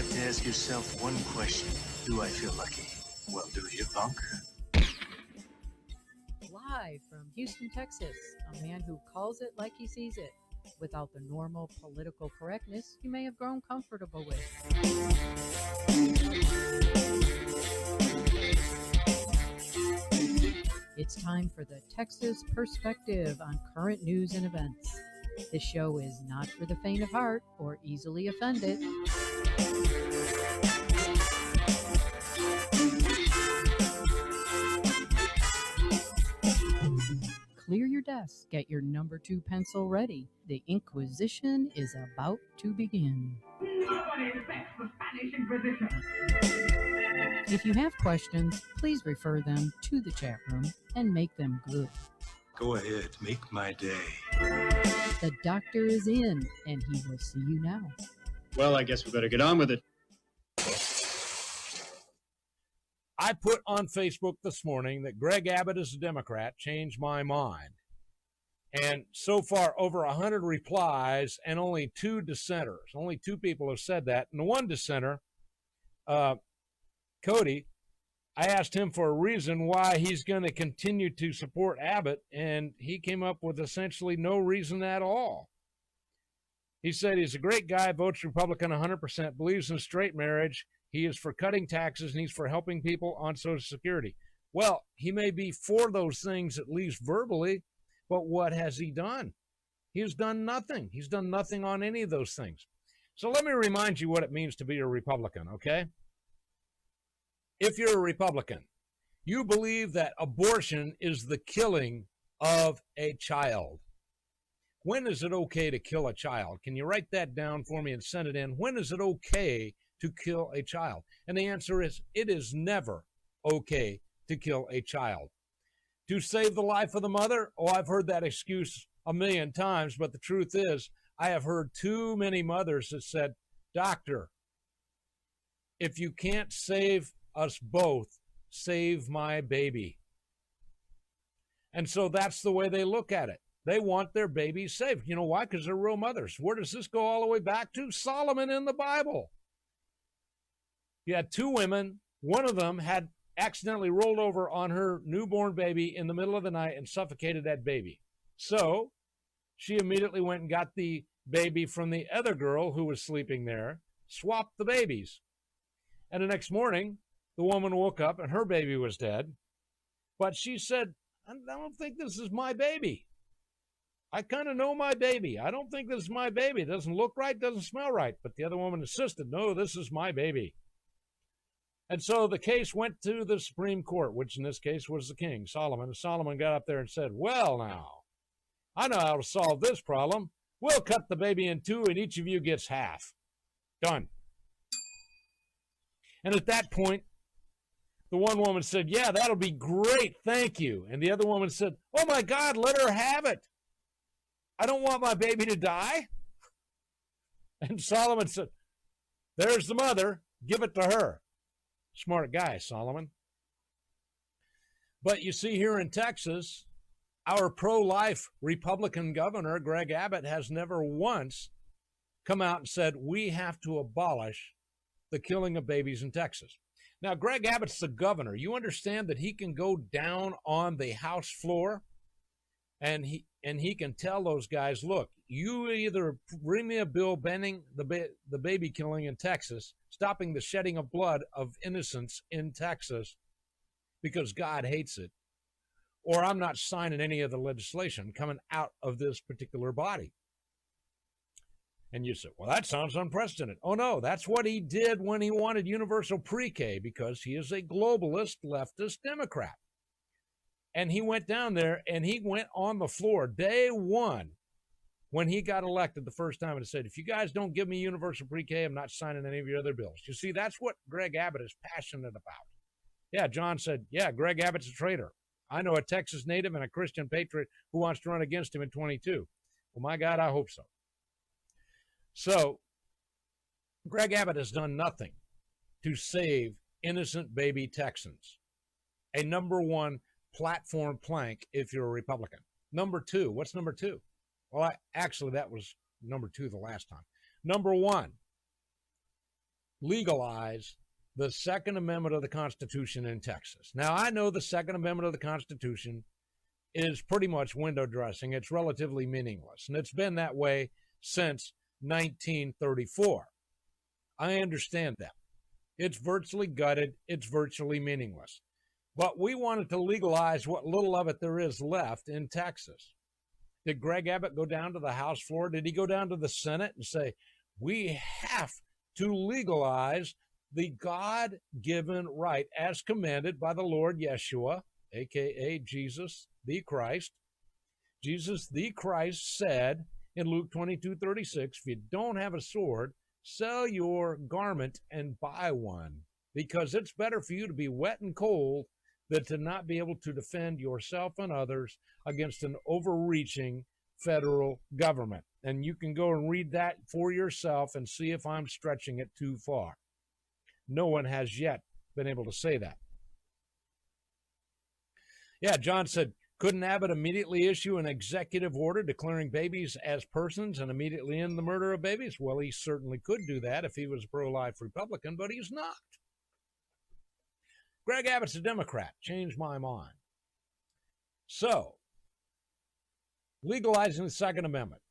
got to ask yourself one question. Do I feel lucky? Well, do you, punk? Live from Houston, Texas, a man who calls it like he sees it, without the normal political correctness you may have grown comfortable with. It's time for the Texas Perspective on current news and events. This show is not for the faint of heart or easily offended. Clear your desk, get your number 2 pencil ready. The Inquisition is about to begin. Nobody respects the Spanish Inquisition. If you have questions, please refer them to the chat room and make them good. Go ahead, make my day. The doctor is in, and he will see you now. Well, I guess we better get on with it. I put on Facebook this morning that Greg Abbott is a Democrat. Changed my mind. And so far, over 100 replies and only 2 dissenters. Only 2 people have said that. And the one dissenter, Cody, I asked him for a reason why he's going to continue to support Abbott, and he came up with essentially no reason at all. He said he's a great guy, votes Republican 100%, believes in straight marriage. He is for cutting taxes, and he's for helping people on Social Security. Well, he may be for those things, at least verbally, but what has he done? He has done nothing. He's done nothing on any of those things. So let me remind you what it means to be a Republican, okay? If you're a Republican, you believe that abortion is the killing of a child. When is it okay to kill a child? Can you write that down for me and send it in? When is it okay to kill a child? And the answer is, it is never okay to kill a child. To save the life of the mother? Oh, I've heard that excuse a million times, but the truth is, I have heard too many mothers that said, doctor, if you can't save us both, save my baby. And so that's the way they look at it. They want their babies saved. You know why? Because they're real mothers. Where does this go all the way back to? Solomon in the Bible. You had 2 women. One of them had accidentally rolled over on her newborn baby in the middle of the night and suffocated that baby. So she immediately went and got the baby from the other girl who was sleeping there, swapped the babies. And the next morning, the woman woke up and her baby was dead. But she said, I don't think this is my baby. I kind of know my baby. I don't think this is my baby. It doesn't look right, doesn't smell right. But the other woman insisted, no, this is my baby. And so the case went to the Supreme Court, which in this case was the king, Solomon. And Solomon got up there and said, well, now, I know how to solve this problem. We'll cut the baby in 2 and each of you gets half. Done. And at that point, the one woman said, yeah, that'll be great, thank you. And the other woman said, oh my God, let her have it. I don't want my baby to die. And Solomon said, there's the mother, give it to her. Smart guy, Solomon. But you see, here in Texas, our pro-life Republican governor, Greg Abbott, has never once come out and said, we have to abolish the killing of babies in Texas. Now, Greg Abbott's the governor. You understand that he can go down on the House floor and he can tell those guys, look, you either bring me a bill banning the baby killing in Texas, stopping the shedding of blood of innocents in Texas because God hates it, or I'm not signing any of the legislation coming out of this particular body. And you say, well, that sounds unprecedented. Oh, no, that's what he did when he wanted universal pre-K, because he is a globalist leftist Democrat. And he went down there and he went on the floor day one when he got elected the first time and said, if you guys don't give me universal pre-K, I'm not signing any of your other bills. You see, that's what Greg Abbott is passionate about. Yeah, John said, yeah, Greg Abbott's a traitor. I know a Texas native and a Christian patriot who wants to run against him in 22. Well, my God, I hope so. So Greg Abbott has done nothing to save innocent baby Texans. A number 1 platform plank if you're a Republican. Number 2, what's number 2? Well, actually, that was number 2 the last time. Number 1, legalize the Second Amendment of the Constitution in Texas. Now, I know the Second Amendment of the Constitution is pretty much window dressing. It's relatively meaningless, and it's been that way since 1934. I understand that. It's virtually gutted. It's virtually meaningless. But we wanted to legalize what little of it there is left in Texas. Did Greg Abbott go down to the House floor? Did he go down to the Senate and say, we have to legalize the God-given right as commanded by the Lord Yeshua, a.k.a. Jesus the Christ? Jesus the Christ said in Luke 22:36, if you don't have a sword, sell your garment and buy one, because it's better for you to be wet and cold than to not be able to defend yourself and others against an overreaching federal government. And you can go and read that for yourself and see if I'm stretching it too far. No one has yet been able to say that. Yeah, John said, couldn't Abbott immediately issue an executive order declaring babies as persons and immediately end the murder of babies? Well, he certainly could do that if he was a pro-life Republican, but he's not. Greg Abbott's a Democrat. Changed my mind. So, legalizing the Second Amendment.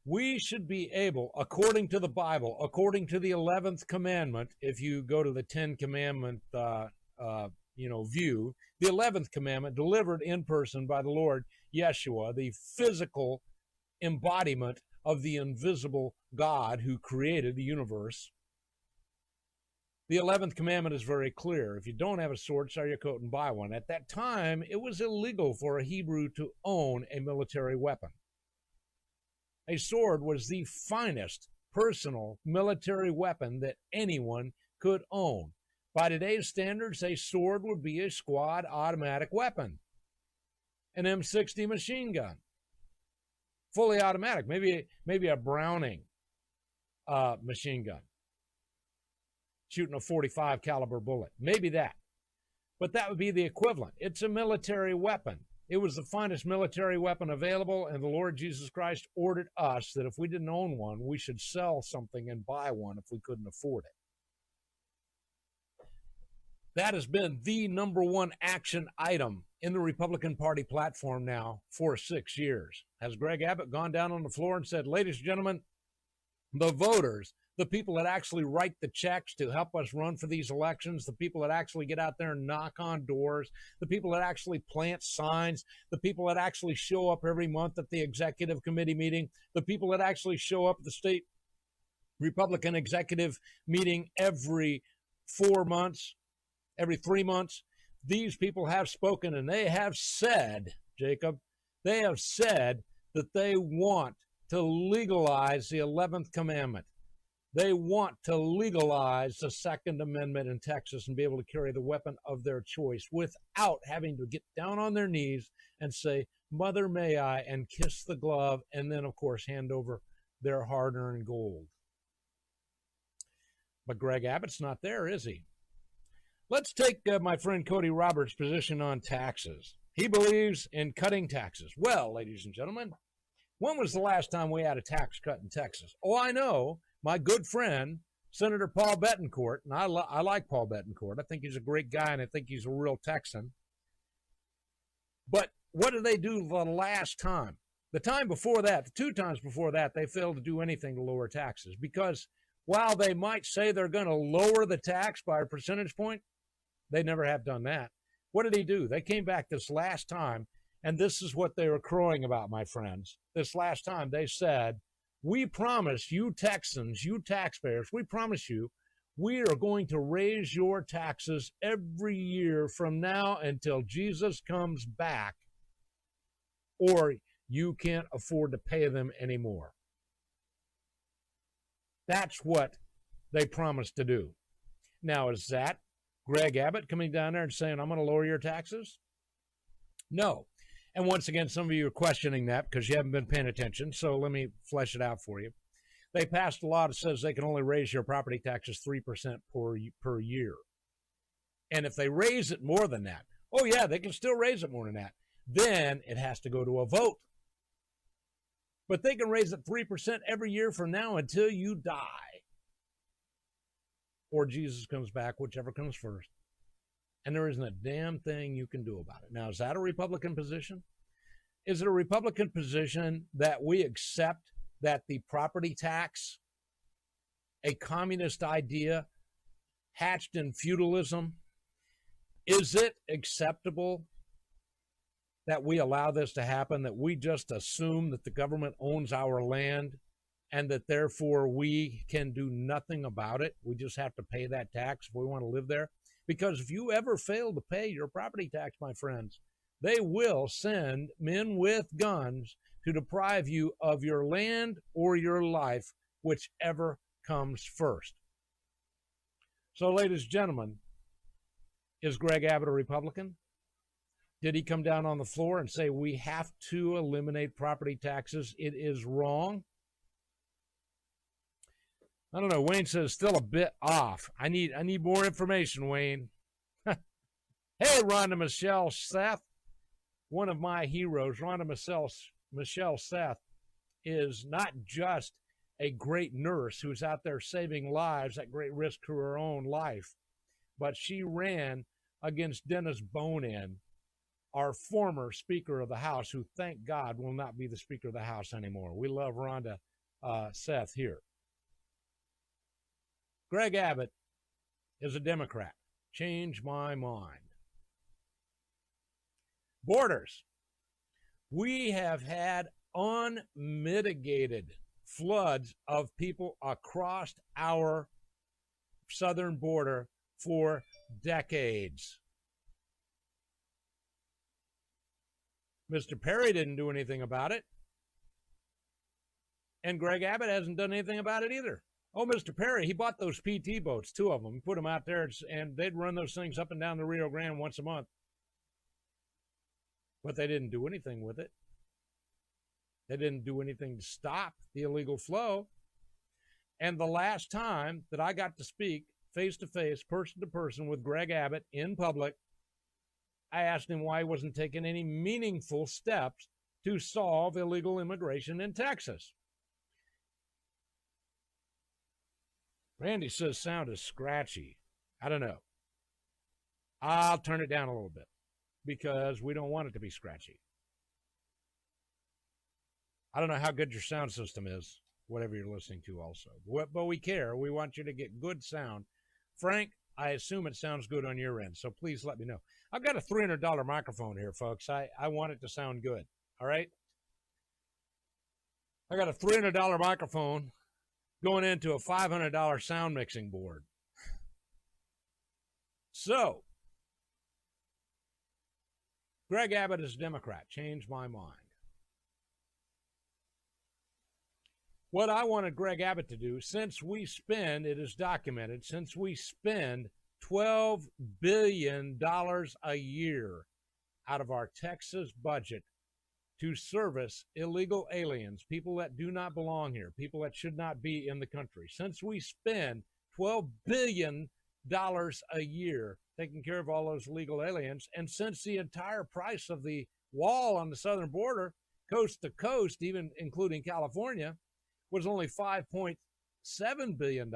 We should be able, according to the Bible, according to the 11th commandment, if you go to the 10 commandment view, the 11th commandment delivered in person by the Lord Yeshua, the physical embodiment of the invisible God who created the universe. The 11th commandment is very clear. If you don't have a sword, sell your coat and buy one. At that time, it was illegal for a Hebrew to own a military weapon. A sword was the finest personal military weapon that anyone could own. By today's standards, a sword would be a squad automatic weapon, an M60 machine gun, fully automatic, maybe a Browning machine gun, shooting a .45 caliber bullet, maybe that. But that would be the equivalent. It's a military weapon. It was the finest military weapon available, and the Lord Jesus Christ ordered us that if we didn't own one, we should sell something and buy one if we couldn't afford it. That has been the number one action item in the Republican Party platform now for 6 years. Has Greg Abbott gone down on the floor and said, ladies and gentlemen, the voters, the people that actually write the checks to help us run for these elections, the people that actually get out there and knock on doors, the people that actually plant signs, the people that actually show up every month at the executive committee meeting, the people that actually show up at the state Republican executive meeting every 4 months, every 3 months, these people have spoken and they have said, Jacob, they have said that they want to legalize the 11th commandment. They want to legalize the Second Amendment in Texas and be able to carry the weapon of their choice without having to get down on their knees and say, Mother, may I, and kiss the glove, and then, of course, hand over their hard-earned gold. But Greg Abbott's not there, is he? Let's take my friend Cody Roberts' position on taxes. He believes in cutting taxes. Well, ladies and gentlemen, when was the last time we had a tax cut in Texas? Oh, I know. My good friend, Senator Paul Bettencourt, and I like Paul Bettencourt. I think he's a great guy, and I think he's a real Texan. But what did they do the last time? The time before that, the 2 times before that, they failed to do anything to lower taxes. Because while they might say they're going to lower the tax by a percentage point, they never have done that. What did he do? They came back this last time, and this is what they were crowing about, my friends. This last time, they said, we promise you Texans, you taxpayers, we promise you, we are going to raise your taxes every year from now until Jesus comes back, or you can't afford to pay them anymore. That's what they promised to do. Now, is that Greg Abbott coming down there and saying, I'm going to lower your taxes? No. And once again, some of you are questioning that because you haven't been paying attention, so let me flesh it out for you. They passed a law that says they can only raise your property taxes 3% per year. And if they raise it more than that, oh yeah, they can still raise it more than that, then it has to go to a vote. But they can raise it 3% every year from now until you die. or Jesus comes back, whichever comes first. And there isn't a damn thing you can do about it. Now, is that a Republican position? Is it a Republican position that we accept that the property tax, a communist idea hatched in feudalism, is it acceptable that we allow this to happen, that we just assume that the government owns our land and that therefore we can do nothing about it? We just have to pay that tax if we want to live there? Because if you ever fail to pay your property tax, my friends, they will send men with guns to deprive you of your land or your life, whichever comes first. So, ladies and gentlemen, is Greg Abbott a Republican? Did he come down on the floor and say we have to eliminate property taxes? It is wrong. I don't know. Wayne says still a bit off. I need more information, Wayne. Hey, Rhonda Michelle Seth, one of my heroes. Rhonda Michelle Seth is not just a great nurse who's out there saving lives at great risk to her own life, but she ran against Dennis Bonin, our former Speaker of the House, who, thank God, will not be the Speaker of the House anymore. We love Rhonda Seth here. Greg Abbott is a Democrat. Change my mind. Borders. We have had unmitigated floods of people across our southern border for decades. Mr. Perry didn't do anything about it. And Greg Abbott hasn't done anything about it either. Oh, Mr. Perry, he bought those PT boats, 2 of them. He put them out there, and they'd run those things up and down the Rio Grande once a month. But they didn't do anything with it. They didn't do anything to stop the illegal flow. And the last time that I got to speak face-to-face, person-to-person with Greg Abbott in public, I asked him why he wasn't taking any meaningful steps to solve illegal immigration in Texas. Randy says sound is scratchy. I don't know. I'll turn it down a little bit because we don't want it to be scratchy. I don't know how good your sound system is, whatever you're listening to also. But we care. We want you to get good sound. Frank, I assume it sounds good on your end, so please let me know. I've got a $300 microphone here, folks. I want it to sound good, all right? I got a $300 microphone going into a $500 sound mixing board. So, Greg Abbott is a Democrat. Changed my mind. What I wanted Greg Abbott to do, since we spend, it is documented, since we spend $12 billion a year out of our Texas budget to service illegal aliens, people that do not belong here, people that should not be in the country. Since we spend $12 billion a year taking care of all those illegal aliens, and since the entire price of the wall on the southern border, coast to coast, even including California, was only $5.7 billion,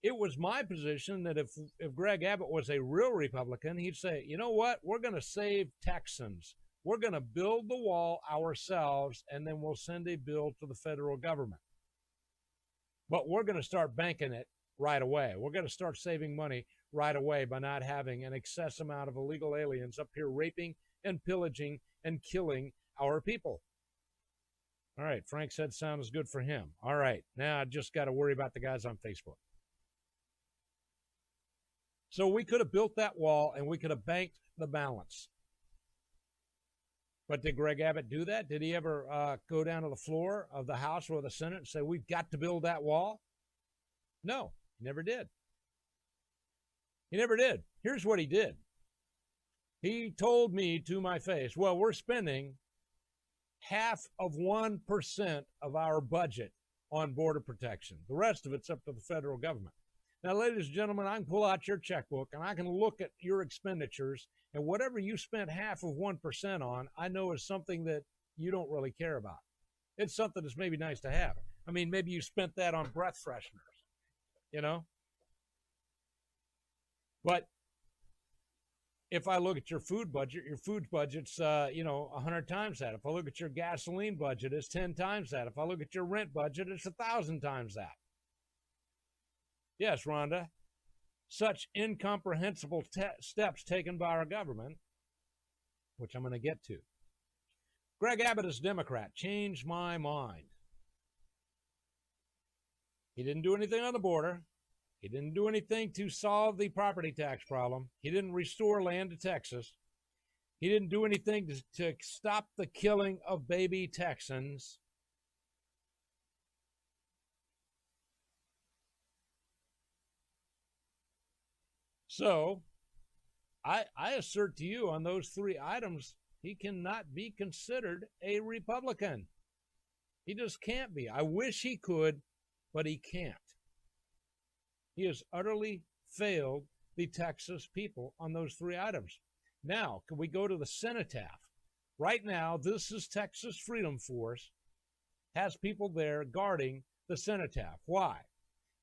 it was my position that if Greg Abbott was a real Republican, he'd say, you know what, we're going to save Texans. We're going to build the wall ourselves, and then we'll send a bill to the federal government. But we're going to start banking it right away. We're going to start saving money right away by not having an excess amount of illegal aliens up here raping and pillaging and killing our people. All right, Frank said sound is good for him. All right, now I just got to worry about the guys on Facebook. So we could have built that wall and we could have banked the balance. But did Greg Abbott do that? Did he ever go down to the floor of the House or the Senate and say, we've got to build that wall? No, he never did. He never did. Here's what he did. He told me to my face, well, we're spending 0.5% of our budget on border protection. The rest of it's up to the federal government. Now, ladies and gentlemen, I can pull out your checkbook and I can look at your expenditures, and whatever you spent 0.5% on, I know is something that you don't really care about. It's something that's maybe nice to have. I mean, maybe you spent that on breath fresheners, you know? But if I look at your food budget's, 100 times that. If I look at your gasoline budget, it's 10 times that. If I look at your rent budget, it's 1,000 times that. Yes, Rhonda, such incomprehensible steps taken by our government, which I'm going to get to. Greg Abbott is Democrat. Changed my mind. He didn't do anything on the border. He didn't do anything to solve the property tax problem. He didn't restore land to Texas. He didn't do anything to stop the killing of baby Texans. So, I assert to you on those three items, he cannot be considered a Republican. He just can't be. I wish he could, but he can't. He has utterly failed the Texas people on those three items. Now, can we go to the cenotaph? Right now, This is Texas Freedom Force has people there guarding the cenotaph. Why?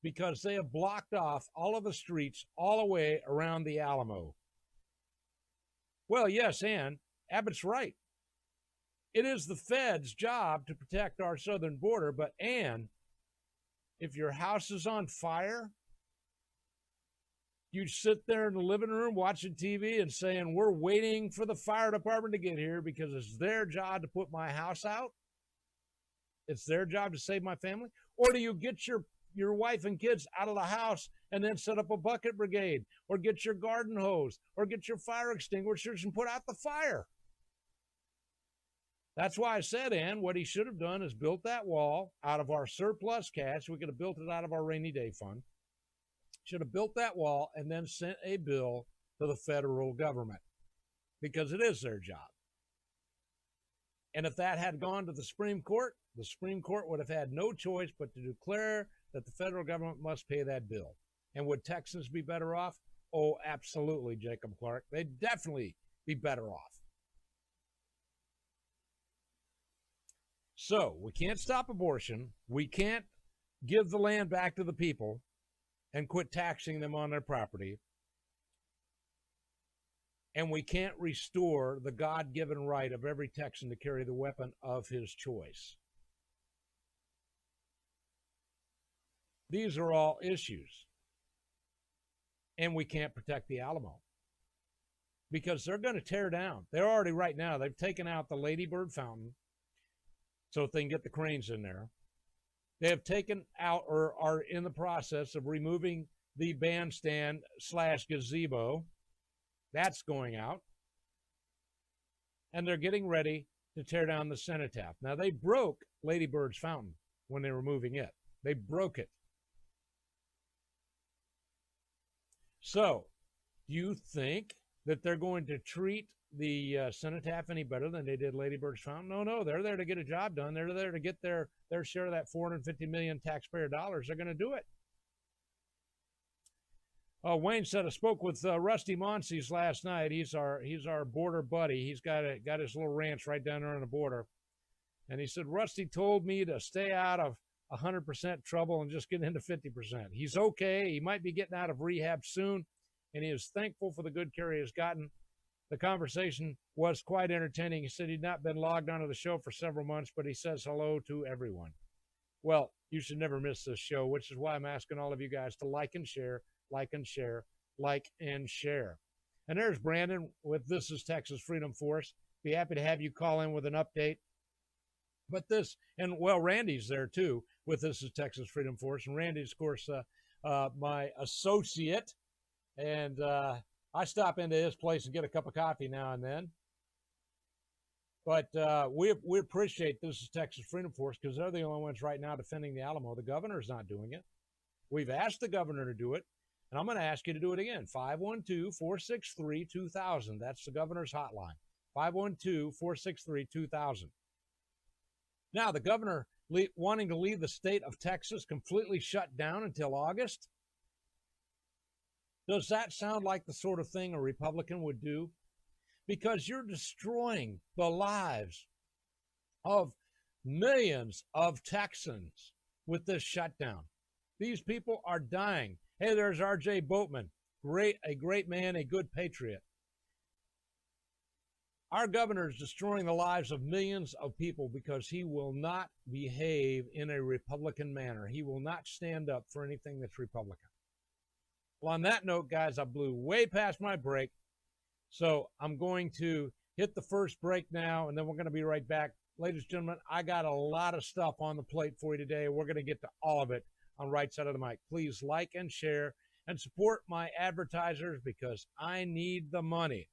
Because they have blocked off all of the streets all the way around the Alamo. Well, yes, and Abbott's right. It is the Fed's job to protect our southern border, but if your house is on fire, you sit there in the living room watching TV and saying, we're waiting for the fire department to get here because it's their job to put my house out. It's their job to save my family. Or do you get your wife and kids out of the house and then set up a bucket brigade, or get your garden hose, or get your fire extinguishers and put out the fire? That's why I said, Ann, what he should have done is built that wall out of our surplus cash. We could have built it out of our rainy day fund. Should have built that wall and then sent a bill to the federal government, because it is their job. And if that had gone to the Supreme Court would have had no choice but to declare that the federal government must pay that bill. And would Texans be better off? Oh, absolutely, Jacob Clark. They'd definitely be better off. So we can't stop abortion. We can't give the land back to the people and quit taxing them on their property. And we can't restore the God-given right of every Texan to carry the weapon of his choice. These are all issues. And we can't protect the Alamo, because they're going to tear down. They're already right now. They've taken out the Lady Bird Fountain so that they can get the cranes in there. They have taken out, or are in the process of removing, the bandstand / gazebo. That's going out. And they're getting ready to tear down the cenotaph. Now, they broke Lady Bird's Fountain when they were moving it. They broke it. So, do you think that they're going to treat the cenotaph any better than they did Lady Bird's Fountain? No, they're there to get a job done. They're there to get their share of that $450 million taxpayer dollars. They're going to do it. Wayne said, I spoke with Rusty Monsees last night. He's our border buddy. He's got his little ranch right down there on the border. And he said, Rusty told me to stay out of 100% trouble and just get into 50%. He's okay. He might be getting out of rehab soon, and he is thankful for the good care he has gotten. The conversation was quite entertaining. He said he'd not been logged onto the show for several months, but he says hello to everyone. Well, you should never miss this show, which is why I'm asking all of you guys to like and share, like and share, like and share. And there's Brandon with This is Texas Freedom Force. Be happy to have you call in with an update. But this, and well, Randy's there too with This is Texas Freedom Force. And Randy's, of course, my associate. And I stop into his place and get a cup of coffee now and then. But we appreciate This is Texas Freedom Force, because they're the only ones right now defending the Alamo. The governor's not doing it. We've asked the governor to do it, and I'm going to ask you to do it again. 512-463-2000. That's the governor's hotline. 512-463-2000. Now, the governor wanting to leave the state of Texas completely shut down until August. Does that sound like the sort of thing a Republican would do? Because you're destroying the lives of millions of Texans with this shutdown. These people are dying. Hey, there's R.J. Boatman. a great man, a good patriot. Our governor is destroying the lives of millions of people because he will not behave in a Republican manner. He will not stand up for anything that's Republican. Well, on that note, guys, I blew way past my break. So I'm going to hit the first break now, and then we're going to be right back. Ladies and gentlemen, I got a lot of stuff on the plate for you today. We're going to get to all of it on Right Side of the Mic. Please like and share and support my advertisers because I need the money.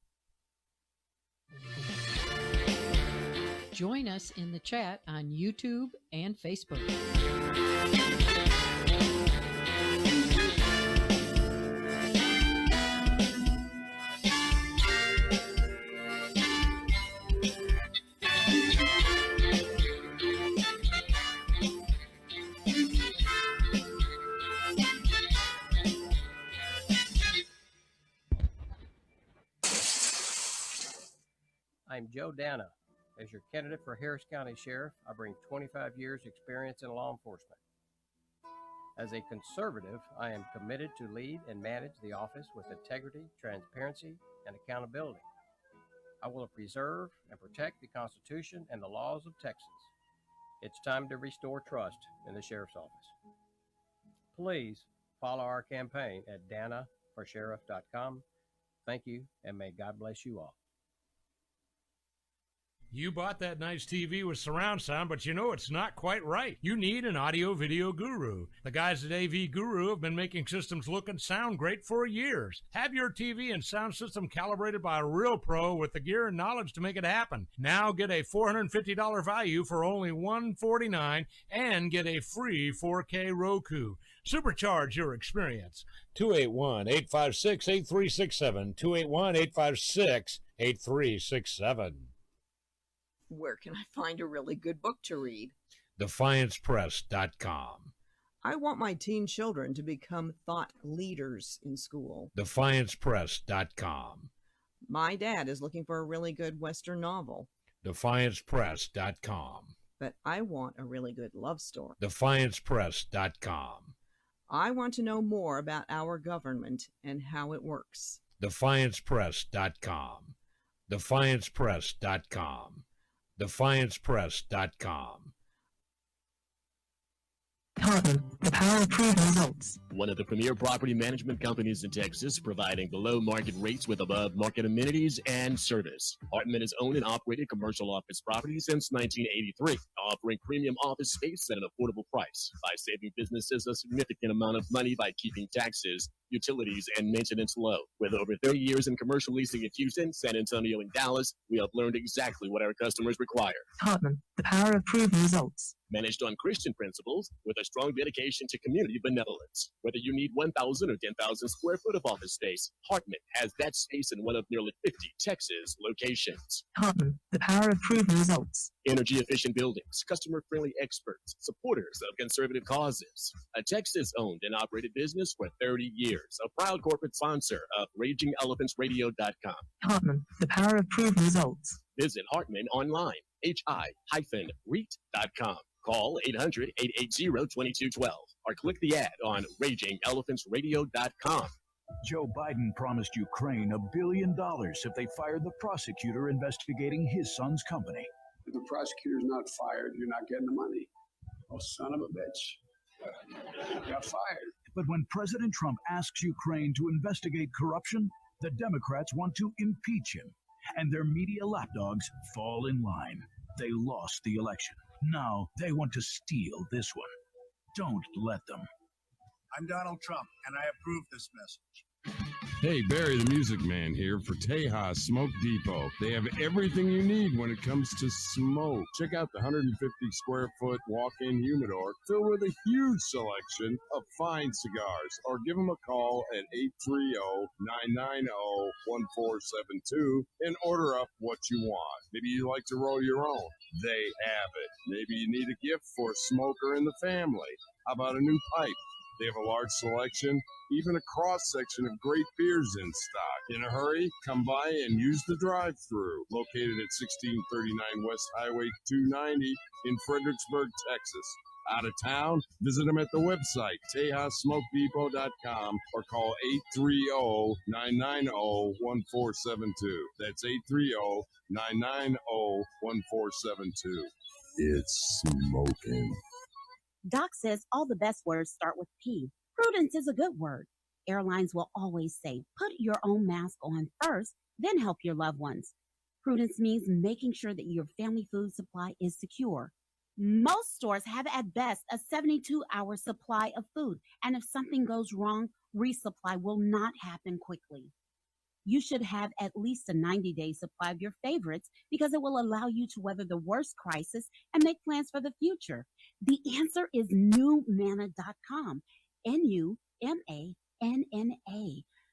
Join us in the chat on YouTube and Facebook. I'm Joe Dana. As your candidate for Harris County Sheriff, I bring 25 years experience in law enforcement. As a conservative, I am committed to lead and manage the office with integrity, transparency, and accountability. I will preserve and protect the Constitution and the laws of Texas. It's time to restore trust in the Sheriff's Office. Please follow our campaign at danaforsheriff.com. Thank you, and may God bless you all. You bought that nice TV with surround sound, but you know it's not quite right. You need an audio-video guru. The guys at AV Guru have been making systems look and sound great for years. Have your TV and sound system calibrated by a real pro with the gear and knowledge to make it happen. Now get a $450 value for only $149 and get a free 4K Roku. Supercharge your experience. 281-856-8367. 281-856-8367. Where can I find a really good book to read? DefiancePress.com. I want my teen children to become thought leaders in school. DefiancePress.com. My dad is looking for a really good Western novel. DefiancePress.com. But I want a really good love story. DefiancePress.com. I want to know more about our government and how it works. DefiancePress.com. DefiancePress.com. DefiancePress.com. Hartman, the power of proven results. One of the premier property management companies in Texas, providing below-market rates with above-market amenities and service. Hartman has owned and operated commercial office properties since 1983, offering premium office space at an affordable price by saving businesses a significant amount of money by keeping taxes, utilities, and maintenance low. With over 30 years in commercial leasing in Houston, San Antonio, and Dallas, we have learned exactly what our customers require. Hartman, the power of proven results. Managed on Christian principles with a strong dedication to community benevolence. Whether you need 1,000 or 10,000 square foot of office space, Hartman has that space in one of nearly 50 Texas locations. Hartman, the power of proven results. Energy-efficient buildings, customer-friendly experts, supporters of conservative causes. A Texas-owned and operated business for 30 years. A proud corporate sponsor of RagingElephantRadio.com. Hartman, the power of proven results. Visit Hartman online, hi-reit.com. Call 800-880-2212 or click the ad on RagingElephantRadio.com. Joe Biden promised Ukraine $1 billion if they fired the prosecutor investigating his son's company. If the prosecutor's not fired, you're not getting the money. Oh, son of a bitch. Got fired. But when President Trump asks Ukraine to investigate corruption, the Democrats want to impeach him, and their media lapdogs fall in line. They lost the election. Now they want to steal this one. Don't let them. I'm Donald Trump, and I approve this message. Hey, Barry the Music Man here for Tejas Smoke Depot. They have everything you need when it comes to smoke. Check out the 150 square foot walk-in humidor filled with a huge selection of fine cigars. Or give them a call at 830-990-1472 and order up what you want. Maybe you like to roll your own. They have it. Maybe you need a gift for a smoker in the family. How about a new pipe? They have a large selection, even a cross-section of great beers in stock. In a hurry, come by and use the drive-thru, located at 1639 West Highway 290 in Fredericksburg, Texas. Out of town? Visit them at the website, TejasSmokeDepot.com, or call 830-990-1472. That's 830-990-1472. It's smoking. Doc says all the best words start with P. Prudence is a good word. Airlines will always say, put your own mask on first, then help your loved ones. Prudence means making sure that your family food supply is secure. Most stores have at best a 72-hour supply of food, and if something goes wrong, resupply will not happen quickly. You should have at least a 90-day supply of your favorites because it will allow you to weather the worst crisis and make plans for the future. The answer is newmanna.com. N-U-M-A-N-N-A.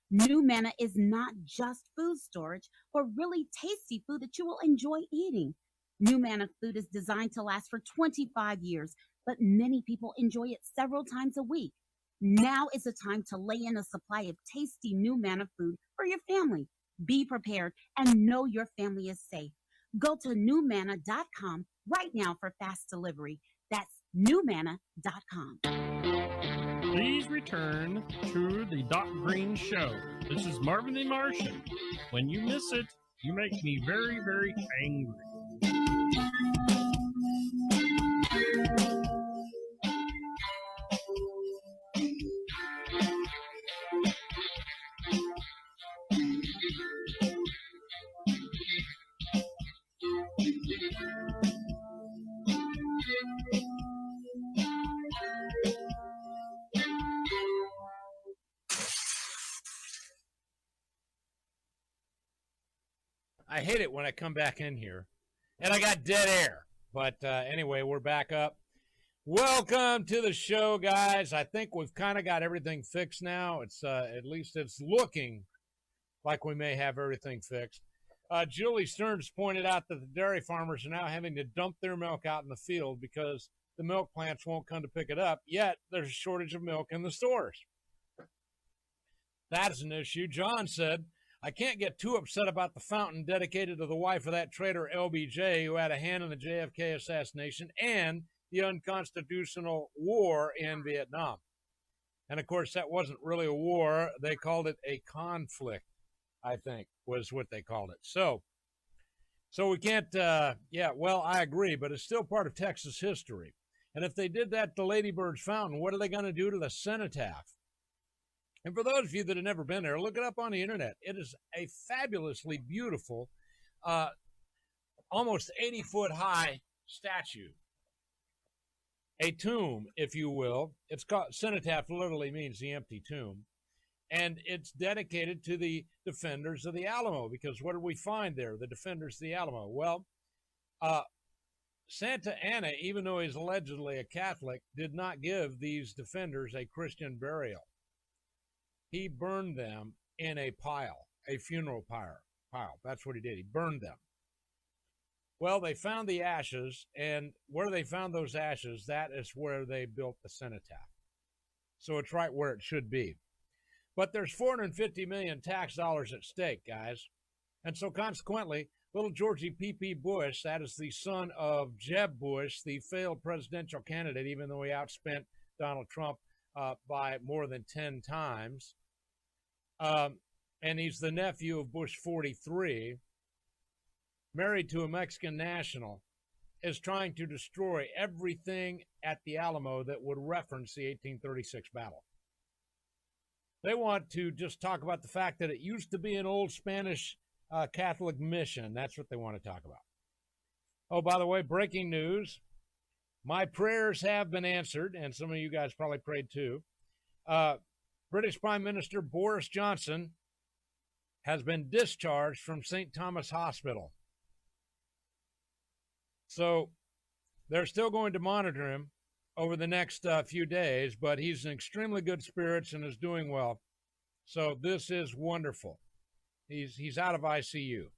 New Manna is not just food storage, but really tasty food that you will enjoy eating. New Manna food is designed to last for 25 years, but many people enjoy it several times a week. Now is the time to lay in a supply of tasty New Manna food for your family. Be prepared and know your family is safe. Go to newmanna.com right now for fast delivery. That's newmanna.com. Please return to the Doc Green Show. This is Marvin the Martian. When you miss it, you make me very, very angry. I hate it when I come back in here and I got dead air. But anyway, we're back up. Welcome to the show, guys. I think we've kind of got everything fixed now. It's at least it's looking like we may have everything fixed. Julie Stearns pointed out that the dairy farmers are now having to dump their milk out in the field because the milk plants won't come to pick it up, yet there's a shortage of milk in the stores. That's an issue. John said, I can't get too upset about the fountain dedicated to the wife of that traitor LBJ who had a hand in the JFK assassination and the unconstitutional war in Vietnam. And, of course, that wasn't really a war. They called it a conflict, I think, was what they called it. So we can't, well, I agree, but it's still part of Texas history. And if they did that to Lady Bird's Fountain, what are they going to do to the cenotaph? And for those of you that have never been there, look it up on the internet. It is a fabulously beautiful, almost 80-foot high statue. A tomb, if you will. It's called, cenotaph literally means the empty tomb. And it's dedicated to the defenders of the Alamo, because what did we find there, the defenders of the Alamo? Well, Santa Anna, even though he's allegedly a Catholic, did not give these defenders a Christian burial. He burned them in a pile, a funeral pile. That's what he did. He burned them. Well, they found the ashes, and where they found those ashes, that is where they built the cenotaph. So it's right where it should be. But there's 450 million tax dollars at stake, guys. And so consequently, little Georgie P.P. Bush, that is the son of Jeb Bush, the failed presidential candidate, even though he outspent Donald Trump by more than 10 times. And he's the nephew of Bush 43, married to a Mexican national, is trying to destroy everything at the Alamo that would reference the 1836 battle. They want to just talk about the fact that it used to be an old Spanish Catholic mission. That's what they want to talk about. Oh, by the way, breaking news. My prayers have been answered, and some of you guys probably prayed too. British Prime Minister Boris Johnson has been discharged from St. Thomas Hospital. So they're still going to monitor him over the next few days, but he's in extremely good spirits and is doing well. So this is wonderful. He's out of ICU.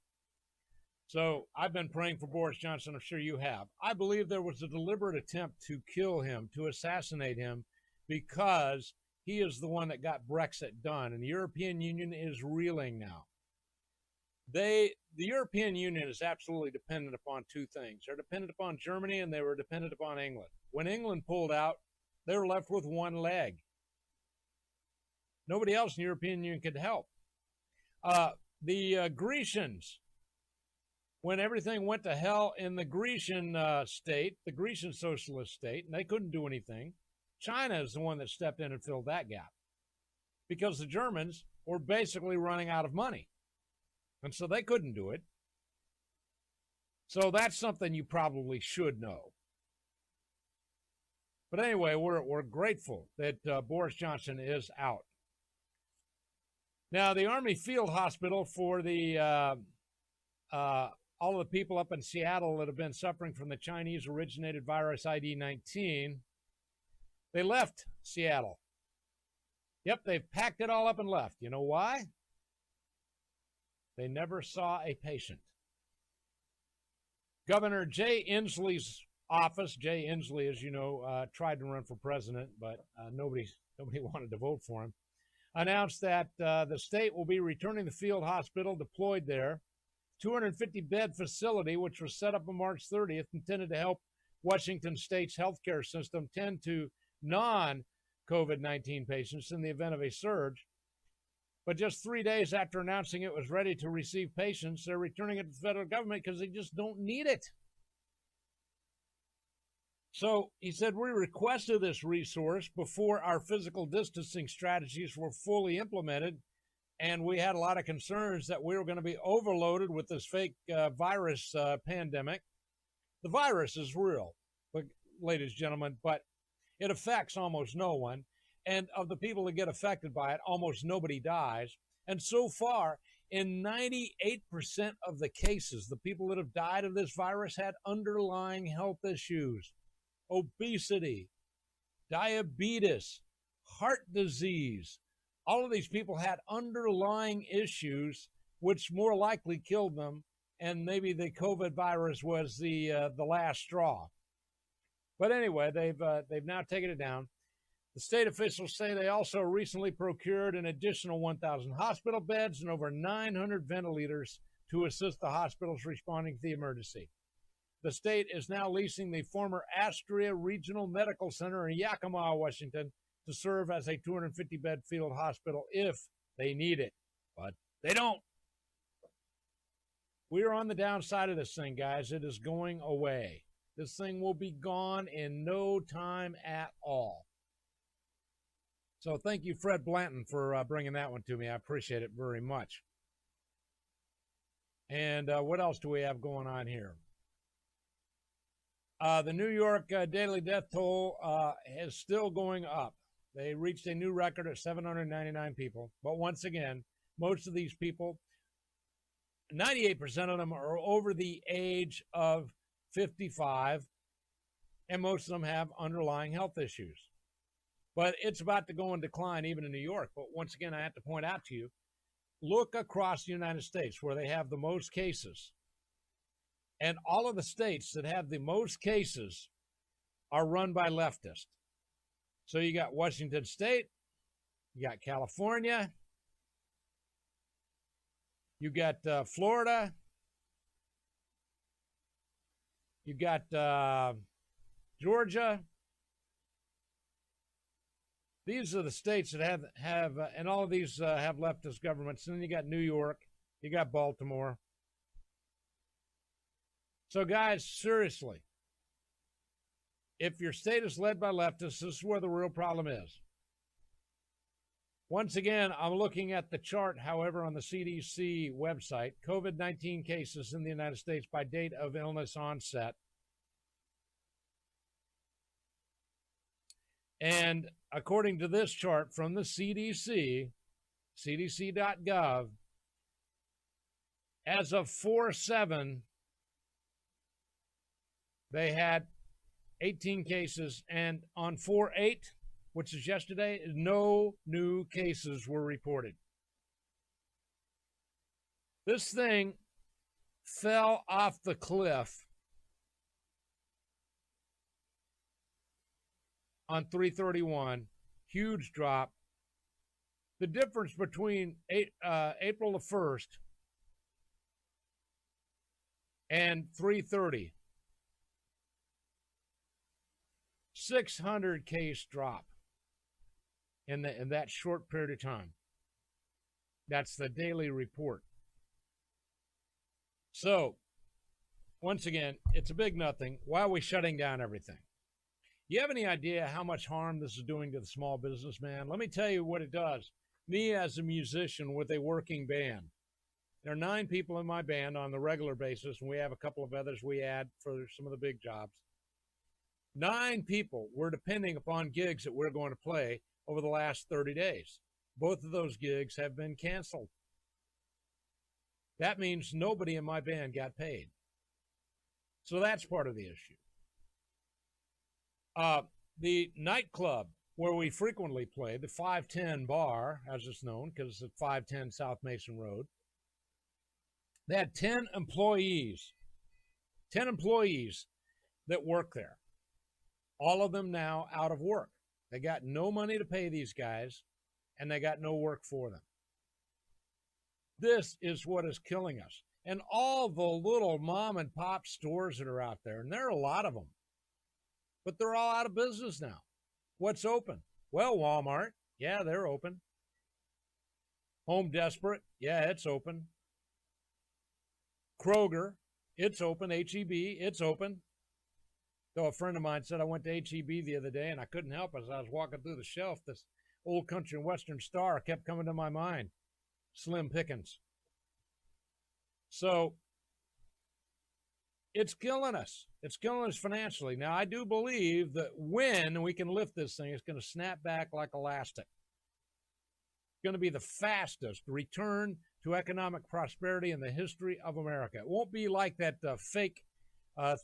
So I've been praying for Boris Johnson. I'm sure you have. I believe there was a deliberate attempt to kill him, to assassinate him, because he is the one that got Brexit done, and the European Union is reeling now. The European Union is absolutely dependent upon two things. They're dependent upon Germany and they were dependent upon England. When England pulled out, they were left with one leg. Nobody else in the European Union could help. The Grecians, when everything went to hell in the Grecian state, the Grecian socialist state, and they couldn't do anything, China is the one that stepped in and filled that gap because the Germans were basically running out of money. And so they couldn't do it. So that's something you probably should know. But anyway, we're grateful that Boris Johnson is out. Now, the Army Field Hospital for the all of the people up in Seattle that have been suffering from the Chinese-originated virus ID-19, they left Seattle. Yep, they've packed it all up and left. You know why? They never saw a patient. Governor Jay Inslee's office, Jay Inslee, as you know, tried to run for president, but nobody wanted to vote for him, announced that the state will be returning the field hospital deployed there, 250-bed facility, which was set up on March 30th, intended to help Washington State's healthcare system tend to non-COVID-19 patients in the event of a surge. But just 3 days after announcing it was ready to receive patients, they're returning it to the federal government because they just don't need it. So he said, we requested this resource before our physical distancing strategies were fully implemented, and we had a lot of concerns that we were going to be overloaded with this fake virus pandemic. The virus is real, ladies and gentlemen, but it affects almost no one. And of the people that get affected by it, almost nobody dies. And so far, in 98% of the cases, the people that have died of this virus had underlying health issues, obesity, diabetes, heart disease. All of these people had underlying issues which more likely killed them, and maybe the COVID virus was the last straw. But anyway, they've now taken it down. The state officials say they also recently procured an additional 1,000 hospital beds and over 900 ventilators to assist the hospitals responding to the emergency. The state is now leasing the former Astria Regional Medical Center in Yakima, Washington, to serve as a 250-bed field hospital if they need it. But they don't. We're on the downside of this thing, guys. It is going away. This thing will be gone in no time at all. So thank you, Fred Blanton, for bringing that one to me. I appreciate it very much. And what else do we have going on here? The New York daily death toll is still going up. They reached a new record of 799 people. But once again, most of these people, 98% of them are over the age of 55, and most of them have underlying health issues. But it's about to go in decline even in New York. But once again, I have to point out to you, look across the United States where they have the most cases. And all of the states that have the most cases are run by leftists. So you got Washington State, you got California, you got Florida, you got Georgia. These are the states that have and all of these have leftist governments. And then you got New York, you got Baltimore. So guys, seriously, if your state is led by leftists, this is where the real problem is. Once again, I'm looking at the chart, however, on the CDC website, COVID-19 cases in the United States by date of illness onset. And according to this chart from the CDC, cdc.gov, as of 4/7, they had 18 cases, and on 4/8, which is yesterday, no new cases were reported. This thing fell off the cliff on 3/31, huge drop. The difference between April the 1st and 330. 600 case drop in that short period of time. That's the daily report. So, once again, it's a big nothing. Why are we shutting down everything? You have any idea how much harm this is doing to the small businessman? Let me tell you what it does. Me as a musician with a working band. There are 9 people in my band on the regular basis, and we have a couple of others we add for some of the big jobs. 9 people were depending upon gigs that we're going to play over the last 30 days. Both of those gigs have been canceled. That means nobody in my band got paid. So that's part of the issue. The nightclub where we frequently play, the 510 Bar, as it's known, because it's at 510 South Mason Road, they had 10 employees that work there. All of them now out of work. They got no money to pay these guys, and they got no work for them. This is what is killing us. And all the little mom and pop stores that are out there, and there are a lot of them, but they're all out of business now. What's open? Well, Walmart, yeah, they're open. Home Desperate, yeah, it's open. Kroger, it's open. H-E-B, it's open. Though a friend of mine said I went to H-E-B the other day and I couldn't help as I was walking through the shelf. This Old Country and Western Star kept coming to my mind. Slim pickings. So it's killing us. It's killing us financially. Now, I do believe that when we can lift this thing, it's going to snap back like elastic. It's going to be the fastest return to economic prosperity in the history of America. It won't be like that fake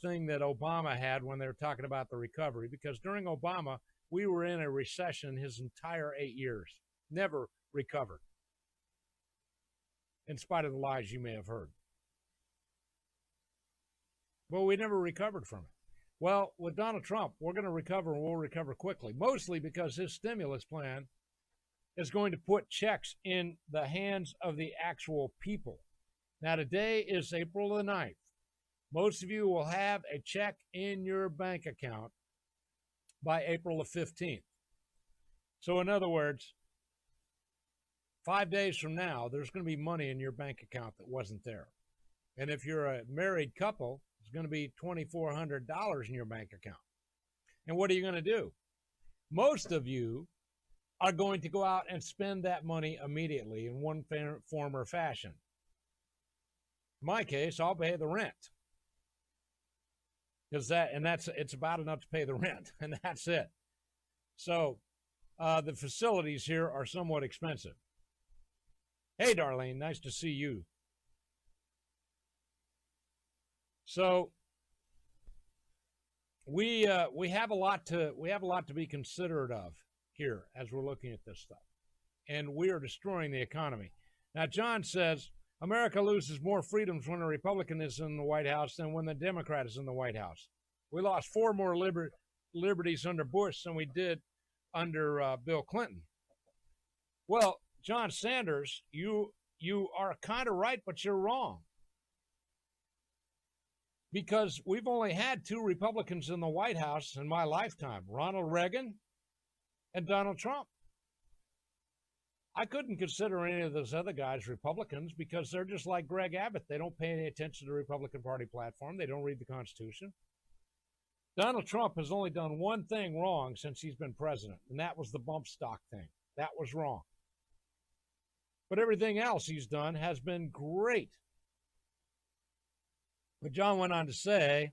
thing that Obama had when they were talking about the recovery, because during Obama, we were in a recession his entire 8 years. Never recovered, in spite of the lies you may have heard. But we never recovered from it. Well, with Donald Trump, we're going to recover, and we'll recover quickly, mostly because his stimulus plan is going to put checks in the hands of the actual people. Now, today is April the 9th. Most of you will have a check in your bank account by April the 15th. So, in other words, 5 days from now, there's going to be money in your bank account that wasn't there. And if you're a married couple, it's going to be $2,400 in your bank account. And what are you going to do? Most of you are going to go out and spend that money immediately in one form or fashion. In my case, I'll pay the rent. Because it's about enough to pay the rent, and that's it. So the facilities here are somewhat expensive. Hey, Darlene, nice to see you. So we have a lot to be considerate of here as we're looking at this stuff, and we are destroying the economy. Now, John says America loses more freedoms when a Republican is in the White House than when the Democrat is in the White House. We lost 4 more liberties under Bush than we did under Bill Clinton. Well, John Sanders, you are kind of right, but you're wrong. Because we've only had 2 Republicans in the White House in my lifetime, Ronald Reagan and Donald Trump. I couldn't consider any of those other guys Republicans because they're just like Greg Abbott. They don't pay any attention to the Republican Party platform. They don't read the Constitution. Donald Trump has only done one thing wrong since he's been president, and that was the bump stock thing. That was wrong. But everything else he's done has been great. But John went on to say,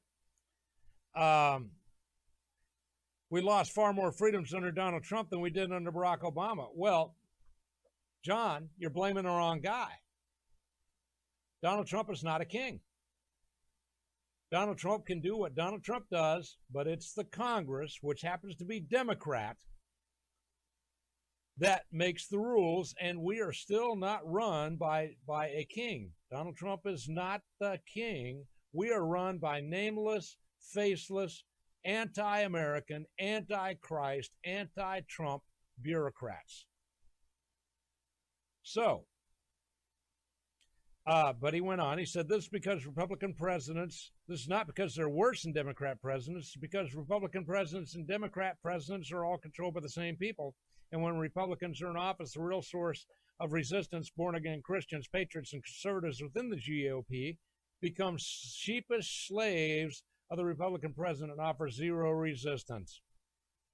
we lost far more freedoms under Donald Trump than we did under Barack Obama. Well, John, you're blaming the wrong guy. Donald Trump is not a king. Donald Trump can do what Donald Trump does, but it's the Congress, which happens to be Democrat, that makes the rules, and we are still not run by a king. Donald Trump is not the king. We are run by nameless, faceless, anti-American, anti-Christ, anti-Trump bureaucrats. So, But he went on. He said, this is because Republican presidents, this is not because they're worse than Democrat presidents, it's because Republican presidents and Democrat presidents are all controlled by the same people. And when Republicans are in office, the real source of resistance, born-again Christians, patriots, and conservatives within the GOP become sheepish slaves of the Republican president and offer zero resistance.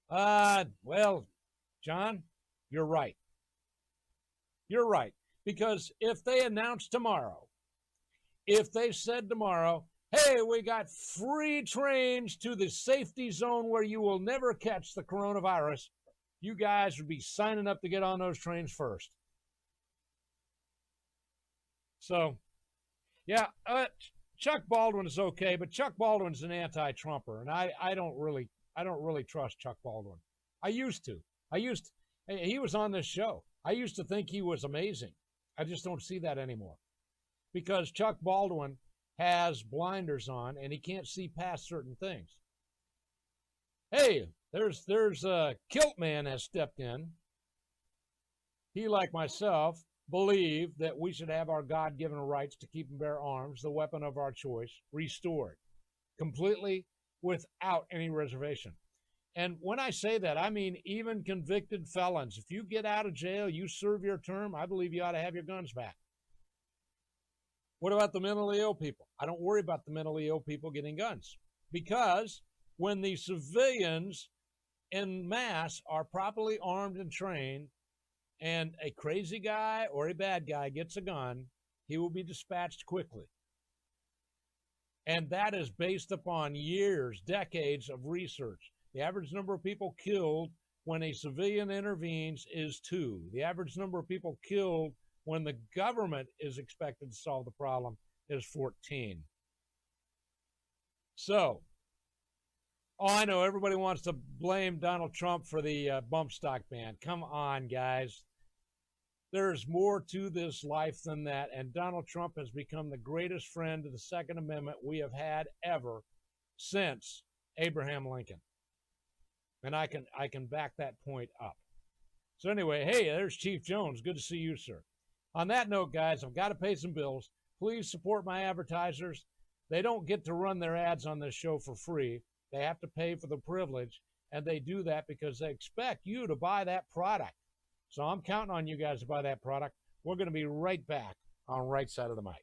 Well, John, you're right. You're right. Because if they announced tomorrow, if they said tomorrow, hey, we got free trains to the safety zone where you will never catch the coronavirus, you guys would be signing up to get on those trains first. So, yeah, Chuck Baldwin is okay, but Chuck Baldwin's an anti-Trumper, and I don't really trust Chuck Baldwin. I used to. He was on this show. I used to think he was amazing. I just don't see that anymore, because Chuck Baldwin has blinders on and he can't see past certain things. Hey, there's Kilt Man has stepped in. He, like myself, believe that we should have our God-given rights to keep and bear arms, the weapon of our choice, restored completely without any reservation. And when I say that, I mean even convicted felons. If you get out of jail, you serve your term, I believe you ought to have your guns back. What about the mentally ill people? I don't worry about the mentally ill people getting guns, because when the civilians en masse are properly armed and trained, and a crazy guy or a bad guy gets a gun, he will be dispatched quickly. And that is based upon years, decades of research. The average number of people killed when a civilian intervenes is 2. The average number of people killed when the government is expected to solve the problem is 14. So, I know everybody wants to blame Donald Trump for the bump stock ban. Come on, guys. There's more to this life than that, and Donald Trump has become the greatest friend to the Second Amendment we have had ever since Abraham Lincoln. And I can back that point up. So anyway, hey, there's Chief Jones. Good to see you, sir. On that note, guys, I've got to pay some bills. Please support my advertisers. They don't get to run their ads on this show for free. They have to pay for the privilege, and they do that because they expect you to buy that product. So I'm counting on you guys to buy that product. We're going to be right back on Right Side of the Mic.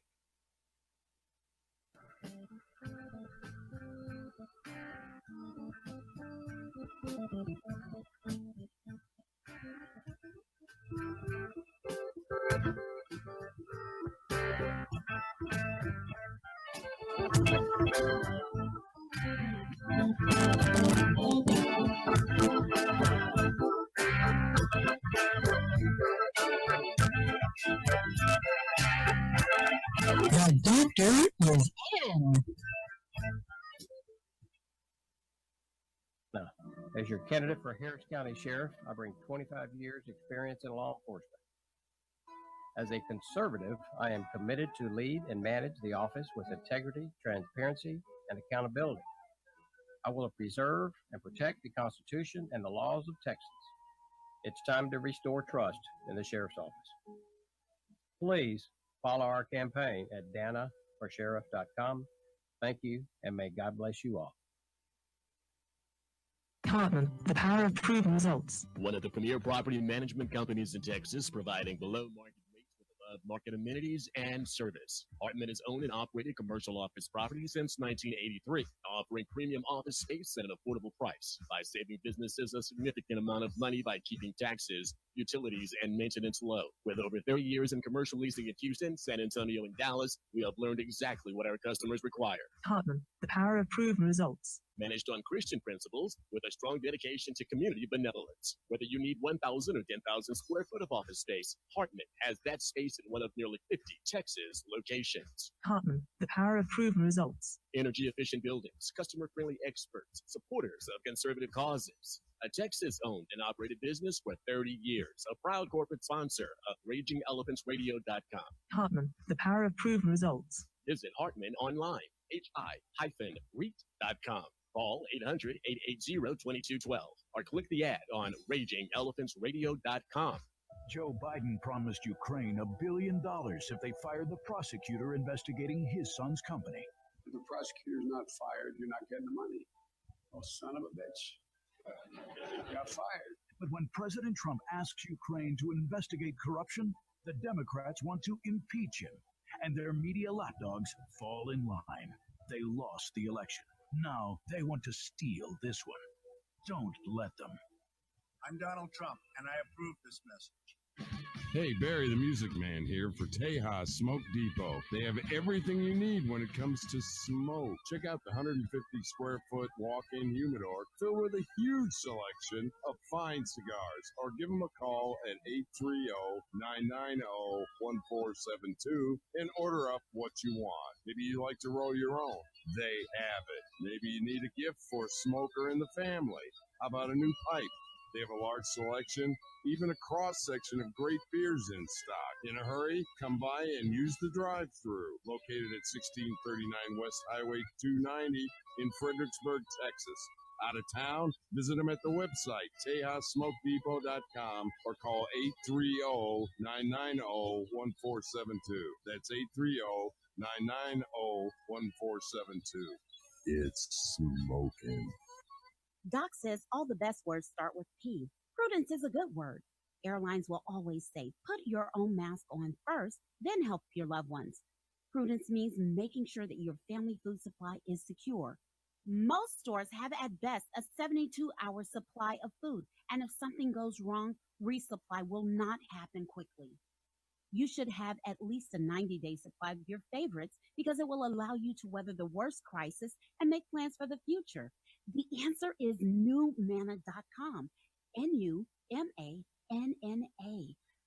The doctor is in. Now, as your candidate for Harris County Sheriff, I bring 25 years experience in law enforcement. As a conservative, I am committed to lead and manage the office with integrity, transparency, and accountability. I will preserve and protect the Constitution and the laws of Texas. It's time to restore trust in the Sheriff's Office. Please follow our campaign at danaforsheriff.com. Thank you, and may God bless you all. Hartman, the power of proven results. One of the premier property management companies in Texas, providing below-market rates with above-market amenities and service. Hartman has owned and operated commercial office properties since 1983, offering premium office space at an affordable price by saving businesses a significant amount of money by keeping taxes, utilities, and maintenance low. With over 30 years in commercial leasing in Houston, San Antonio, and Dallas, we have learned exactly what our customers require. Hartman, the power of proven results. Managed on Christian principles with a strong dedication to community benevolence. Whether you need 1,000 or 10,000 square foot of office space, Hartman has that space in one of nearly 50 Texas locations. Hartman, the power of proven results. Energy-efficient buildings, customer-friendly experts, supporters of conservative causes. A Texas-owned and operated business for 30 years. A proud corporate sponsor of RagingElephantRadio.com. Hartman, the power of proven results. Visit Hartman online, hi-REIT.com. Call 800-880-2212 or click the ad on RagingElephantRadio.com. Joe Biden promised Ukraine $1 billion if they fired the prosecutor investigating his son's company. If the prosecutor's not fired, you're not getting the money. Oh, son of a bitch. Got fired. But when President Trump asks Ukraine to investigate corruption, the Democrats want to impeach him, and their media lapdogs fall in line. They lost the election. Now they want to steal this one. Don't let them. I'm Donald Trump, and I approve this message. Hey, Barry the Music Man here for Tejas Smoke Depot. They have everything you need when it comes to smoke. Check out the 150 square foot walk-in humidor filled with a huge selection of fine cigars. Or give them a call at 830-990-1472 and order up what you want. Maybe you like to roll your own. They have it. Maybe you need a gift for a smoker in the family. How about a new pipe? They have a large selection, even a cross-section of great beers in stock. In a hurry, come by and use the drive-thru, located at 1639 West Highway 290 in Fredericksburg, Texas. Out of town, visit them at the website, TejasSmokeDepot.com, or call 830-990-1472. That's 830-990-1472. It's smoking. Doc says all the best words start with P. Prudence is a good word. Airlines will always say, put your own mask on first, then help your loved ones. Prudence means making sure that your family food supply is secure. Most stores have at best a 72-hour supply of food, and if something goes wrong, resupply will not happen quickly. You should have at least a 90-day supply of your favorites because it will allow you to weather the worst crisis and make plans for the future. The answer is NewManna.com. N-U-M-A-N-N-A.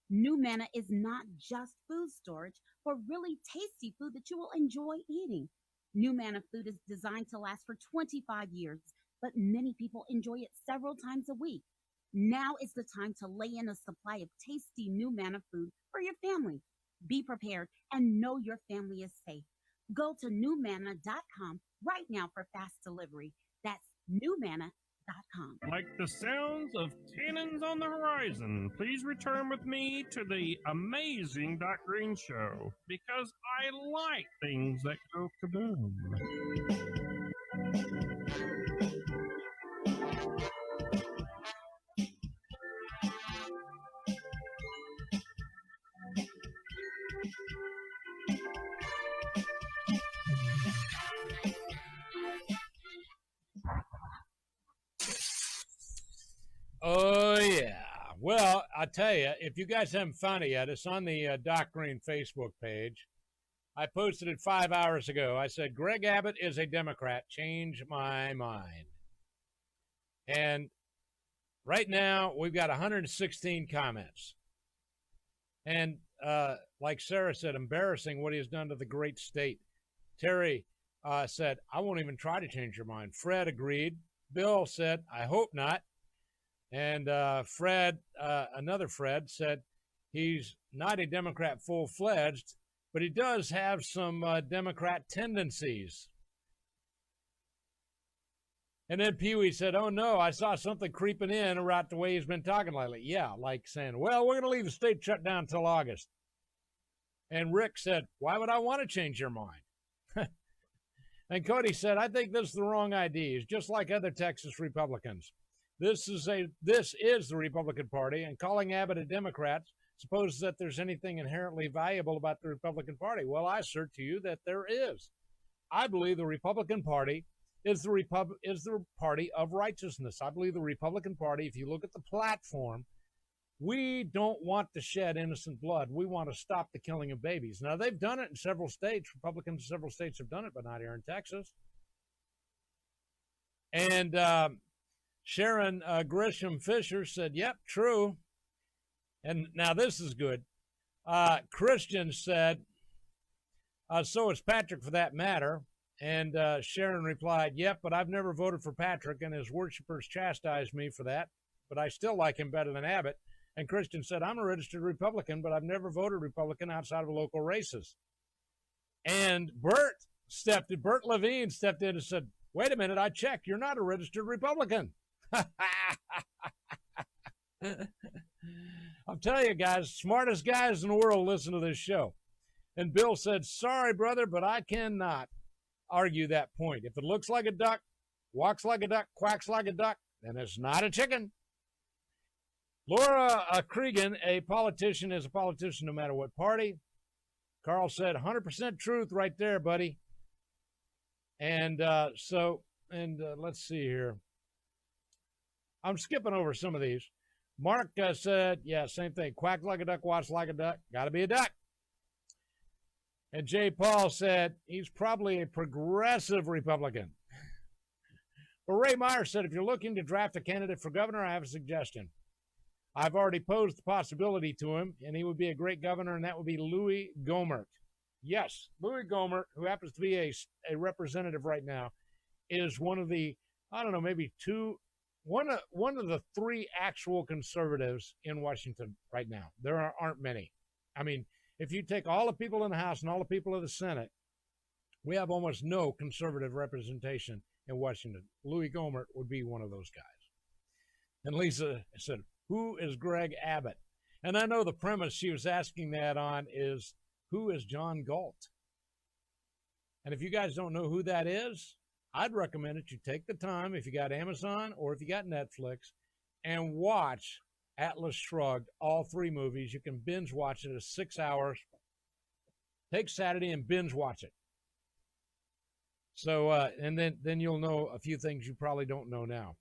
New Manna is not just food storage for really tasty food that you will enjoy eating. New Manna food is designed to last for 25 years, but many people enjoy it several times a week. Now is the time to lay in a supply of tasty New Manna food for your family. Be prepared and know your family is safe. Go to NewManna.com right now for fast delivery. That's NewManna.com. Like the sounds of cannons on the horizon, please return with me to the AmazingDocGreene Show, because I like things that go kaboom. Oh, yeah. Well, I tell you, if you guys haven't found it yet, it's on the Doc Green Facebook page. I posted it 5 hours ago. I said, Greg Abbott is a Democrat. Change my mind. And right now, we've got 116 comments. And like Sarah said, embarrassing what he has done to the great state. Terry said, I won't even try to change your mind. Fred agreed. Bill said, I hope not. And Fred, another Fred, said he's not a Democrat full-fledged, but he does have some Democrat tendencies. And then Pee-wee said, oh, no, I saw something creeping in about the way he's been talking lately. Yeah, like saying, well, we're going to leave the state shut down until August. And Rick said, why would I want to change your mind? And Cody said, I think this is the wrong idea. He's just like other Texas Republicans. This is the Republican Party, and calling Abbott a Democrat supposes that there's anything inherently valuable about the Republican Party. Well, I assert to you that there is. I believe the Republican Party is the party of righteousness. I believe the Republican Party, if you look at the platform, we don't want to shed innocent blood. We want to stop the killing of babies. Now, they've done it in several states. Republicans in several states have done it, but not here in Texas. And Sharon Grisham Fisher said, yep, true. And now this is good. Christian said, so is Patrick for that matter. And Sharon replied, yep, but I've never voted for Patrick, and his worshipers chastised me for that, but I still like him better than Abbott. And Christian said, I'm a registered Republican, but I've never voted Republican outside of local races. And Bert Levine stepped in and said, wait a minute, I checked. You're not a registered Republican. I'm telling you guys, smartest guys in the world listen to this show. And Bill said, sorry, brother, but I cannot argue that point. If it looks like a duck, walks like a duck, quacks like a duck, then it's not a chicken. Laura Cregan, a politician, is a politician no matter what party. Carl said, 100% truth right there, buddy. And let's see here. I'm skipping over some of these. Mark said, yeah, same thing. Quack like a duck, watch like a duck. Got to be a duck. And Jay Paul said he's probably a progressive Republican. But Ray Meyer said, if you're looking to draft a candidate for governor, I have a suggestion. I've already posed the possibility to him, and he would be a great governor, and that would be Louis Gohmert. Yes, Louis Gohmert, who happens to be a representative right now, is one of the, I don't know, maybe one of the three actual conservatives in Washington right now. There aren't many. I mean, if you take all the people in the House and all the people in the Senate, we have almost no conservative representation in Washington. Louis Gohmert would be one of those guys. And Lisa said, who is Greg Abbott? And I know the premise she was asking that on is, who is John Galt? And if you guys don't know who that is, I'd recommend that you take the time, if you got Amazon or if you got Netflix, and watch Atlas Shrugged, all three movies. You can binge watch it in 6 hours. Take Saturday and binge watch it. So, and then you'll know a few things you probably don't know now.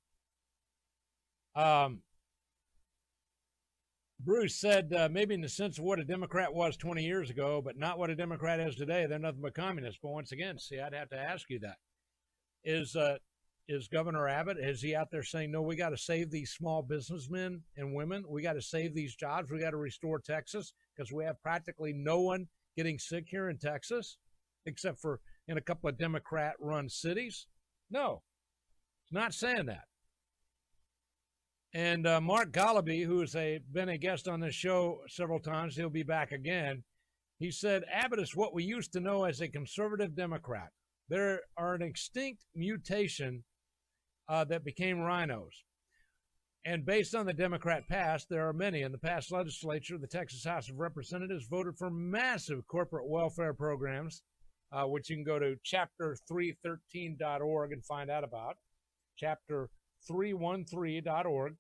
Bruce said, maybe in the sense of what a Democrat was 20 years ago, but not what a Democrat is today. They're nothing but communists. But once again, see, I'd have to ask you that. Is Governor Abbott, is he out there saying, no, we got to save these small businessmen and women. We got to save these jobs. We got to restore Texas because we have practically no one getting sick here in Texas, except for in a couple of Democrat-run cities? No, he's not saying that. And Mark Gollaby, who has been a guest on this show several times, he'll be back again. He said, Abbott is what we used to know as a conservative Democrat. There are an extinct mutation that became rhinos. And based on the Democrat past, there are many. In the past legislature, the Texas House of Representatives voted for massive corporate welfare programs, which you can go to chapter313.org and find out about. Chapter313.org.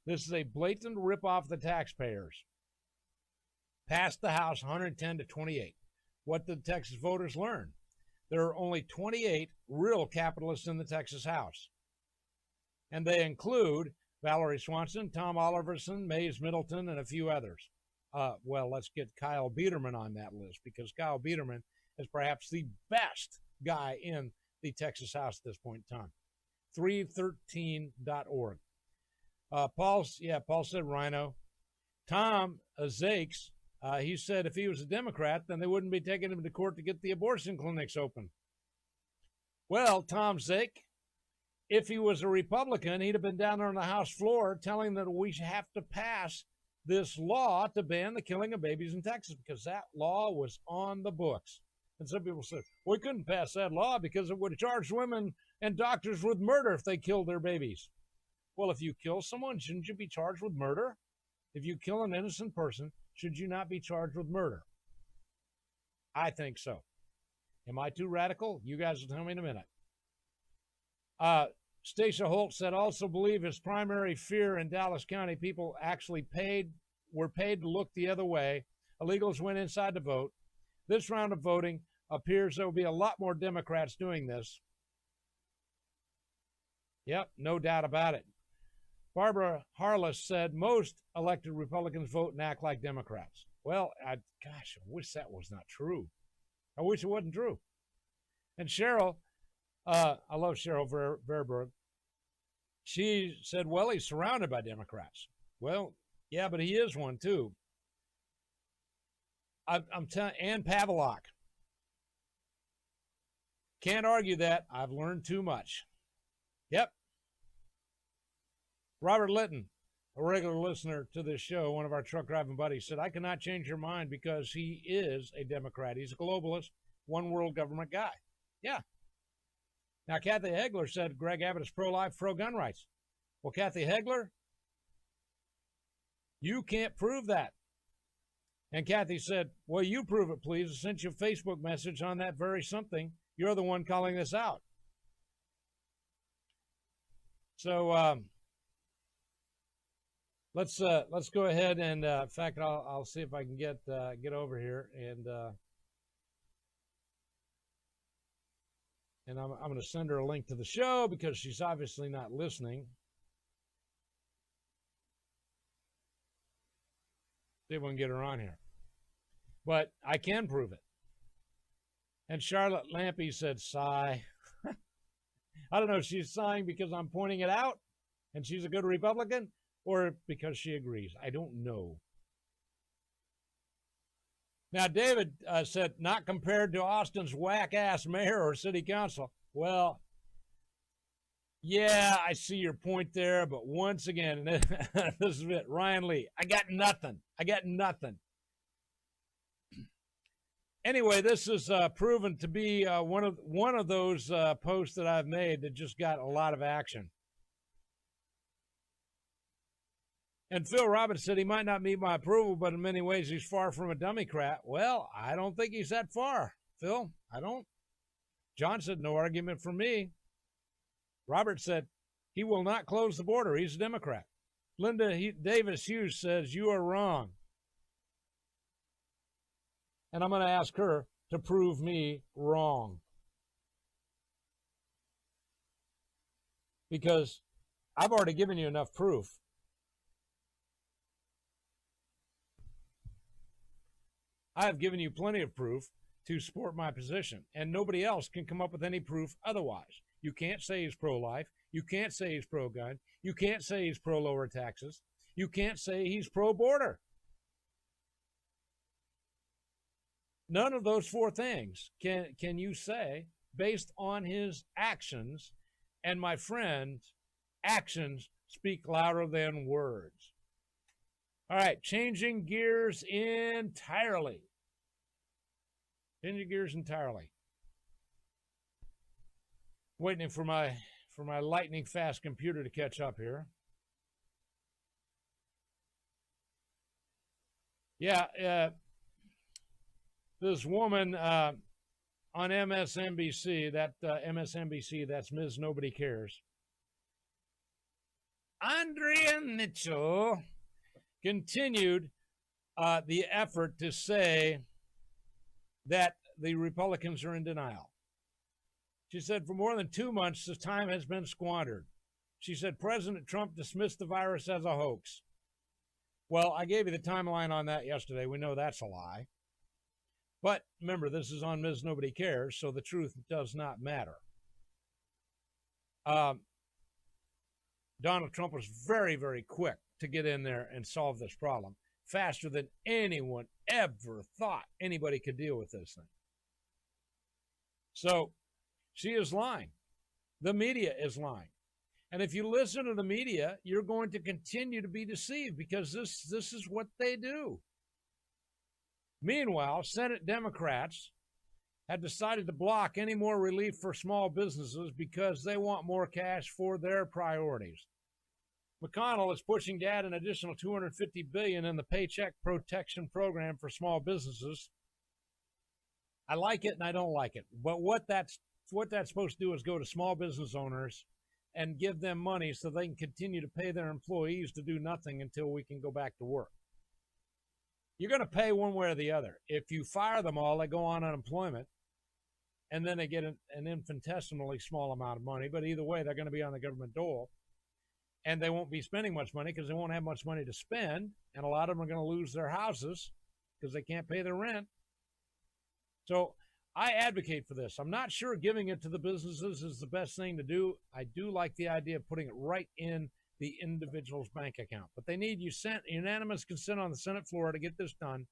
This is a blatant ripoff of the taxpayers. Passed the House 110 to 28. What did the Texas voters learn? There are only 28 real capitalists in the Texas House. And they include Valerie Swanson, Tom Oliverson, Mays Middleton, and a few others. Well, let's get Kyle Biederman on that list because Kyle Biederman is perhaps the best guy in the Texas House at this point in time. 313.org. Paul said rhino. Tom Zakes, he said if he was a Democrat, then they wouldn't be taking him to court to get the abortion clinics open. Well, Tom Zake, if he was a Republican, he'd have been down there on the House floor telling that we have to pass this law to ban the killing of babies in Texas because that law was on the books. And some people said, we couldn't pass that law because it would have charged women and doctors with murder if they killed their babies. Well, if you kill someone, shouldn't you be charged with murder? If you kill an innocent person, should you not be charged with murder? I think so. Am I too radical? You guys will tell me in a minute. Stacia Holt said, also believe his primary fear in Dallas County, people actually were paid to look the other way. Illegals went inside to vote. This round of voting appears there will be a lot more Democrats doing this. Yep, no doubt about it. Barbara Harless said most elected Republicans vote and act like Democrats. Well, I wish that was not true. I wish it wasn't true. And Cheryl, I love Cheryl Verberg. She said, well, he's surrounded by Democrats. Well, yeah, but he is one too. I'm telling Ann Pavlock. Can't argue that. I've learned too much. Yep. Robert Litton, a regular listener to this show, one of our truck driving buddies, said, I cannot change your mind because he is a Democrat. He's a globalist, one world government guy. Yeah. Now, Kathy Hegler said Greg Abbott is pro-life, pro-gun rights. Well, Kathy Hegler, You can't prove that. And Kathy said, well, you prove it, please. I sent you a Facebook message on that very something. You're the one calling this out. So let's go ahead and in fact, I'll see if I can get over here and I'm going to send her a link to the show because she's obviously not listening. See if we can get her on here. But I can prove it. And Charlotte Lampy said, sigh. I don't know if she's sighing because I'm pointing it out and she's a good Republican or because she agrees. I don't know. Now, David said, not compared to Austin's whack-ass mayor or city council. Well, yeah, I see your point there, but once again, this is it. Ryan Lee, I got nothing. Anyway, this is proven to be one of those posts that I've made that just got a lot of action. And Phil Robbins said he might not meet my approval, but in many ways he's far from a Democrat. Well, I don't think he's that far, Phil. I don't. John said, no argument for me. Robert said, he will not close the border. He's a Democrat. Linda Davis Hughes says, you are wrong. And I'm going to ask her to prove me wrong. Because I've already given you enough proof. I have given you plenty of proof to support my position, and nobody else can come up with any proof otherwise. You can't say he's pro-life. You can't say he's pro-gun. You can't say he's pro-lower taxes. You can't say he's pro-border. None of those four things can you say based on his actions, and my friend, actions speak louder than words. All right, changing gears entirely. Waiting for my lightning fast computer to catch up here. Yeah, this woman on MSNBC, MSNBC, that's Ms. Nobody Cares. Andrea Mitchell continued the effort to say that the Republicans are in denial. She said, for more than 2 months, the time has been squandered. She said, President Trump dismissed the virus as a hoax. Well, I gave you the timeline on that yesterday. We know that's a lie. But remember, this is on Ms. Nobody Cares, so the truth does not matter. Donald Trump was very, very quick to get in there and solve this problem, faster than anyone ever thought anybody could deal with this thing. So she is lying. The media is lying. And if you listen to the media, you're going to continue to be deceived because this is what they do. Meanwhile, Senate Democrats had decided to block any more relief for small businesses because they want more cash for their priorities. McConnell is pushing to add an additional $250 billion in the Paycheck Protection Program for small businesses. I like it and I don't like it. But what that's supposed to do is go to small business owners and give them money so they can continue to pay their employees to do nothing until we can go back to work. You're going to pay one way or the other. If you fire them all, they go on unemployment, and then they get an infinitesimally small amount of money. But either way, they're going to be on the government dole, and they won't be spending much money because they won't have much money to spend, and a lot of them are going to lose their houses because they can't pay their rent. So I advocate for this. I'm not sure giving it to the businesses is the best thing to do. I do like the idea of putting it right in the individual's bank account. But they need unanimous consent on the Senate floor to get this done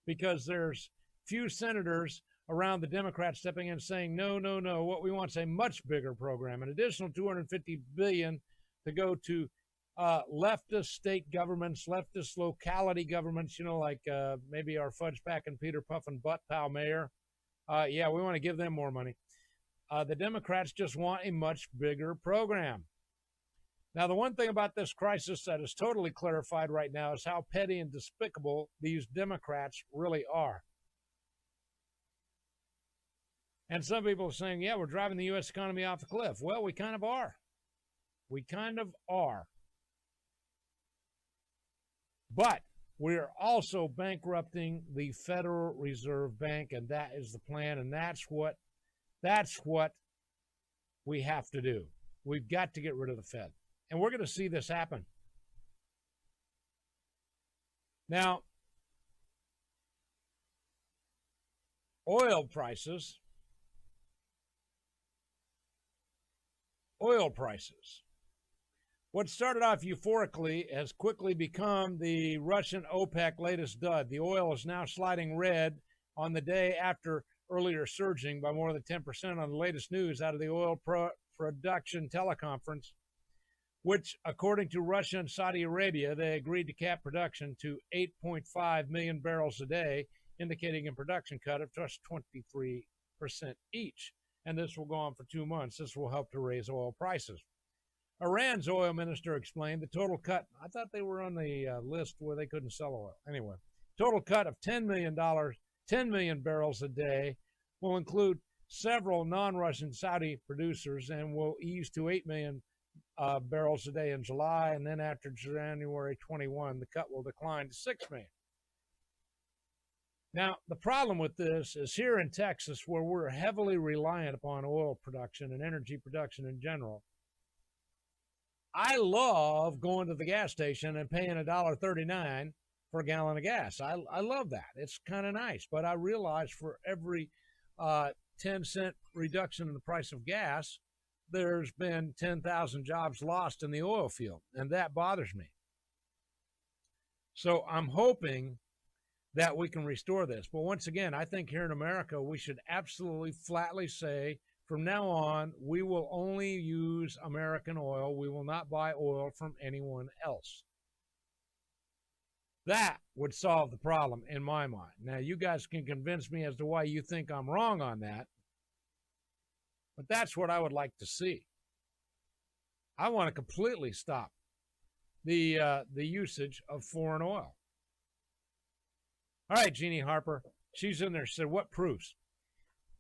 because there's few senators around the Democrats stepping in saying, no, no, no, what we want is a much bigger program, an additional $250 billion to go to leftist state governments, leftist locality governments, like maybe our fudge packing Peter Puffin butt pal mayor. Yeah, we want to give them more money. The Democrats just want a much bigger program. Now, the one thing about this crisis that is totally clarified right now is how petty and despicable these Democrats really are. And some people are saying, yeah, we're driving the U.S. economy off the cliff. Well, we kind of are. We kind of are. But we're also bankrupting the Federal Reserve Bank, and that is the plan, and that's what we have to do. We've got to get rid of the Fed. And we're going to see this happen. Now, oil prices. What started off euphorically has quickly become the Russian OPEC latest dud. The oil is now sliding red on the day after earlier surging by more than 10% on the latest news out of the oil production teleconference, which, according to Russia and Saudi Arabia, they agreed to cap production to 8.5 million barrels a day, indicating a production cut of just 23% each. And this will go on for 2 months. This will help to raise oil prices. Iran's oil minister explained the total cut. I thought they were on the list where they couldn't sell oil. Anyway, total cut of $10 million barrels a day will include several non-Russian Saudi producers and will ease to 8 million barrels a day in July. And then after January 21, the cut will decline to 6 million. Now, the problem with this is here in Texas, where we're heavily reliant upon oil production and energy production in general, I love going to the gas station and paying $1.39 for a gallon of gas. I love that. It's kind of nice. But I realize for every 10-cent reduction in the price of gas, there's been 10,000 jobs lost in the oil field, and that bothers me. So I'm hoping that we can restore this. But once again, I think here in America, we should absolutely flatly say, from now on, we will only use American oil. We will not buy oil from anyone else. That would solve the problem in my mind. Now, you guys can convince me as to why you think I'm wrong on that, but that's what I would like to see. I want to completely stop the usage of foreign oil. All right, Jeannie Harper. She's in there. She said, what proofs?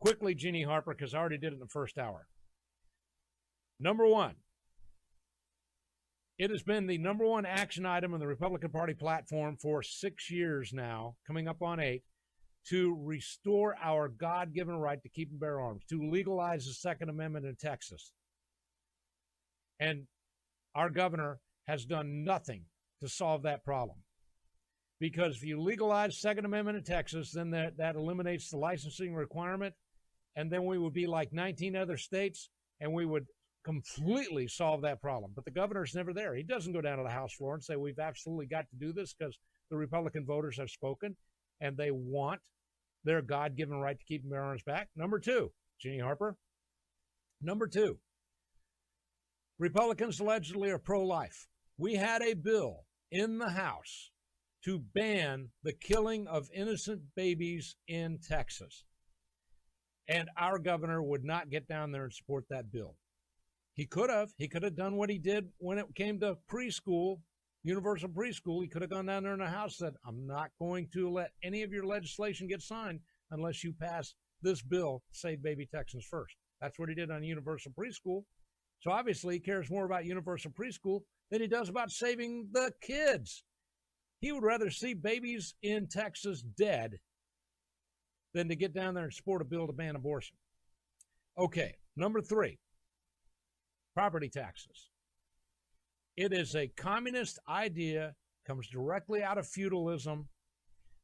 Quickly, Jeannie Harper, because I already did it in the first hour. Number one, it has been the number one action item on the Republican Party platform for 6 years now, coming up on 8, to restore our God-given right to keep and bear arms, to legalize the Second Amendment in Texas. And our governor has done nothing to solve that problem. Because if you legalize Second Amendment in Texas, then that eliminates the licensing requirement, and then we would be like 19 other states, and we would completely solve that problem. But the governor's never there. He doesn't go down to the House floor and say, we've absolutely got to do this because the Republican voters have spoken, and they want their God-given right to keep and bear arms back. Number two, Jeannie Harper. Number two, Republicans allegedly are pro-life. We had a bill in the House to ban the killing of innocent babies in Texas. And our governor would not get down there and support that bill. He could have. He could have done what he did when it came to preschool, universal preschool. He could have gone down there in the House and said, I'm not going to let any of your legislation get signed unless you pass this bill to save baby Texans first. That's what he did on universal preschool. So obviously he cares more about universal preschool than he does about saving the kids. He would rather see babies in Texas dead than to get down there and support a bill to ban abortion. Okay, number three, property taxes. It is a communist idea, comes directly out of feudalism,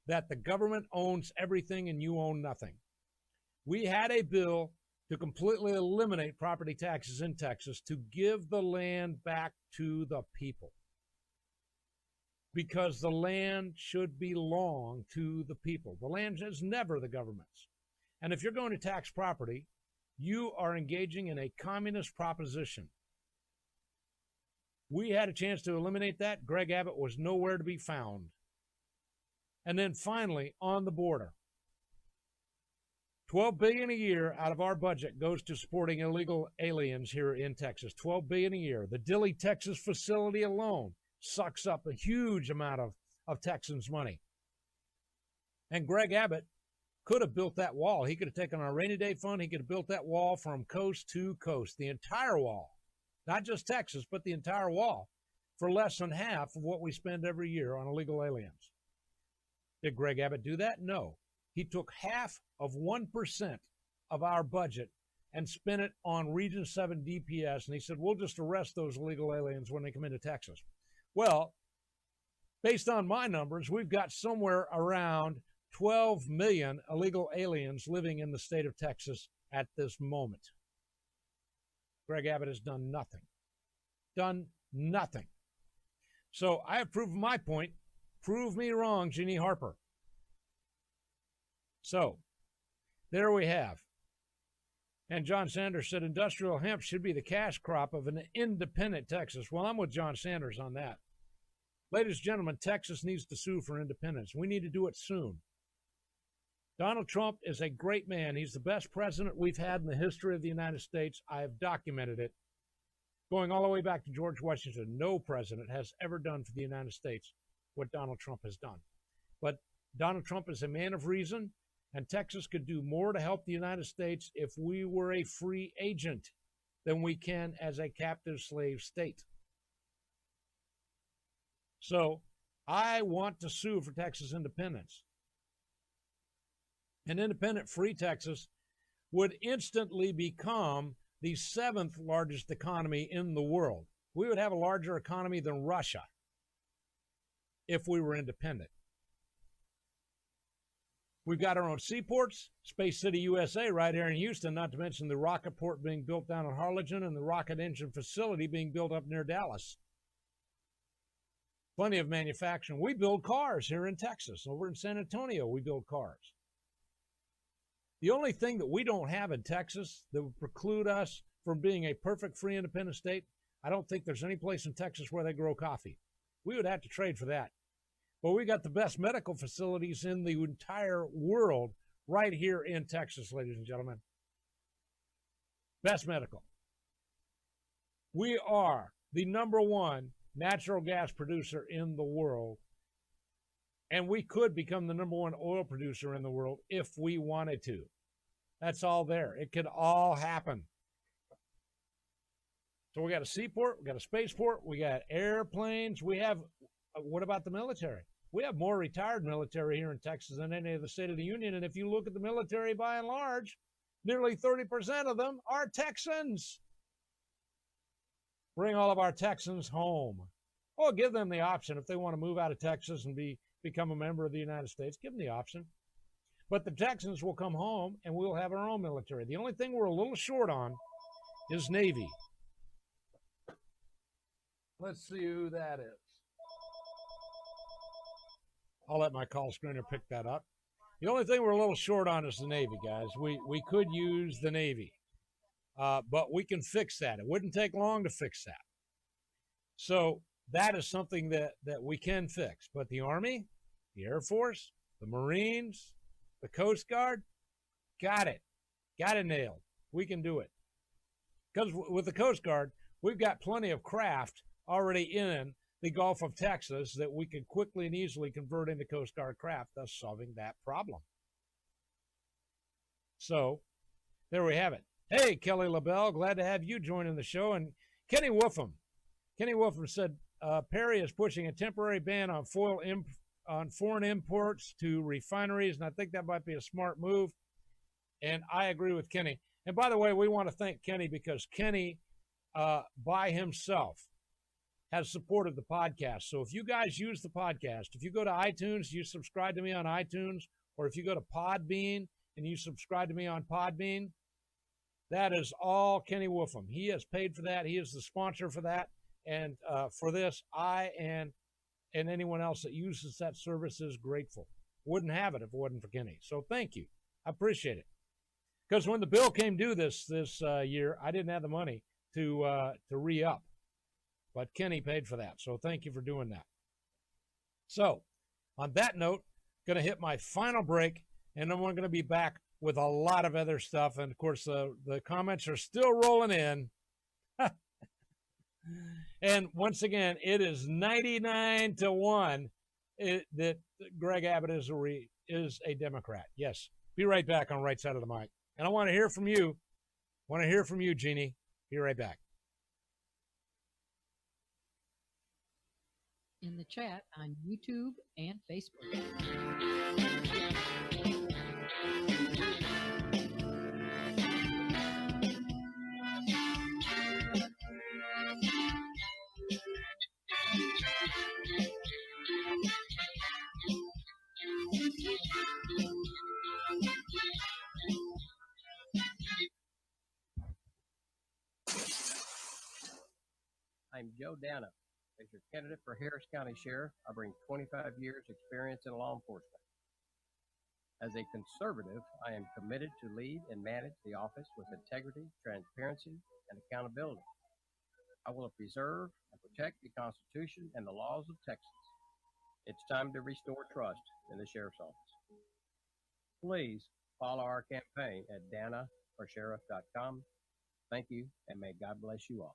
that the government owns everything and you own nothing. We had a bill to completely eliminate property taxes in Texas to give the land back to the people. Because the land should belong to the people. The land is never the government's. And if you're going to tax property, you are engaging in a communist proposition. We had a chance to eliminate that. Greg Abbott was nowhere to be found. And then finally, on the border. $12 billion a year out of our budget goes to supporting illegal aliens here in Texas. $12 billion a year. The Dilley, Texas facility alone sucks up a huge amount of Texans' money. And Greg Abbott could have built that wall. He could have taken our rainy day fund. He could have built that wall from coast to coast, the entire wall, not just Texas, but the entire wall, for less than half of what we spend every year on illegal aliens. Did Greg Abbott do that? No. He took half of 1% of our budget and spent it on Region 7 DPS, and he said, we'll just arrest those illegal aliens when they come into Texas. Well, based on my numbers, we've got somewhere around 12 million illegal aliens living in the state of Texas at this moment. Greg Abbott has done nothing. Done nothing. So I have proved my point. Prove me wrong, Jeannie Harper. So there we have. And John Sanders said industrial hemp should be the cash crop of an independent Texas. Well, I'm with John Sanders on that. Ladies and gentlemen, Texas needs to sue for independence. We need to do it soon. Donald Trump is a great man. He's the best president we've had in the history of the United States. I have documented it. Going all the way back to George Washington, no president has ever done for the United States what Donald Trump has done. But Donald Trump is a man of reason, and Texas could do more to help the United States if we were a free agent than we can as a captive slave state. So I want to sue for Texas independence. An independent free Texas would instantly become the 7th largest economy in the world. We would have a larger economy than Russia if we were independent. We've got our own seaports, Space City, USA, right here in Houston, not to mention the rocket port being built down in Harlingen and the rocket engine facility being built up near Dallas. Plenty of manufacturing. We build cars here in Texas. Over in San Antonio, we build cars. The only thing that we don't have in Texas that would preclude us from being a perfect free independent state, I don't think there's any place in Texas where they grow coffee. We would have to trade for that. But we got the best medical facilities in the entire world right here in Texas, ladies and gentlemen. Best medical. We are the #1 natural gas producer in the world. And we could become the #1 oil producer in the world if we wanted to. That's all there. It could all happen. So we got a seaport, we got a spaceport, we got airplanes. We have, what about the military? We have more retired military here in Texas than any other state of the union. And if you look at the military by and large, nearly 30% of them are Texans. Bring all of our Texans home. Or give them the option if they want to move out of Texas and become a member of the United States. Give them the option. But the Texans will come home and we'll have our own military. The only thing we're a little short on is Navy. Let's see who that is. I'll let my call screener pick that up. The only thing we're a little short on is the Navy, guys. We could use the Navy, but we can fix that. It wouldn't take long to fix that. So that is something that we can fix. But the Army, the Air Force, the Marines, the Coast Guard, got it nailed. We can do it. Because with the Coast Guard, we've got plenty of craft already in the Gulf of Texas that we could quickly and easily convert into Coast Guard craft, thus solving that problem. So there we have it. Hey, Kelly LaBelle, glad to have you joining the show. And Kenny Wolfham said, Perry is pushing a temporary ban on foreign imports to refineries, and I think that might be a smart move. And I agree with Kenny. And by the way, we want to thank Kenny because Kenny, by himself, has supported the podcast. So if you guys use the podcast, if you go to iTunes, you subscribe to me on iTunes, or if you go to Podbean and you subscribe to me on Podbean, that is all Kenny Wolfham. He has paid for that. He is the sponsor for that. And for this, I and anyone else that uses that service is grateful. Wouldn't have it if it wasn't for Kenny. So thank you. I appreciate it. Because when the bill came due this year, I didn't have the money to re-up. But Kenny paid for that. So thank you for doing that. So on that note, going to hit my final break, and then we're going to be back with a lot of other stuff. And of course, the comments are still rolling in. And once again, it is 99-1 that Greg Abbott is a Democrat. Yes. Be right back on Right Side of the Mic. And I want to hear from you. Jeannie. Be right back. In the chat on YouTube and Facebook. I'm Joe Dana. As your candidate for Harris County Sheriff, I bring 25 years experience in law enforcement. As a conservative, I am committed to lead and manage the office with integrity, transparency, and accountability. I will preserve and protect the Constitution and the laws of Texas. It's time to restore trust in the Sheriff's Office. Please follow our campaign at danaforsheriff.com. Thank you, and may God bless you all.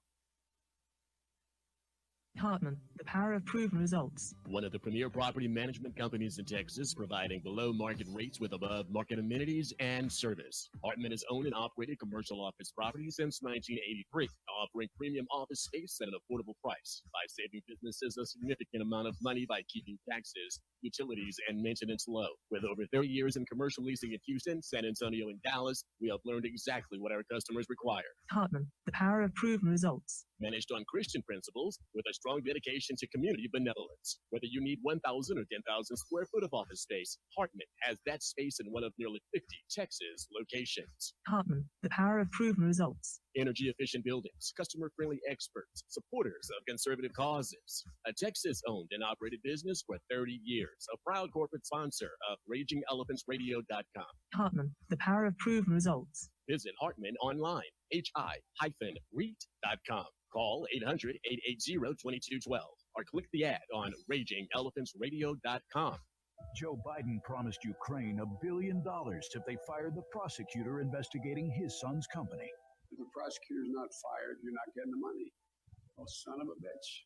Hartman, the power of proven results. One of the premier property management companies in Texas, providing below-market rates with above-market amenities and service. Hartman has owned and operated commercial office properties since 1983, offering premium office space at an affordable price by saving businesses a significant amount of money by keeping taxes, utilities, and maintenance low. With over 30 years in commercial leasing in Houston, San Antonio, and Dallas, we have learned exactly what our customers require. Hartman, the power of proven results. Managed on Christian principles with a strong dedication to community benevolence. Whether you need 1,000 or 10,000 square foot of office space, Hartman has that space in one of nearly 50 Texas locations. Hartman, the power of proven results. Energy-efficient buildings, customer-friendly experts, supporters of conservative causes. A Texas-owned and operated business for 30 years. A proud corporate sponsor of RagingElephantRadio.com. Hartman, the power of proven results. Visit Hartman online, hi-REIT.com. Call 800-880-2212 or click the ad on RagingElephantRadio.com. Joe Biden promised Ukraine $1 billion if they fired the prosecutor investigating his son's company. If the prosecutor's not fired, you're not getting the money. Oh, son of a bitch.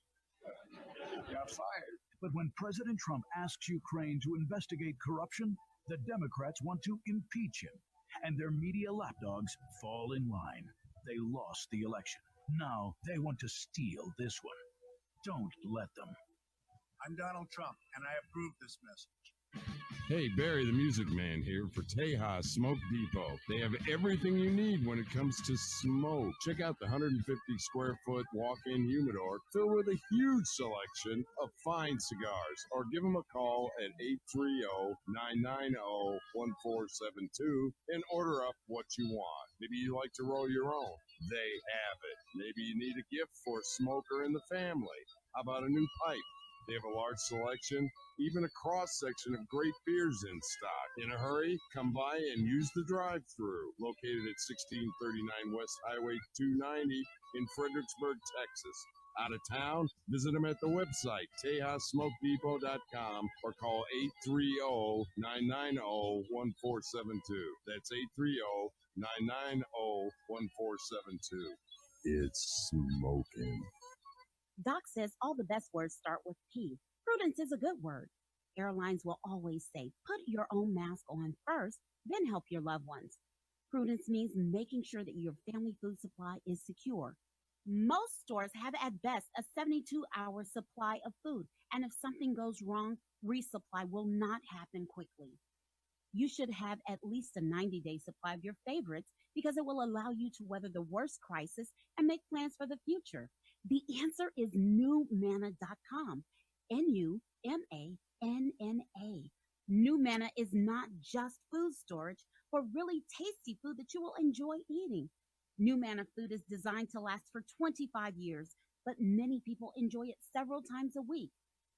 Got fired. But when President Trump asks Ukraine to investigate corruption, the Democrats want to impeach him, and their media lapdogs fall in line. They lost the election. Now they want to steal this one. Don't let them. I'm Donald Trump, and I approve this message. Hey, Barry the Music Man here for Tejas Smoke Depot. They have everything you need when it comes to smoke. Check out the 150 square foot walk-in humidor filled with a huge selection of fine cigars. Or give them a call at 830-990-1472 and order up what you want. Maybe you like to roll your own. They have it. Maybe you need a gift for a smoker in the family. How about a new pipe? They have a large selection, even a cross-section of great beers in stock. In a hurry, come by and use the drive-thru, located at 1639 West Highway 290 in Fredericksburg, Texas. Out of town? Visit them at the website, TejasSmokeDepot.com, or call 830-990-1472. That's 830-990-1472. It's smoking. Doc says all the best words start with P. Prudence is a good word. Airlines will always say, put your own mask on first, then help your loved ones. Prudence means making sure that your family food supply is secure. Most stores have at best a 72-hour supply of food, and if something goes wrong, resupply will not happen quickly. You should have at least a 90-day supply of your favorites because it will allow you to weather the worst crisis and make plans for the future. The answer is NewManna.com. N-U-M-A-N-N-A. New Manna is not just food storage, but really tasty food that you will enjoy eating. New Manna food is designed to last for 25 years, but many people enjoy it several times a week.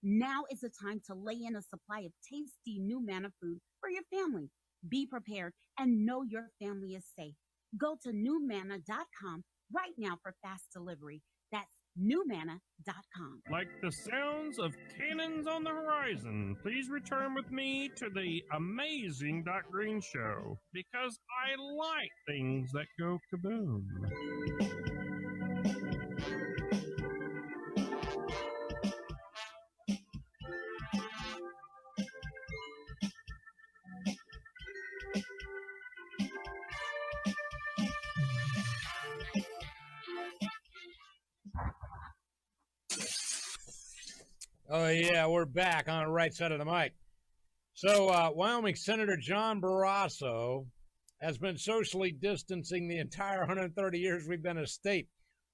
Now is the time to lay in a supply of tasty New Manna food for your family. Be prepared and know your family is safe. Go to newmanna.com right now for fast delivery. That's newmana.com. Like the sounds of cannons on the horizon, please return with me to the AmazingDocGreene Show, because I like things that go kaboom. Oh, yeah, we're back on the right side of the mic. So, Wyoming Senator John Barrasso has been socially distancing the entire 130 years we've been a state.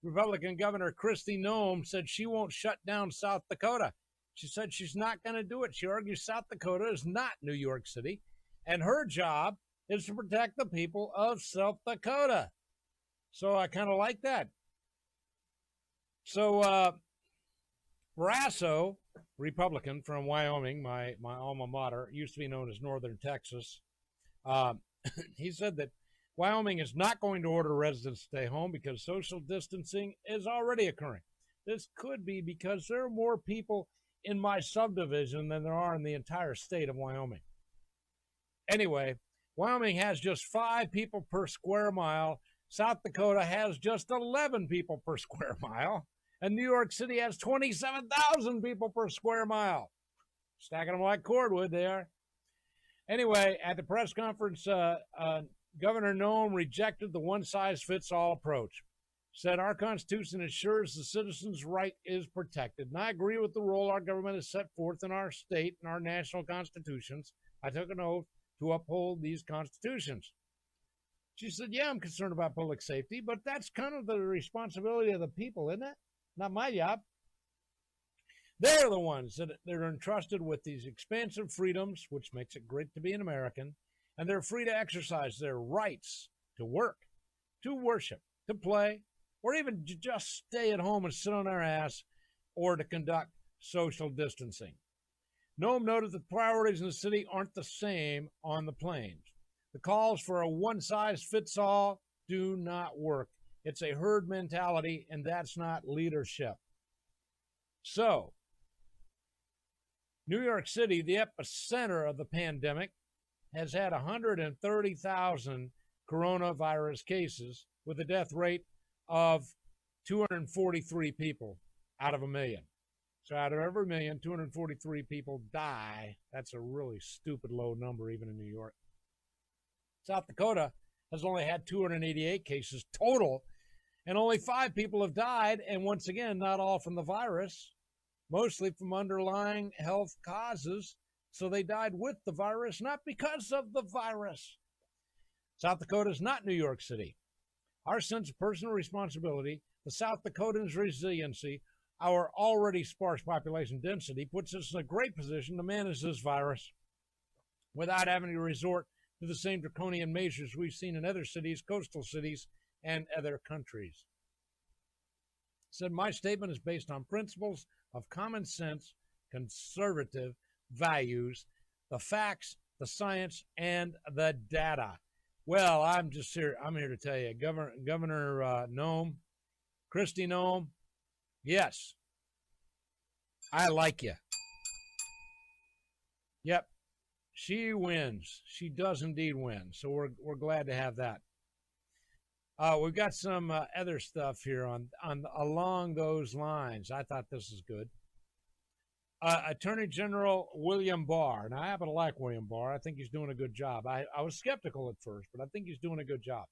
Republican Governor Kristi Noem said she won't shut down South Dakota. She said she's not going to do it. She argues South Dakota is not New York City, and her job is to protect the people of South Dakota. So I kind of like that. So, Barrasso, Republican from Wyoming, my alma mater, used to be known as Northern Texas. He said that Wyoming is not going to order residents to stay home because social distancing is already occurring. This could be because there are more people in my subdivision than there are in the entire state of Wyoming. Anyway, Wyoming has just 5 people per square mile. South Dakota has just 11 people per square mile. And New York City has 27,000 people per square mile. Stacking them like cordwood, they are. Anyway, at the press conference, Governor Noem rejected the one-size-fits-all approach. Said, our Constitution ensures the citizen's right is protected. And I agree with the role our government has set forth in our state and our national constitutions. I took an oath to uphold these constitutions. She said, yeah, I'm concerned about public safety, but that's kind of the responsibility of the people, isn't it? Not my job. They're the ones that are entrusted with these expansive freedoms, which makes it great to be an American, and they're free to exercise their rights to work, to worship, to play, or even to just stay at home and sit on their ass, or to conduct social distancing. Noem noted that priorities in the city aren't the same on the plains. The calls for a one-size-fits-all do not work. It's a herd mentality, and that's not leadership. So, New York City, the epicenter of the pandemic, has had 130,000 coronavirus cases with a death rate of 243 people out of a million. So out of every million, 243 people die. That's a really stupid low number, even in New York. South Dakota has only had 288 cases total, and only 5 people have died, and once again, not all from the virus, mostly from underlying health causes. So they died with the virus, not because of the virus. South Dakota is not New York City. Our sense of personal responsibility, the South Dakotans' resiliency, our already sparse population density puts us in a great position to manage this virus without having to resort to the same draconian measures we've seen in other cities, coastal cities, and other countries. Said, my statement is based on principles of common sense, conservative values, the facts, the science, and the data. Well, I'm here to tell you, Governor Noem, Kristi Noem, yes, I like you. Yep, she wins. She does indeed win. So we're glad to have that. We've got some other stuff here on along those lines. I thought this is good. Attorney General William Barr. Now, I happen to like William Barr. I think he's doing a good job. I was skeptical at first, but I think he's doing a good job.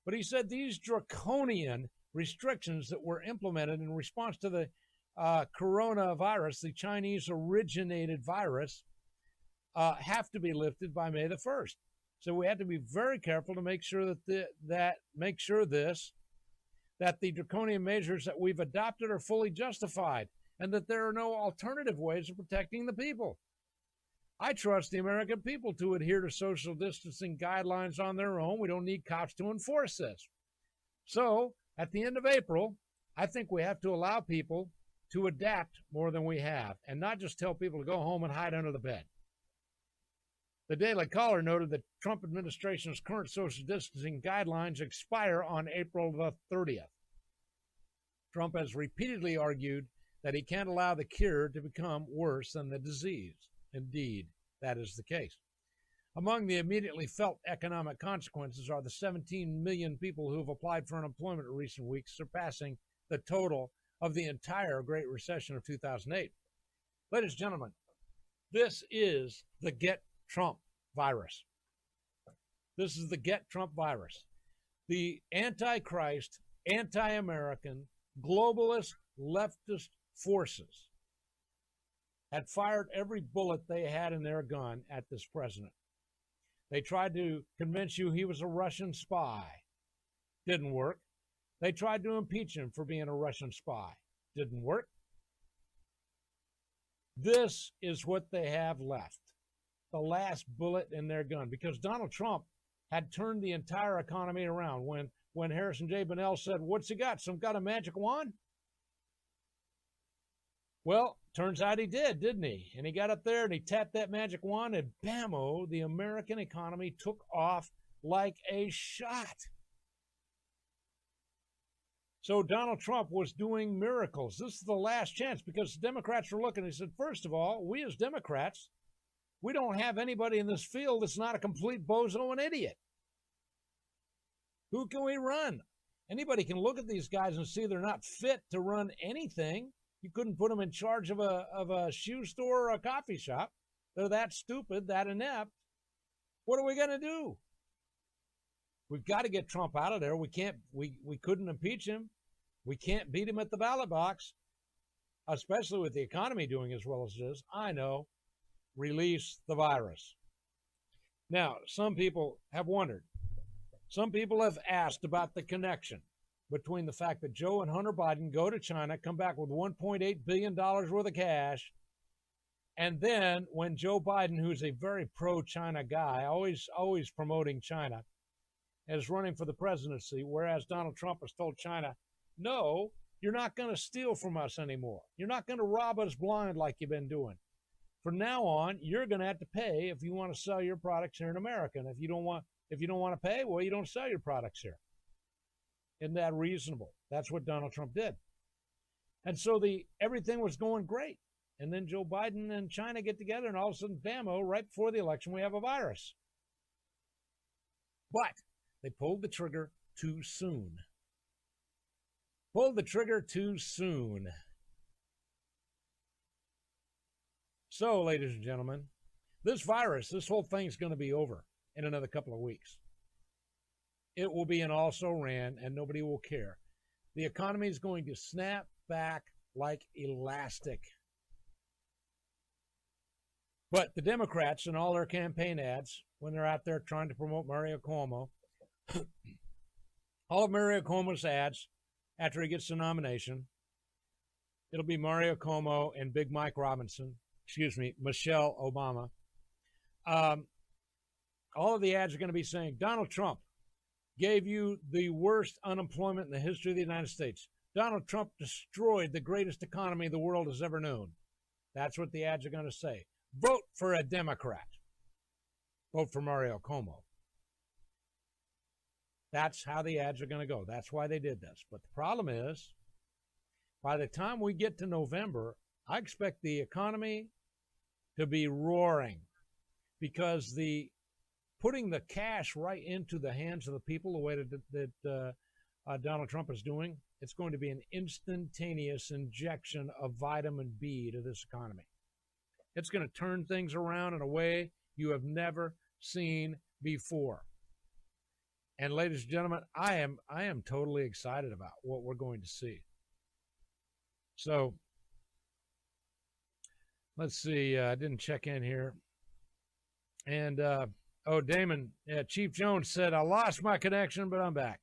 But he said these draconian restrictions that were implemented in response to the coronavirus, the Chinese-originated virus, have to be lifted by May the 1st. So we had to be very careful to make sure that the draconian measures that we've adopted are fully justified and that there are no alternative ways of protecting the people. I trust the American people to adhere to social distancing guidelines on their own. We don't need cops to enforce this. So at the end of April, I think we have to allow people to adapt more than we have and not just tell people to go home and hide under the bed. The Daily Caller noted that Trump administration's current social distancing guidelines expire on April the 30th. Trump has repeatedly argued that he can't allow the cure to become worse than the disease. Indeed, that is the case. Among the immediately felt economic consequences are the 17 million people who have applied for unemployment in recent weeks, surpassing the total of the entire Great Recession of 2008. Ladies and gentlemen, this is the Get Trump virus. This is the Get Trump virus. The Antichrist, anti-American, globalist, leftist forces had fired every bullet they had in their gun at this president. They tried to convince you he was a Russian spy. Didn't work. They tried to impeach him for being a Russian spy. Didn't work. This is what they have left, the last bullet in their gun, because Donald Trump had turned the entire economy around. When Harrison J. Bonnell said, "What's he got? Some got a magic wand?" Well, turns out he did, didn't he? And he got up there and he tapped that magic wand, and bammo, the American economy took off like a shot. So Donald Trump was doing miracles. This is the last chance, because the Democrats were looking. He said, first of all, we as Democrats, we don't have anybody in this field that's not a complete bozo and idiot. Who can we run? Anybody can look at these guys and see they're not fit to run anything. You couldn't put them in charge of a shoe store or a coffee shop. They're that stupid, that inept. What are we going to do? We've got to get Trump out of there. We couldn't impeach him. We can't beat him at the ballot box, especially with the economy doing as well as it is. I know. Release the virus. Now, some people have wondered. Some people have asked about the connection between the fact that Joe and Hunter Biden go to China, come back with $1.8 billion worth of cash, and then when Joe Biden, who's a very pro-China guy, always promoting China, is running for the presidency, whereas Donald Trump has told China, no, you're not going to steal from us anymore. You're not going to rob us blind like you've been doing. From now on, you're going to have to pay if you want to sell your products here in America. And if you don't want to pay, well, you don't sell your products here. Isn't that reasonable? That's what Donald Trump did. And so everything was going great. And then Joe Biden and China get together, and all of a sudden, bammo, right before the election, we have a virus. But they pulled the trigger too soon. Pulled the trigger too soon. So, ladies and gentlemen, this virus, this whole thing's going to be over in another couple of weeks. It will be an also ran, and nobody will care. The economy is going to snap back like elastic. But the Democrats and all their campaign ads, when they're out there trying to promote Mario Cuomo, all of Mario Cuomo's ads, after he gets the nomination, it'll be Mario Cuomo and Big Mike Robinson, Michelle Obama. All of the ads are going to be saying, Donald Trump gave you the worst unemployment in the history of the United States. Donald Trump destroyed the greatest economy the world has ever known. That's what the ads are going to say. Vote for a Democrat. Vote for Mario Cuomo. That's how the ads are going to go. That's why they did this. But the problem is, by the time we get to November, I expect the economy to be roaring, because putting the cash right into the hands of the people the way that Donald Trump is doing, it's going to be an instantaneous injection of vitamin B to this economy. It's going to turn things around in a way you have never seen before. And ladies and gentlemen, I am totally excited about what we're going to see. So let's see. I didn't check in here. And Damon, Chief Jones said, I lost my connection, but I'm back.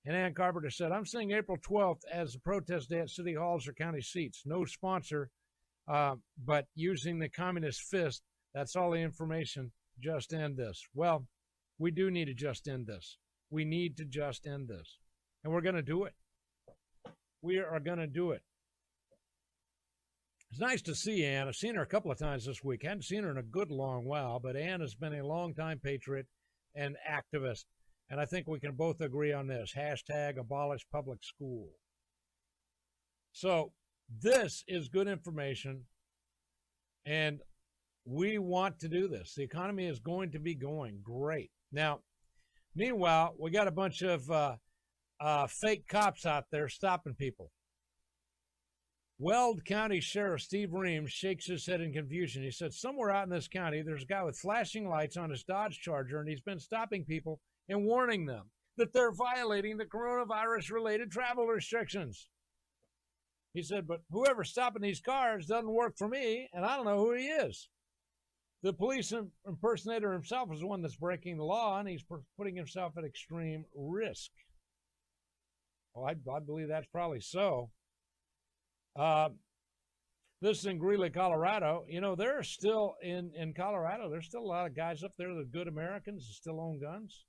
And Ann Carpenter said, I'm seeing April 12th as a protest day at city halls or county seats. No sponsor, but using the communist fist. That's all the information. Just end this. Well, we do need to just end this. We need to just end this. And we're going to do it. We are going to do it. It's nice to see Ann. I've seen her a couple of times this week. Hadn't seen her in a good long while, but Ann has been a longtime patriot and activist. And I think we can both agree on this. Hashtag abolish public school. So this is good information, and we want to do this. The economy is going to be going great. Now, meanwhile, we got a bunch of fake cops out there stopping people. Weld County Sheriff Steve Reams shakes his head in confusion. He said, somewhere out in this county, there's a guy with flashing lights on his Dodge Charger, and he's been stopping people and warning them that they're violating the coronavirus-related travel restrictions. He said, but whoever's stopping these cars doesn't work for me, and I don't know who he is. The police impersonator himself is the one that's breaking the law, and he's putting himself at extreme risk. Well, I believe that's probably so. This is in Greeley, Colorado. You know, there are still, in Colorado, there's still a lot of guys up there that are good Americans that still own guns.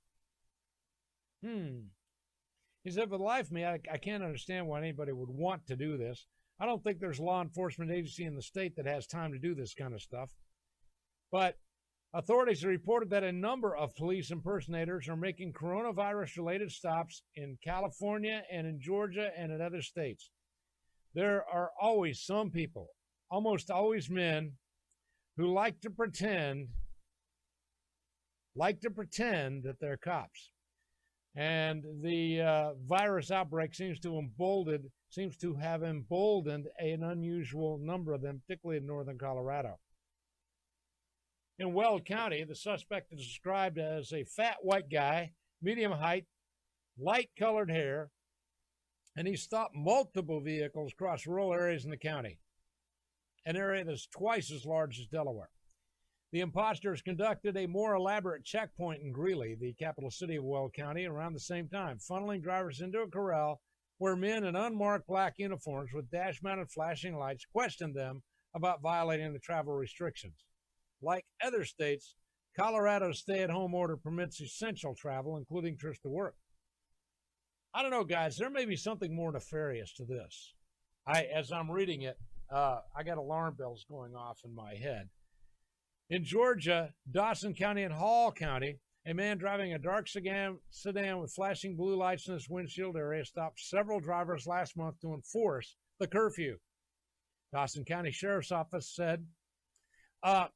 He said, for the life of me, I can't understand why anybody would want to do this. I don't think there's a law enforcement agency in the state that has time to do this kind of stuff. But authorities have reported that a number of police impersonators are making coronavirus-related stops in California and in Georgia and in other states. There are always some people, almost always men, who like to pretend that they're cops. And the virus outbreak seems to have emboldened an unusual number of them, particularly in northern Colorado. In Weld County, the suspect is described as a fat white guy, medium height, light-colored hair, and he stopped multiple vehicles across rural areas in the county, an area that's twice as large as Delaware. The imposters conducted a more elaborate checkpoint in Greeley, the capital city of Weld County, around the same time, funneling drivers into a corral where men in unmarked black uniforms with dash-mounted flashing lights questioned them about violating the travel restrictions. Like other states, Colorado's stay-at-home order permits essential travel, including trips to work. I don't know, guys. There may be something more nefarious to this. As I'm reading it, I got alarm bells going off in my head. In Georgia, Dawson County and Hall County, a man driving a dark sedan with flashing blue lights in his windshield area stopped several drivers last month to enforce the curfew. Dawson County Sheriff's Office said, are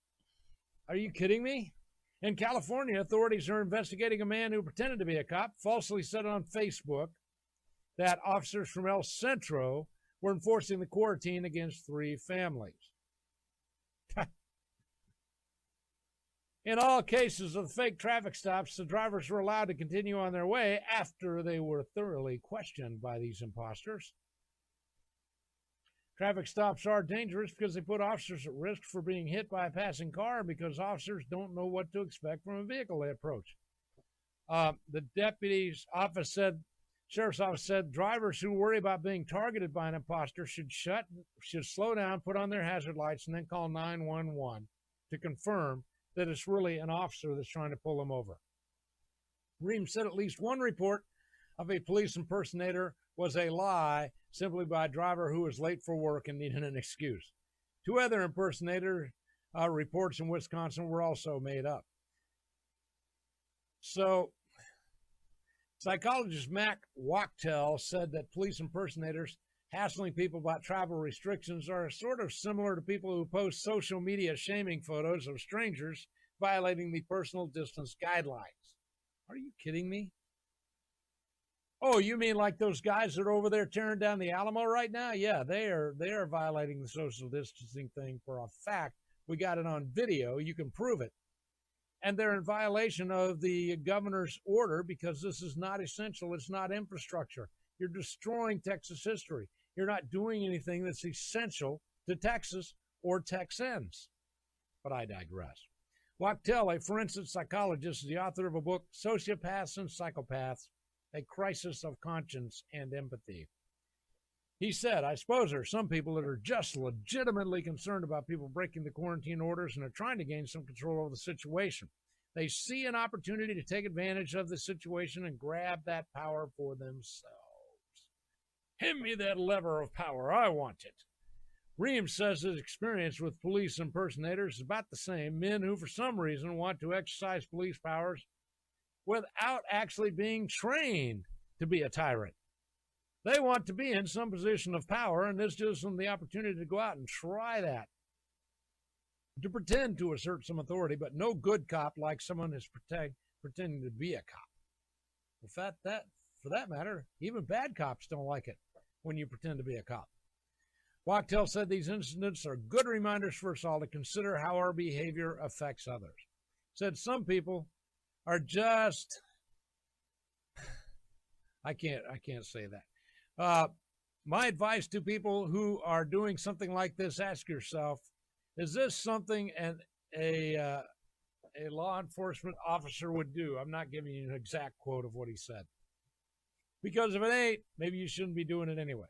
you kidding me? In California, authorities are investigating a man who pretended to be a cop, falsely said on Facebook that officers from El Centro were enforcing the quarantine against 3 families. In all cases of fake traffic stops, the drivers were allowed to continue on their way after they were thoroughly questioned by these imposters. Traffic stops are dangerous because they put officers at risk for being hit by a passing car because officers don't know what to expect from a vehicle they approach. The deputy's office said, Sheriff's Office said, drivers who worry about being targeted by an imposter should slow down, put on their hazard lights, and then call 911 to confirm that it's really an officer that's trying to pull them over. Reams said at least one report of a police impersonator was a lie simply by a driver who was late for work and needed an excuse. 2 other impersonator reports in Wisconsin were also made up. So, psychologist Mac Wachtel said that police impersonators hassling people about travel restrictions are sort of similar to people who post social media shaming photos of strangers violating the personal distance guidelines. Are you kidding me? Oh, you mean like those guys that are over there tearing down the Alamo right now? Yeah, they are violating the social distancing thing for a fact. We got it on video. You can prove it. And they're in violation of the governor's order because this is not essential. It's not infrastructure. You're destroying Texas history. You're not doing anything that's essential to Texas or Texans. But I digress. Wachtel, a forensic psychologist, is the author of a book, Sociopaths and Psychopaths, A Crisis of Conscience and Empathy. He said, I suppose there are some people that are just legitimately concerned about people breaking the quarantine orders and are trying to gain some control over the situation. They see an opportunity to take advantage of the situation and grab that power for themselves. Hand me that lever of power. I want it. Reams says his experience with police impersonators is about the same. Men who, for some reason, want to exercise police powers without actually being trained to be a tyrant. They want to be in some position of power, and this gives them the opportunity to go out and try that, to pretend to assert some authority, but no good cop likes someone who's pretending to be a cop. For that matter, even bad cops don't like it when you pretend to be a cop. Wachtell said these incidents are good reminders for us all to consider how our behavior affects others. Said some people are just, I can't say that. My advice to people who are doing something like this, ask yourself, is this something a law enforcement officer would do? I'm not giving you an exact quote of what he said. Because if it ain't, maybe you shouldn't be doing it anyway.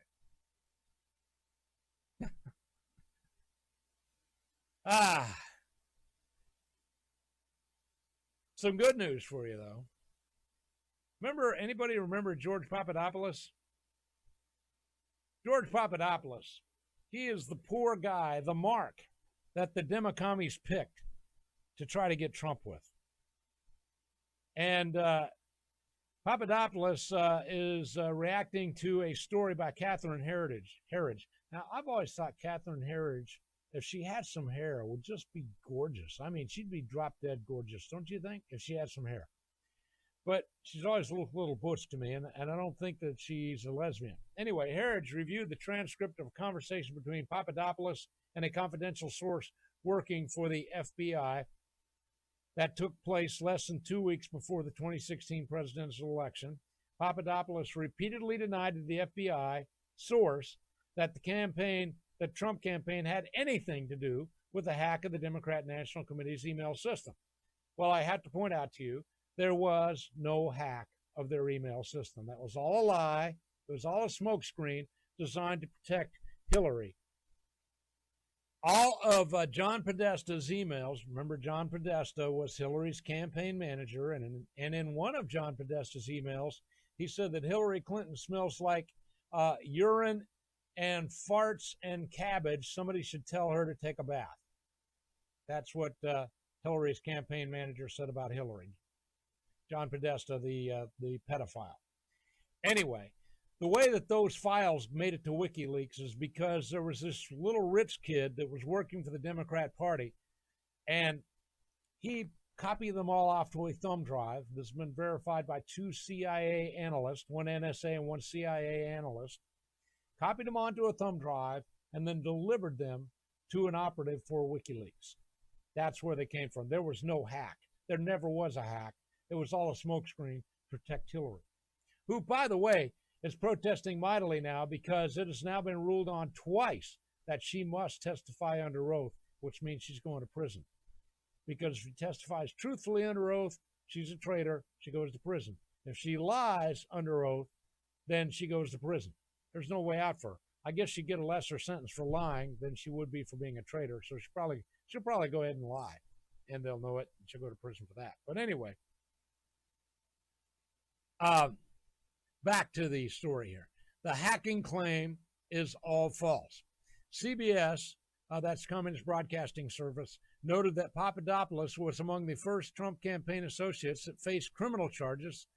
Some good news for you, though. Anybody remember George Papadopoulos? George Papadopoulos, he is the poor guy, the mark that the Democommies picked to try to get Trump with. And Papadopoulos is reacting to a story by Catherine Herridge. Now, I've always thought Catherine Herridge, if she had some hair, would just be gorgeous. I mean, she'd be drop-dead gorgeous, don't you think, if she had some hair? But she's always looked a little butch to me, and I don't think that she's a lesbian. Anyway, Herridge reviewed the transcript of a conversation between Papadopoulos and a confidential source working for the FBI that took place less than 2 weeks before the 2016 presidential election. Papadopoulos repeatedly denied to the FBI source that the Trump campaign had anything to do with the hack of the Democrat National Committee's email system. Well, I have to point out to you, there was no hack of their email system. That was all a lie. It was all a smokescreen designed to protect Hillary. All of John Podesta's emails, remember John Podesta was Hillary's campaign manager, and in one of John Podesta's emails, he said that Hillary Clinton smells like urine and farts and cabbage. Somebody should tell her to take a bath. That's what Hillary's campaign manager said about Hillary. John Podesta, the pedophile. Anyway, the way that those files made it to WikiLeaks is because there was this little rich kid that was working for the Democrat Party, and he copied them all off to a thumb drive. This has been verified by 2 CIA analysts, one NSA and one CIA analyst, copied them onto a thumb drive, and then delivered them to an operative for WikiLeaks. That's where they came from. There was no hack. There never was a hack. It was all a smokescreen to protect Hillary, who, by the way, is protesting mightily now because it has now been ruled on twice that she must testify under oath, which means she's going to prison. Because if she testifies truthfully under oath, she's a traitor, she goes to prison. If she lies under oath, then she goes to prison. There's no way out for her. I guess she'd get a lesser sentence for lying than she would be for being a traitor, so she'll probably go ahead and lie, and they'll know it, and she'll go to prison for that. But anyway, back to the story here. The hacking claim is all false. CBS, that's Communist Broadcasting Service, noted that Papadopoulos was among the first Trump campaign associates that faced criminal charges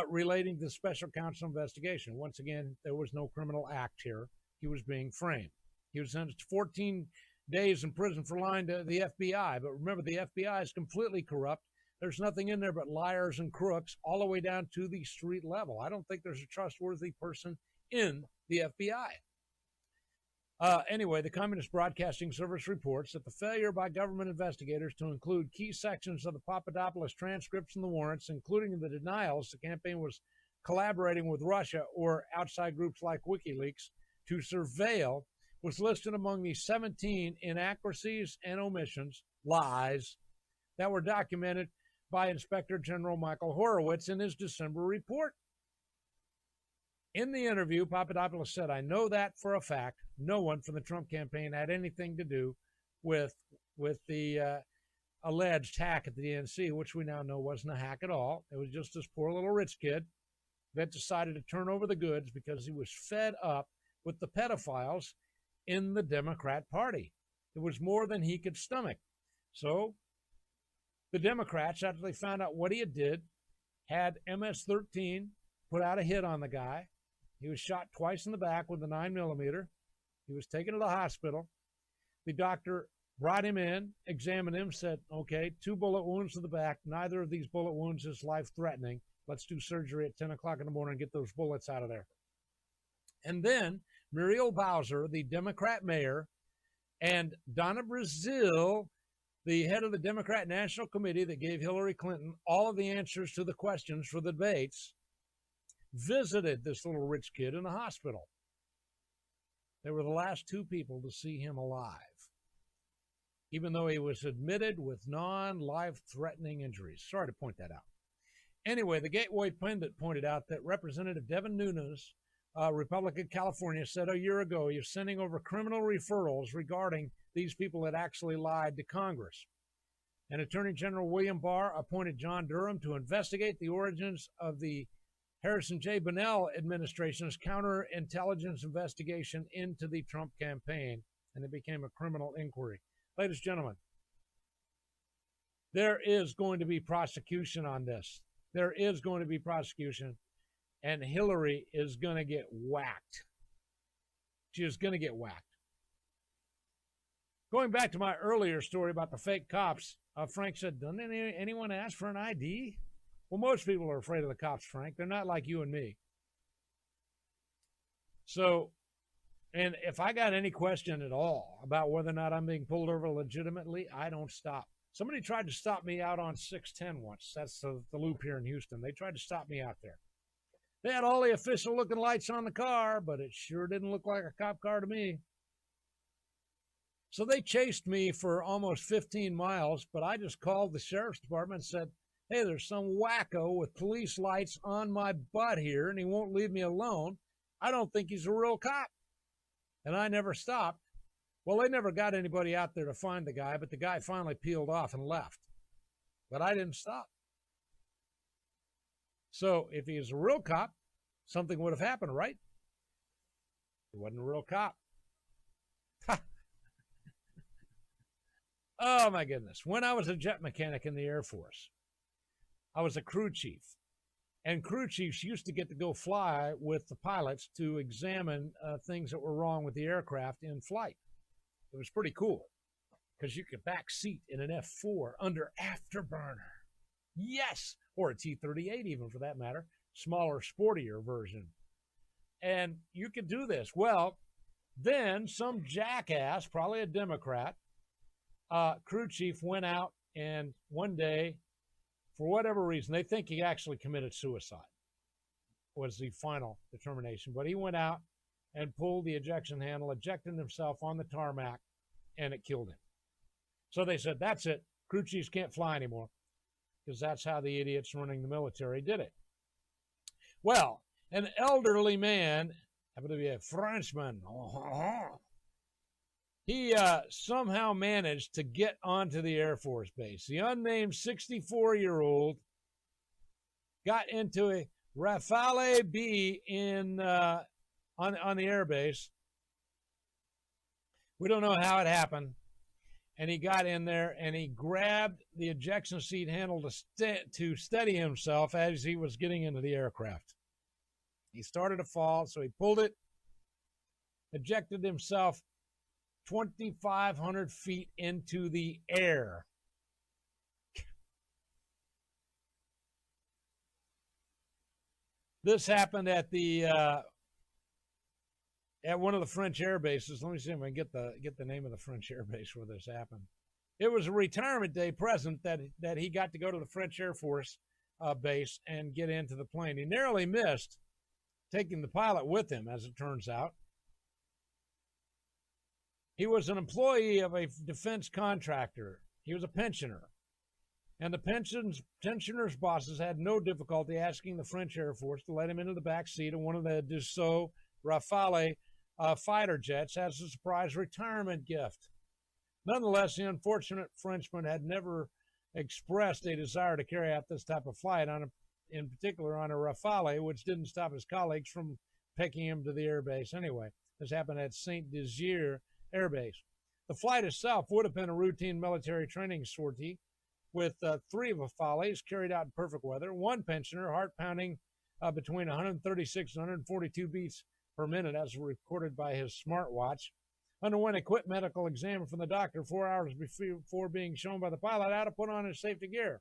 relating to the special counsel investigation. Once again, there was no criminal act here. He was being framed. He was sentenced to 14 days in prison for lying to the FBI. But remember, the FBI is completely corrupt. There's nothing in there but liars and crooks all the way down to the street level. I don't think there's a trustworthy person in the FBI. Anyway, the Communist Broadcasting Service reports that the failure by government investigators to include key sections of the Papadopoulos transcripts and the warrants, including the denials the campaign was collaborating with Russia or outside groups like WikiLeaks to surveil, was listed among the 17 inaccuracies and omissions, lies, that were documented by Inspector General Michael Horowitz in his December report. In the interview, Papadopoulos said, "I know that for a fact. No one from the Trump campaign had anything to do with the alleged hack at the DNC, which we now know wasn't a hack at all. It was just this poor little rich kid that decided to turn over the goods because he was fed up with the pedophiles in the Democrat Party. It was more than he could stomach. So the Democrats, after they found out what he did, had MS-13 put out a hit on the guy, He was shot twice in the back with a 9mm. He was taken to the hospital. The doctor brought him in, examined him, said, okay, 2 bullet wounds to the back. Neither of these bullet wounds is life-threatening. Let's do surgery at 10 o'clock in the morning and get those bullets out of there. And then Muriel Bowser, the Democrat mayor, and Donna Brazile, the head of the Democrat National Committee that gave Hillary Clinton all of the answers to the questions for the debates, visited this little rich kid in the hospital. They were the last 2 people to see him alive, even though he was admitted with non-life-threatening injuries. Sorry to point that out. Anyway, the Gateway Pundit pointed out that Representative Devin Nunes, Republican California, said a year ago he was sending over criminal referrals regarding these people that actually lied to Congress. And Attorney General William Barr appointed John Durham to investigate the origins of the Harrison J. Bonnell administration's counterintelligence investigation into the Trump campaign, and it became a criminal inquiry. Ladies and gentlemen, there is going to be prosecution on this. There is going to be prosecution, and Hillary is going to get whacked. She is going to get whacked. Going back to my earlier story about the fake cops, Frank said, doesn't anyone ask for an ID? Well, most people are afraid of the cops, Frank. They're not like you and me. So, and if I got any question at all about whether or not I'm being pulled over legitimately, I don't stop. Somebody tried to stop me out on 610 once. That's the loop here in Houston. They tried to stop me out there. They had all the official-looking lights on the car, but it sure didn't look like a cop car to me. So they chased me for almost 15 miles, but I just called the sheriff's department and said, hey, there's some wacko with police lights on my butt here, and he won't leave me alone. I don't think he's a real cop. And I never stopped. Well, they never got anybody out there to find the guy, but the guy finally peeled off and left. But I didn't stop. So if he was a real cop, something would have happened, right? He wasn't a real cop. Oh, my goodness. When I was a jet mechanic in the Air Force, I was a crew chief. And crew chiefs used to get to go fly with the pilots to examine things that were wrong with the aircraft in flight. It was pretty cool because you could back seat in an F-4 under afterburner. Yes, or a T-38 even for that matter, smaller, sportier version. And you could do this. Well, then some jackass, probably a Democrat, crew chief went out and one day, for whatever reason, they think he actually committed suicide, was the final determination. But he went out and pulled the ejection handle, ejected himself on the tarmac, and it killed him. So they said, that's it. Crew chiefs can't fly anymore, because that's how the idiots running the military did it. Well, an elderly man, happened to be a Frenchman, he somehow managed to get onto the Air Force Base. The unnamed 64-year-old got into a Rafale B on the air base. We don't know how it happened. And he got in there and he grabbed the ejection seat handle to steady himself as he was getting into the aircraft. He started to fall, so he pulled it, ejected himself 2,500 feet into the air. This happened at one of the French air bases. Let me see if I can get the name of the French air base where this happened. It was a retirement day present that he got to go to the French Air Force base and get into the plane. He narrowly missed taking the pilot with him, as it turns out. He was an employee of a defense contractor. He was a pensioner. And the pensioner's bosses had no difficulty asking the French Air Force to let him into the back seat of one of the Dassault Rafale fighter jets as a surprise retirement gift. Nonetheless, the unfortunate Frenchman had never expressed a desire to carry out this type of flight, in particular on a Rafale, which didn't stop his colleagues from picking him to the air base anyway. This happened at Saint-Dizier Air Base. The flight itself would have been a routine military training sortie with 3 Rafales carried out in perfect weather, 1 pensioner, heart-pounding between 136 and 142 beats per minute, as recorded by his smartwatch. Underwent a quick medical exam from the doctor 4 hours before being shown by the pilot how to put on his safety gear.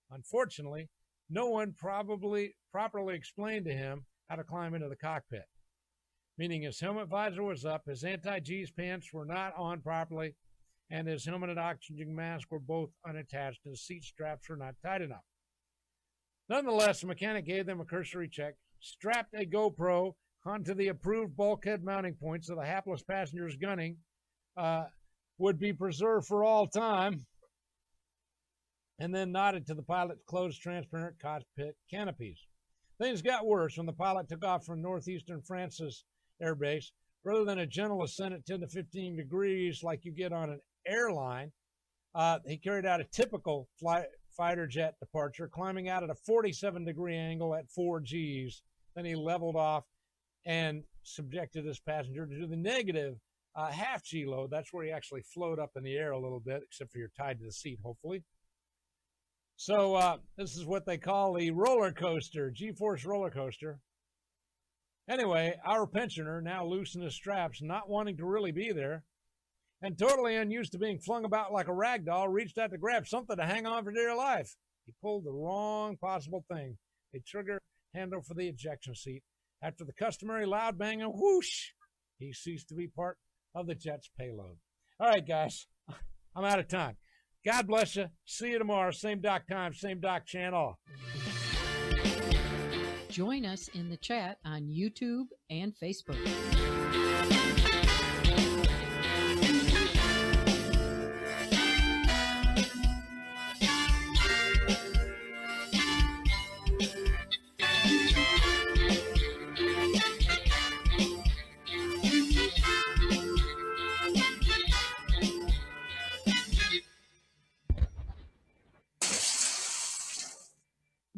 Unfortunately, no one properly explained to him how to climb into the cockpit, meaning his helmet visor was up, his anti-G's pants were not on properly, and his helmet and oxygen mask were both unattached, and his seat straps were not tight enough. Nonetheless, the mechanic gave them a cursory check, strapped a GoPro onto the approved bulkhead mounting point so the hapless passenger's gunning would be preserved for all time, and then nodded to the pilot's closed transparent cockpit canopies. Things got worse when the pilot took off from northeastern France's airbase. Rather than a gentle ascent at 10 to 15 degrees like you get on an airline, he carried out a typical fighter jet departure, climbing out at a 47-degree angle at 4 Gs. Then he leveled off and subjected his passenger to the negative half G load. That's where you actually float up in the air a little bit, except for you're tied to the seat, hopefully. So this is what they call the roller coaster, G-force roller coaster. Anyway, our pensioner, now loose in his straps, not wanting to really be there, and totally unused to being flung about like a rag doll, reached out to grab something to hang on for dear life. He pulled the wrong possible thing, a trigger handle for the ejection seat. After the customary loud bang and whoosh, he ceased to be part of the jet's payload. All right, guys, I'm out of time. God bless you. See you tomorrow. Same doc time, same doc channel. Join us in the chat on YouTube and Facebook.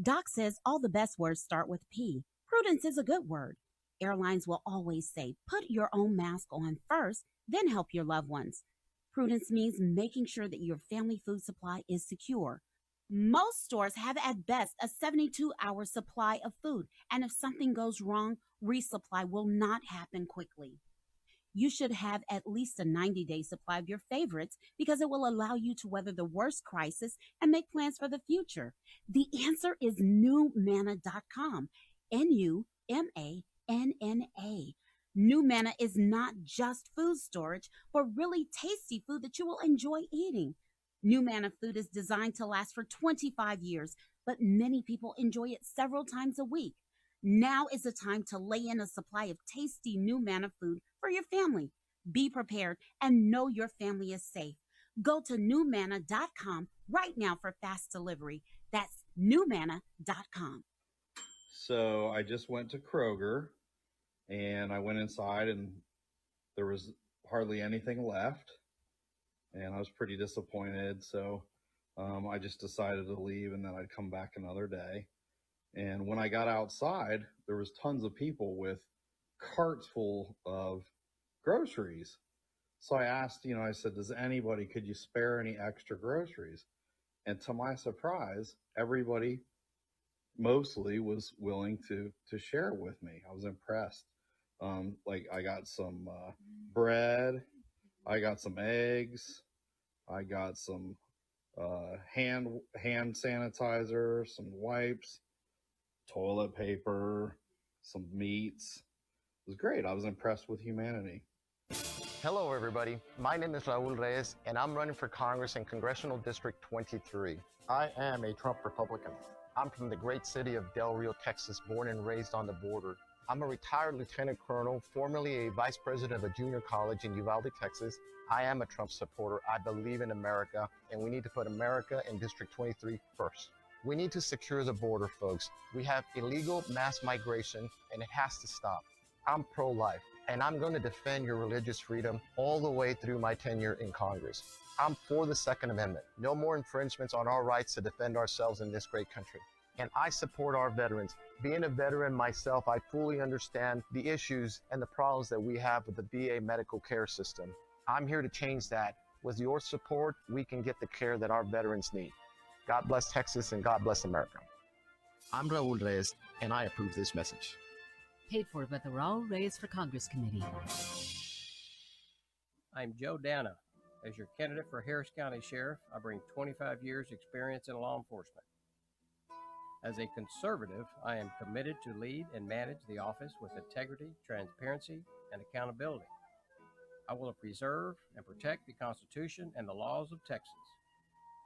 Doc says all the best words start with P. Prudence is a good word. Airlines will always say, put your own mask on first, then help your loved ones. Prudence means making sure that your family food supply is secure. Most stores have at best a 72-hour supply of food, and if something goes wrong, resupply will not happen quickly. You should have at least a 90-day supply of your favorites because it will allow you to weather the worst crisis and make plans for the future. The answer is NewManna.com. N-U-M-A-N-N-A. New Manna is not just food storage, but really tasty food that you will enjoy eating. New Manna food is designed to last for 25 years, but many people enjoy it several times a week. Now is the time to lay in a supply of tasty New Manna food for your family. Be prepared and know your family is safe. Go to newmanna.com right now for fast delivery. That's newmanna.com. So I just went to Kroger and I went inside and there was hardly anything left. And I was pretty disappointed. So I just decided to leave and then I'd come back another day. And when I got outside, there was tons of people with carts full of groceries. So I asked, I said, could you spare any extra groceries? And to my surprise, everybody mostly was willing to share with me. I was impressed. I got some bread, I got some eggs, I got some hand sanitizer, some wipes, toilet paper, some meats. It was great. I was impressed with humanity. Hello, everybody. My name is Raul Reyes, and I'm running for Congress in Congressional District 23. I am a Trump Republican. I'm from the great city of Del Rio, Texas, born and raised on the border. I'm a retired lieutenant colonel, formerly a vice president of a junior college in Uvalde, Texas. I am a Trump supporter. I believe in America, and we need to put America in District 23 first. We need to secure the border, folks. We have illegal mass migration, and it has to stop. I'm pro-life, and I'm going to defend your religious freedom all the way through my tenure in Congress. I'm for the Second Amendment. No more infringements on our rights to defend ourselves in this great country. And I support our veterans. Being a veteran myself, I fully understand the issues and the problems that we have with the VA medical care system. I'm here to change that. With your support, we can get the care that our veterans need. God bless Texas and God bless America. I'm Raul Reyes, and I approve this message. Paid for by the Raul Reyes for Congress Committee. I'm Joe Dana. As your candidate for Harris County Sheriff, I bring 25 years experience in law enforcement. As a conservative, I am committed to lead and manage the office with integrity, transparency, and accountability. I will preserve and protect the Constitution and the laws of Texas.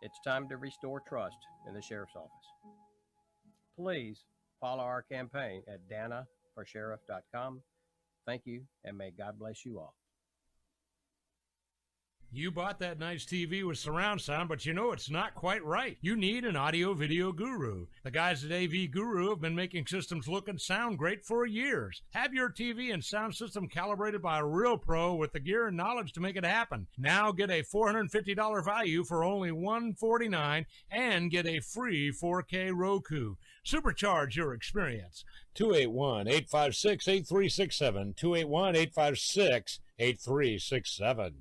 It's time to restore trust in the Sheriff's Office. Please follow our campaign at danaforsheriff.com. Thank you, and may God bless you all. You bought that nice TV with surround sound, but you know it's not quite right. You need an audio video guru. The guys at AV Guru have been making systems look and sound great for years. Have your TV and sound system calibrated by a real pro with the gear and knowledge to make it happen. Now get a $450 value for only $149 and get a free 4K Roku. Supercharge your experience. 281-856-8367. 281-856-8367.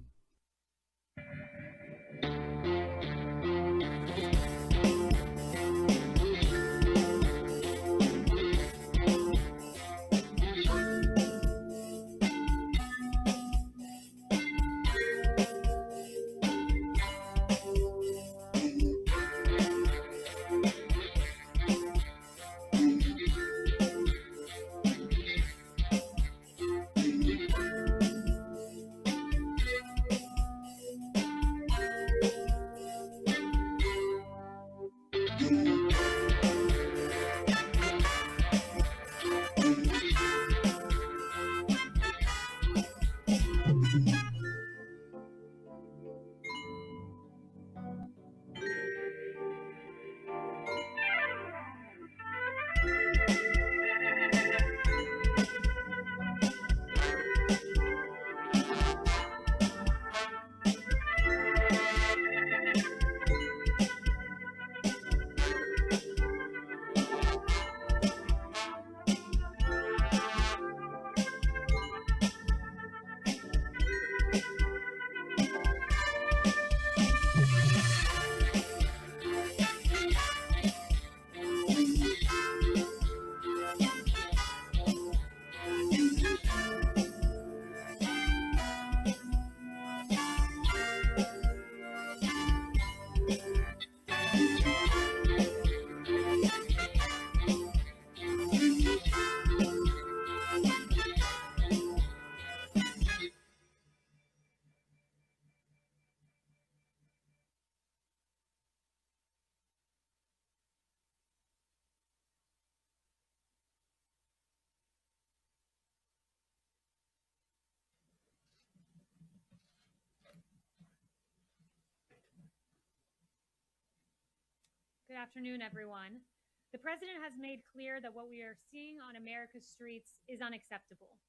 Good afternoon, everyone. The president has made clear that what we are seeing on America's streets is unacceptable.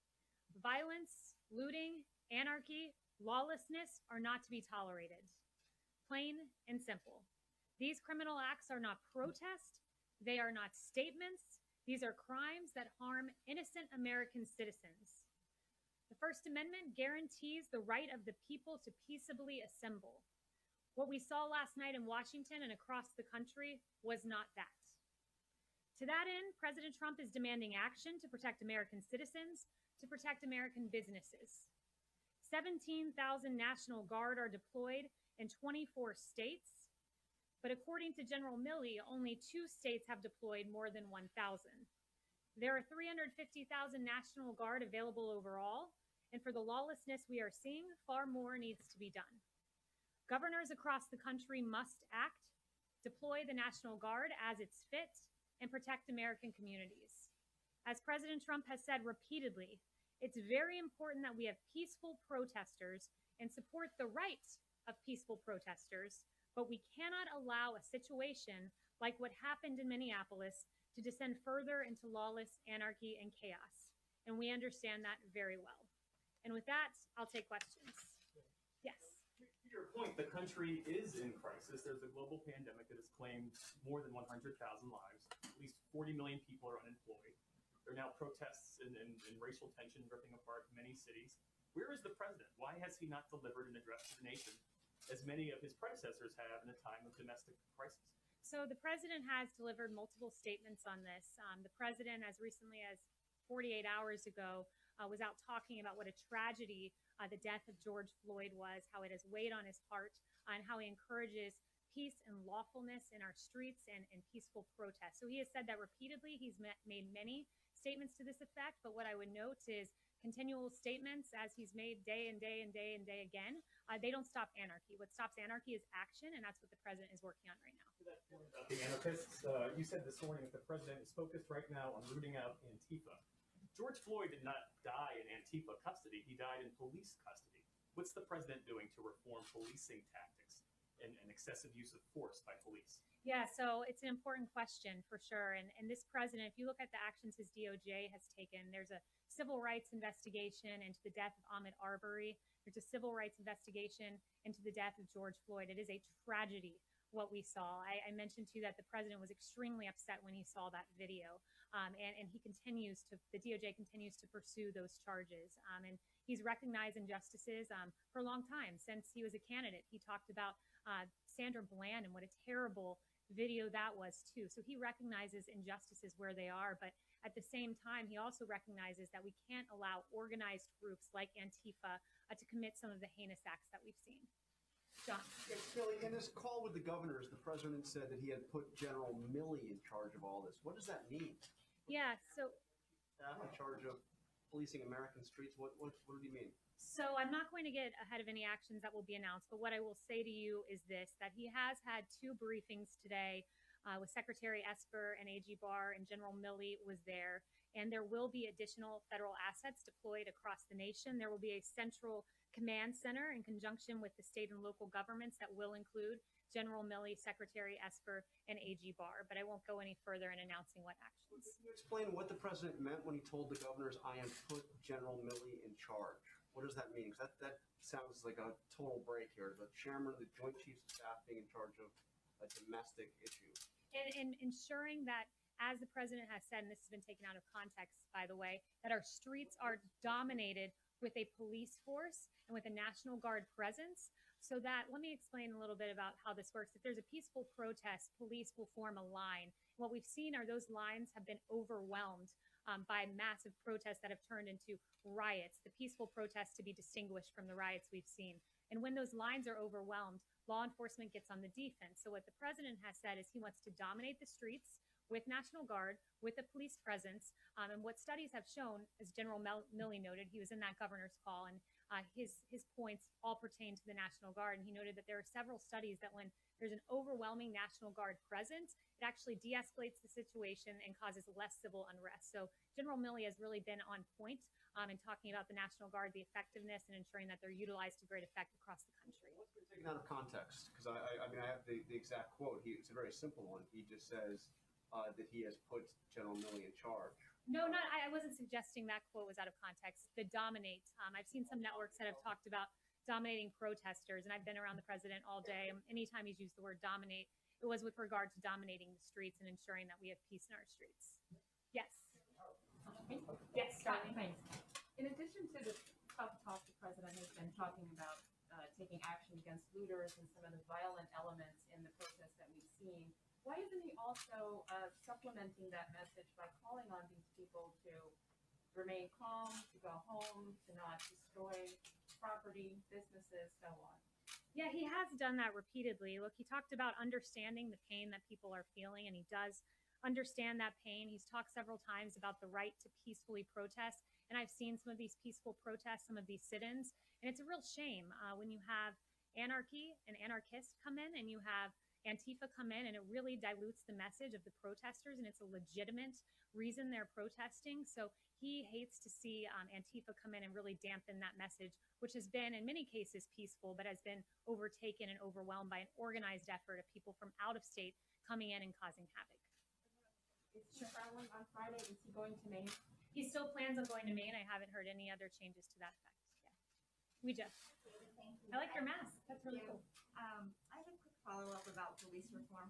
Violence, looting, anarchy, lawlessness are not to be tolerated. Plain and simple. These criminal acts are not protest. They are not statements. These are crimes that harm innocent American citizens. The First Amendment guarantees the right of the people to peaceably assemble. What we saw last night in Washington and across the country was not that. To that end, President Trump is demanding action to protect American citizens, to protect American businesses. 17,000 National Guard are deployed in 24 states, but according to General Milley, only 2 states have deployed more than 1,000. There are 350,000 National Guard available overall, and for the lawlessness we are seeing, far more needs to be done. Governors across the country must act, deploy the National Guard as it's fit, and protect American communities. As President Trump has said repeatedly, it's very important that we have peaceful protesters and support the right of peaceful protesters, but we cannot allow a situation like what happened in Minneapolis to descend further into lawless anarchy and chaos. And we understand that very well. And with that, I'll take questions. Yes. To your point, the country is in crisis. There's a global pandemic that has claimed more than 100,000 lives. At least 40 million people are unemployed. There are now protests and racial tension ripping apart many cities. Where is the president? Why has he not delivered an address to the nation, as many of his predecessors have in a time of domestic crisis? So the president has delivered multiple statements on this. The president, as recently as 48 hours ago, was out talking about what a tragedy the death of George Floyd was, how it has weighed on his heart, and how he encourages peace and lawfulness in our streets and peaceful protests. So he has said that repeatedly. He's made many statements to this effect, but what I would note is continual statements, as he's made day and day and day and day again, they don't stop anarchy. What stops anarchy is action, and that's what the president is working on right now. About the anarchists, you said this morning that the president is focused right now on rooting out Antifa. George Floyd did not die in Antifa custody. He died in police custody. What's the president doing to reform policing tactics and excessive use of force by police? Yeah, so it's an important question for sure. And this president, if you look at the actions his DOJ has taken, there's a civil rights investigation into the death of Ahmaud Arbery. There's a civil rights investigation into the death of George Floyd. It is a tragedy what we saw. I mentioned to you that the president was extremely upset when he saw that video. And he continues to, the DOJ continues to pursue those charges. And he's recognized injustices for a long time, since he was a candidate. He talked about Sandra Bland and what a terrible video that was too. So he recognizes injustices where they are, but at the same time, he also recognizes that we can't allow organized groups like Antifa to commit some of the heinous acts that we've seen. John. Yes, Billy, in his call with the governors, the president said that he had put General Milley in charge of all this. What does that mean? Yeah, so In charge of policing American streets, what do you mean? So I'm not going to get ahead of any actions that will be announced, but what I will say to you is this, that he has had 2 briefings today with Secretary Esper and AG Barr, and General Milley was there. And there will be additional federal assets deployed across the nation. There will be a central command center in conjunction with the state and local governments that will include General Milley, Secretary Esper, and AG Barr. But I won't go any further in announcing what actions. Can you explain what the president meant when he told the governors, I am put General Milley in charge? What does that mean? Because that sounds like a total break here. The chairman of the Joint Chiefs of Staff being in charge of a domestic issue. And ensuring that, as the president has said, and this has been taken out of context, by the way, that our streets are dominated with a police force and with a National Guard presence. So that, let me explain a little bit about how this works. If there's a peaceful protest, police will form a line. What we've seen are those lines have been overwhelmed by massive protests that have turned into riots, the peaceful protests to be distinguished from the riots we've seen. And when those lines are overwhelmed, law enforcement gets on the defense. So what the president has said is he wants to dominate the streets with National Guard, with a police presence. And what studies have shown, as General Milley noted, he was in that governor's call, and his points all pertain to the National Guard. And he noted that there are several studies that when there's an overwhelming National Guard presence, it actually de-escalates the situation and causes less civil unrest. So General Milley has really been on point in talking about the National Guard, the effectiveness, and ensuring that they're utilized to great effect across the country. What's been taken out of context? Because I mean, I have the exact quote. It's a very simple one. He just says that he has put General Milley in charge. No, I wasn't suggesting that quote was out of context. The dominate. I've seen some networks that have talked about dominating protesters, and I've been around the president all day. Anytime he's used the word dominate, it was with regard to dominating the streets and ensuring that we have peace in our streets. Yes. Yes, Charlie. Thanks. In addition to the tough talk, the president has been talking about taking action against looters and some of the violent elements in the protests that we've seen. Why isn't he also supplementing that message by calling on these people to remain calm, to go home, to not destroy property, businesses, so on? Yeah, he has done that repeatedly. Look, he talked about understanding the pain that people are feeling, and he does understand that pain. He's talked several times about the right to peacefully protest, and I've seen some of these peaceful protests, some of these sit-ins, and it's a real shame when you have anarchy and anarchists come in and you have Antifa come in, and it really dilutes the message of the protesters, and it's a legitimate reason they're protesting. So he hates to see Antifa come in and really dampen that message, which has been in many cases peaceful, but has been overtaken and overwhelmed by an organized effort of people from out of state coming in and causing havoc. Is he traveling on Friday? Is he going to Maine? He still plans on going to Maine. I haven't heard any other changes to that effect. Yeah. We just. I like your mask. That's really cool. I have a quick follow-up about police reform.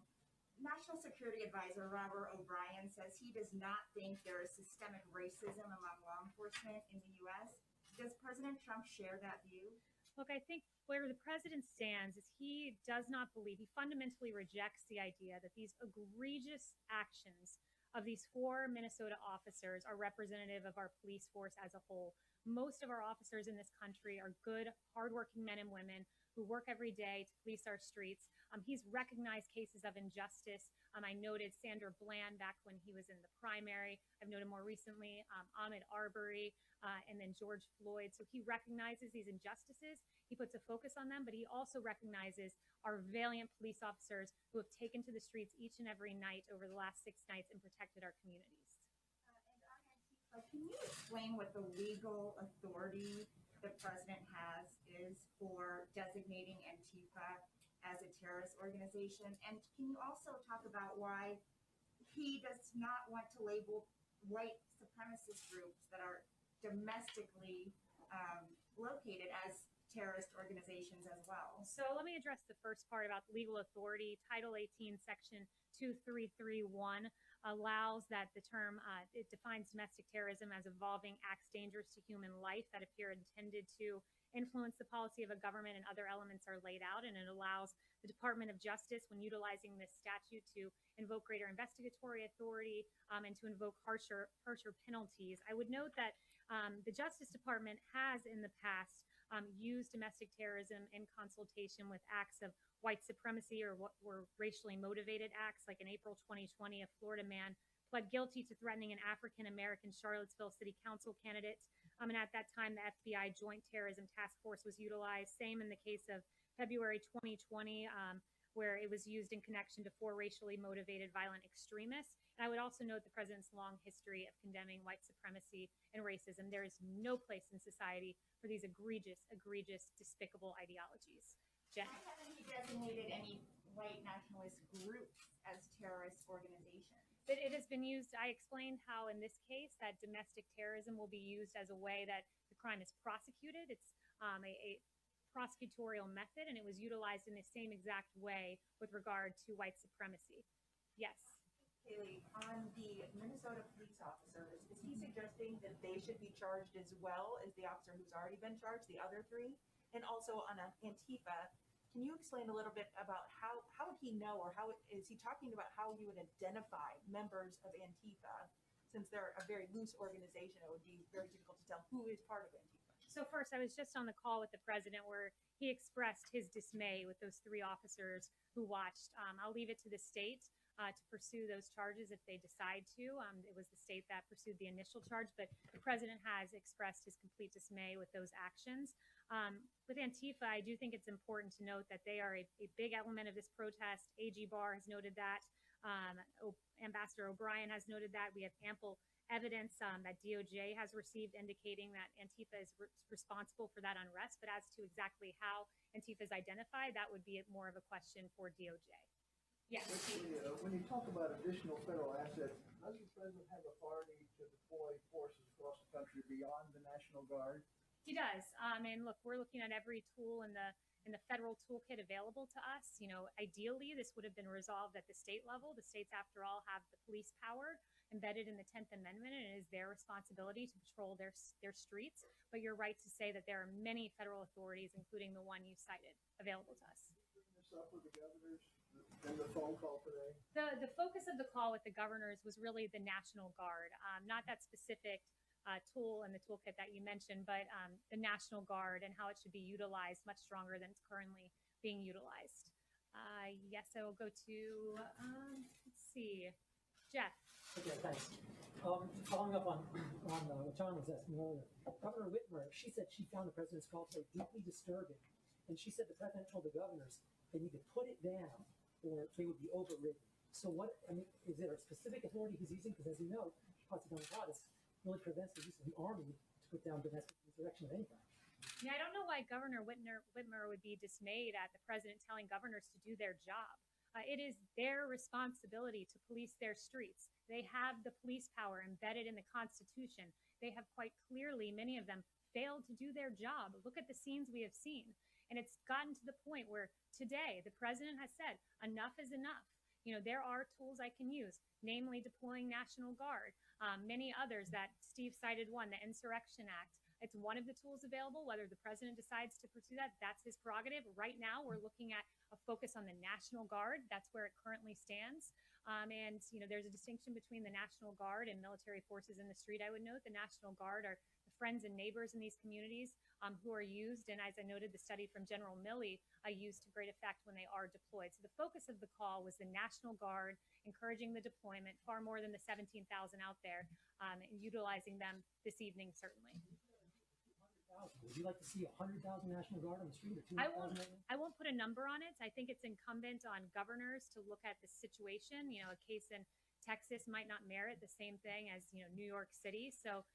National Security Advisor Robert O'Brien says he does not think there is systemic racism among law enforcement in the U.S. Does President Trump share that view? Look, I think where the president stands is he does not believe, he fundamentally rejects the idea that these egregious actions of these 4 Minnesota officers are representative of our police force as a whole. Most of our officers in this country are good, hardworking men and women who work every day to police our streets. He's recognized cases of injustice. I noted Sandra Bland back when he was in the primary. I've noted more recently Ahmaud Arbery and then George Floyd. So he recognizes these injustices. He puts a focus on them, but he also recognizes our valiant police officers who have taken to the streets each and every night over the last 6 nights and protected our communities. Can you explain what the legal authority the president has is for designating Antifa as a terrorist organization? And can you also talk about why he does not want to label white supremacist groups that are domestically located as terrorist organizations as well? So let me address the first part about legal authority. Title 18, Section 2331 allows that the term, it defines domestic terrorism as involving acts dangerous to human life that appear intended to influence the policy of a government, and other elements are laid out. And it allows the Department of Justice, when utilizing this statute, to invoke greater investigatory authority and to invoke harsher penalties. I would note that the Justice Department has in the past used domestic terrorism in consultation with acts of white supremacy or what were racially motivated acts. Like in April 2020, a Florida man pled guilty to threatening an African-American Charlottesville City Council candidate. And at that time, the FBI Joint Terrorism Task Force was utilized. Same in the case of February 2020, where it was used in connection to 4 racially motivated violent extremists. And I would also note the president's long history of condemning white supremacy and racism. There is no place in society for these egregious, despicable ideologies. Jen. Why haven't he designated any white nationalist groups as terrorist organizations? But it has been used. I explained how in this case that domestic terrorism will be used as a way that the crime is prosecuted. It's a prosecutorial method, and it was utilized in the same exact way with regard to white supremacy. Yes. Haley, on the Minnesota police officers, is he suggesting that they should be charged as well as the officer who's already been charged, the other 3? And also on Antifa, can you explain a little bit about how would he know, or how is he talking about how you would identify members of Antifa? Since they're a very loose organization, it would be very difficult to tell who is part of Antifa. So first, I was just on the call with the president where he expressed his dismay with those 3 officers who watched. I'll leave it to the state to pursue those charges if they decide to. It was the state that pursued the initial charge, but the president has expressed his complete dismay with those actions. With Antifa, I do think it's important to note that they are a big element of this protest. AG Barr has noted that. Ambassador O'Brien has noted that. We have ample evidence that DOJ has received indicating that Antifa is responsible for that unrest. But as to exactly how Antifa is identified, that would be more of a question for DOJ. Yes. When you talk about additional federal assets, does the president have authority to deploy forces across the country beyond the National Guard? He does. And look, we're looking at every tool in the federal toolkit available to us. You know, ideally, this would have been resolved at the state level. The states, after all, have the police power embedded in the 10th Amendment, and it is their responsibility to patrol their streets. But you're right to say that there are many federal authorities, including the one you cited, available to us. Did you bring this up with the governors in the phone call today? The focus of the call with the governors was really the National Guard, not that specific tool in the toolkit that you mentioned, but the National Guard and how it should be utilized much stronger than it's currently being utilized. Yes, I will go to, let's see, Jeff. Okay, thanks. Following up on what John was asking earlier, Governor Whitmer, she said she found the president's call today deeply disturbing, and she said the president told the governors they need to put it down or they would be overridden. So what, I mean, is there a specific authority he's using? Because as you know, Constitutional Goddess really prevents the use of the army to put down domestic insurrection of any kind. Yeah, I don't know why Governor Whitmer would be dismayed at the president telling governors to do their job. It is their responsibility to police their streets. They have the police power embedded in the Constitution. They have quite clearly, many of them, failed to do their job. Look at the scenes we have seen. And it's gotten to the point where today the president has said, enough is enough. You know, there are tools I can use, namely deploying National Guard, many others that Steve cited one, the Insurrection Act. It's one of the tools available. Whether the president decides to pursue that, that's his prerogative. Right now, we're looking at a focus on the National Guard. That's where it currently stands. And, there's a distinction between the National Guard and military forces in the street. I would note the National Guard are the friends and neighbors in these communities who are used, and as I noted, the study from General Milley used to great effect when they are deployed. So the focus of the call was the National Guard, encouraging the deployment far more than the 17,000 out there, and utilizing them this evening, certainly. Would you like to see 100,000 National Guard on the street or 200,000? I won't put a number on it. I think it's incumbent on governors to look at the situation. A case in Texas might not merit the same thing as New York City. So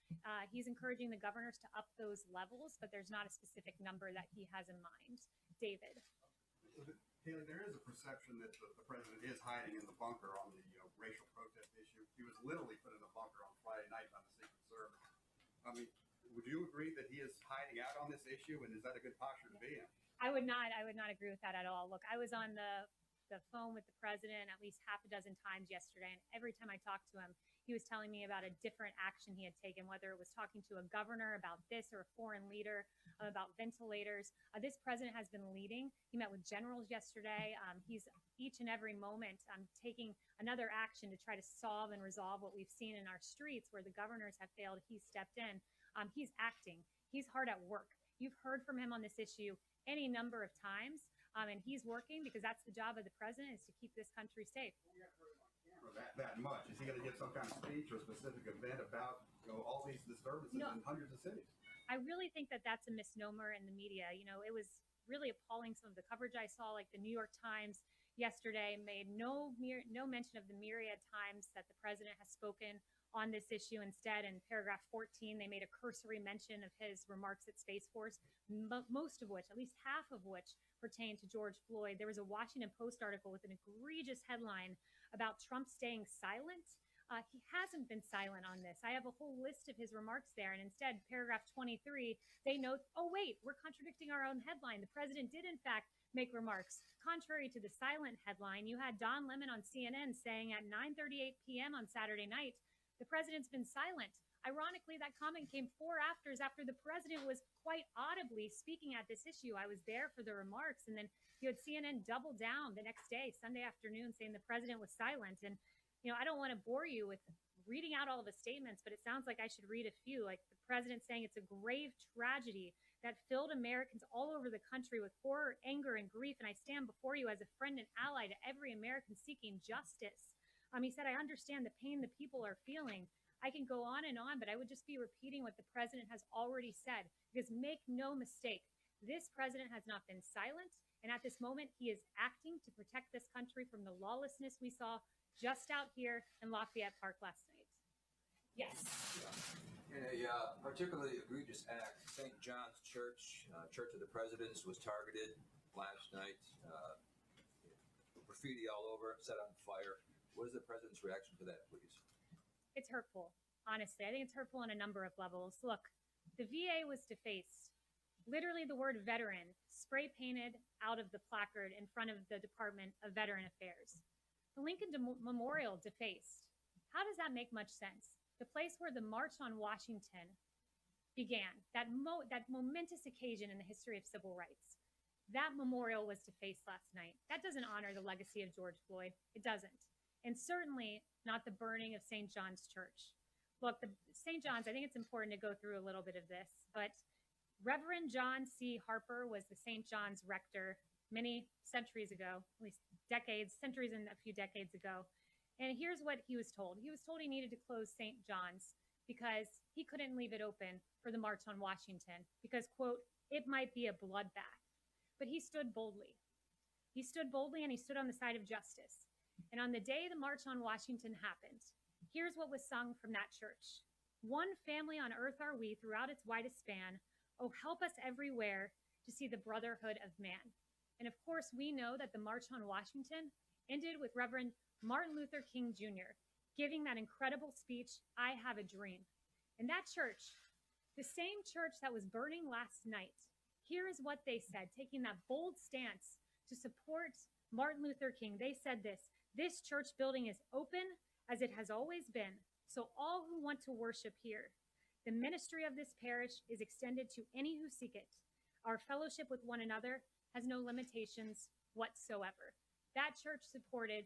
he's encouraging the governors to up those levels, but there's not a specific number that he has in mind. David. Haley, there is a perception that the president is hiding in the bunker on the racial protest issue. He was literally put in a bunker on Friday night by the Secret Service. I mean, would you agree that he is hiding out on this issue, and is that a good posture to be in? I would not agree with that at all. Look, I was on the phone with the president at least half a dozen times yesterday, and every time I talked to him, he was telling me about a different action he had taken, whether it was talking to a governor about this or a foreign leader about ventilators. This president has been leading. He met with generals yesterday. He's each and every moment taking another action to try to solve and resolve what we've seen in our streets where the governors have failed. He stepped in. He's acting. He's hard at work. You've heard from him on this issue any number of times, and he's working because that's the job of the president, is to keep this country safe. That much? Is he going to give some kind of speech or specific event about all these disturbances in hundreds of cities? I really think that that's a misnomer in the media. It was really appalling, some of the coverage I saw, like the New York Times yesterday made no mention of the myriad times that the president has spoken on this issue. Instead, in paragraph 14, they made a cursory mention of his remarks at Space Force, most of which, at least half of which, pertain to George Floyd. There was a Washington Post article with an egregious headline about Trump staying silent. He hasn't been silent on this. I have a whole list of his remarks there. And instead, paragraph 23, they note, oh, wait, we're contradicting our own headline. The president did, in fact, make remarks. Contrary to the silent headline, you had Don Lemon on CNN saying at 9:38 p.m. on Saturday night, the president's been silent. Ironically, that comment came 4 hours after the president was quite audibly speaking at this issue. I was there for the remarks. And then you had CNN double down the next day, Sunday afternoon, saying the president was silent. And, I don't want to bore you with reading out all of his statements, but it sounds like I should read a few, like the president saying it's a grave tragedy that filled Americans all over the country with horror, anger, and grief. And I stand before you as a friend and ally to every American seeking justice. He said, I understand the pain the people are feeling. I can go on, but I would just be repeating what the president has already said, because make no mistake, this president has not been silent. And at this moment, he is acting to protect this country from the lawlessness we saw just out here in Lafayette Park last night. Yes. In a particularly egregious act, St. John's Church, Church of the Presidents, was targeted last night. Graffiti all over, set on fire. What is the president's reaction to that, please? It's hurtful. Honestly, I think it's hurtful on a number of levels. Look, the VA was defaced. Literally the word veteran spray painted out of the placard in front of the Department of Veteran Affairs. The Lincoln Memorial defaced. How does that make much sense? The place where the March on Washington began, that momentous occasion in the history of civil rights, that memorial was defaced last night. That doesn't honor the legacy of George Floyd. It doesn't. And certainly not the burning of St. John's Church. Look, St. John's, I think it's important to go through a little bit of this, but Reverend John C. Harper was the St. John's rector many centuries ago, at least centuries and a few decades ago. And here's what he was told. He was told he needed to close St. John's because he couldn't leave it open for the March on Washington because, quote, it might be a bloodbath. But he stood boldly. He stood boldly and he stood on the side of justice. And on the day the March on Washington happened, here's what was sung from that church. One family on earth are we throughout its widest span. Oh, help us everywhere to see the brotherhood of man. And of course, we know that the March on Washington ended with Reverend Martin Luther King Jr. giving that incredible speech, I Have a Dream. And that church, the same church that was burning last night, here is what they said, taking that bold stance to support Martin Luther King. They said this church building is open as it has always been, so all who want to worship here. The ministry of this parish is extended to any who seek it. Our fellowship with one another has no limitations whatsoever. That church supported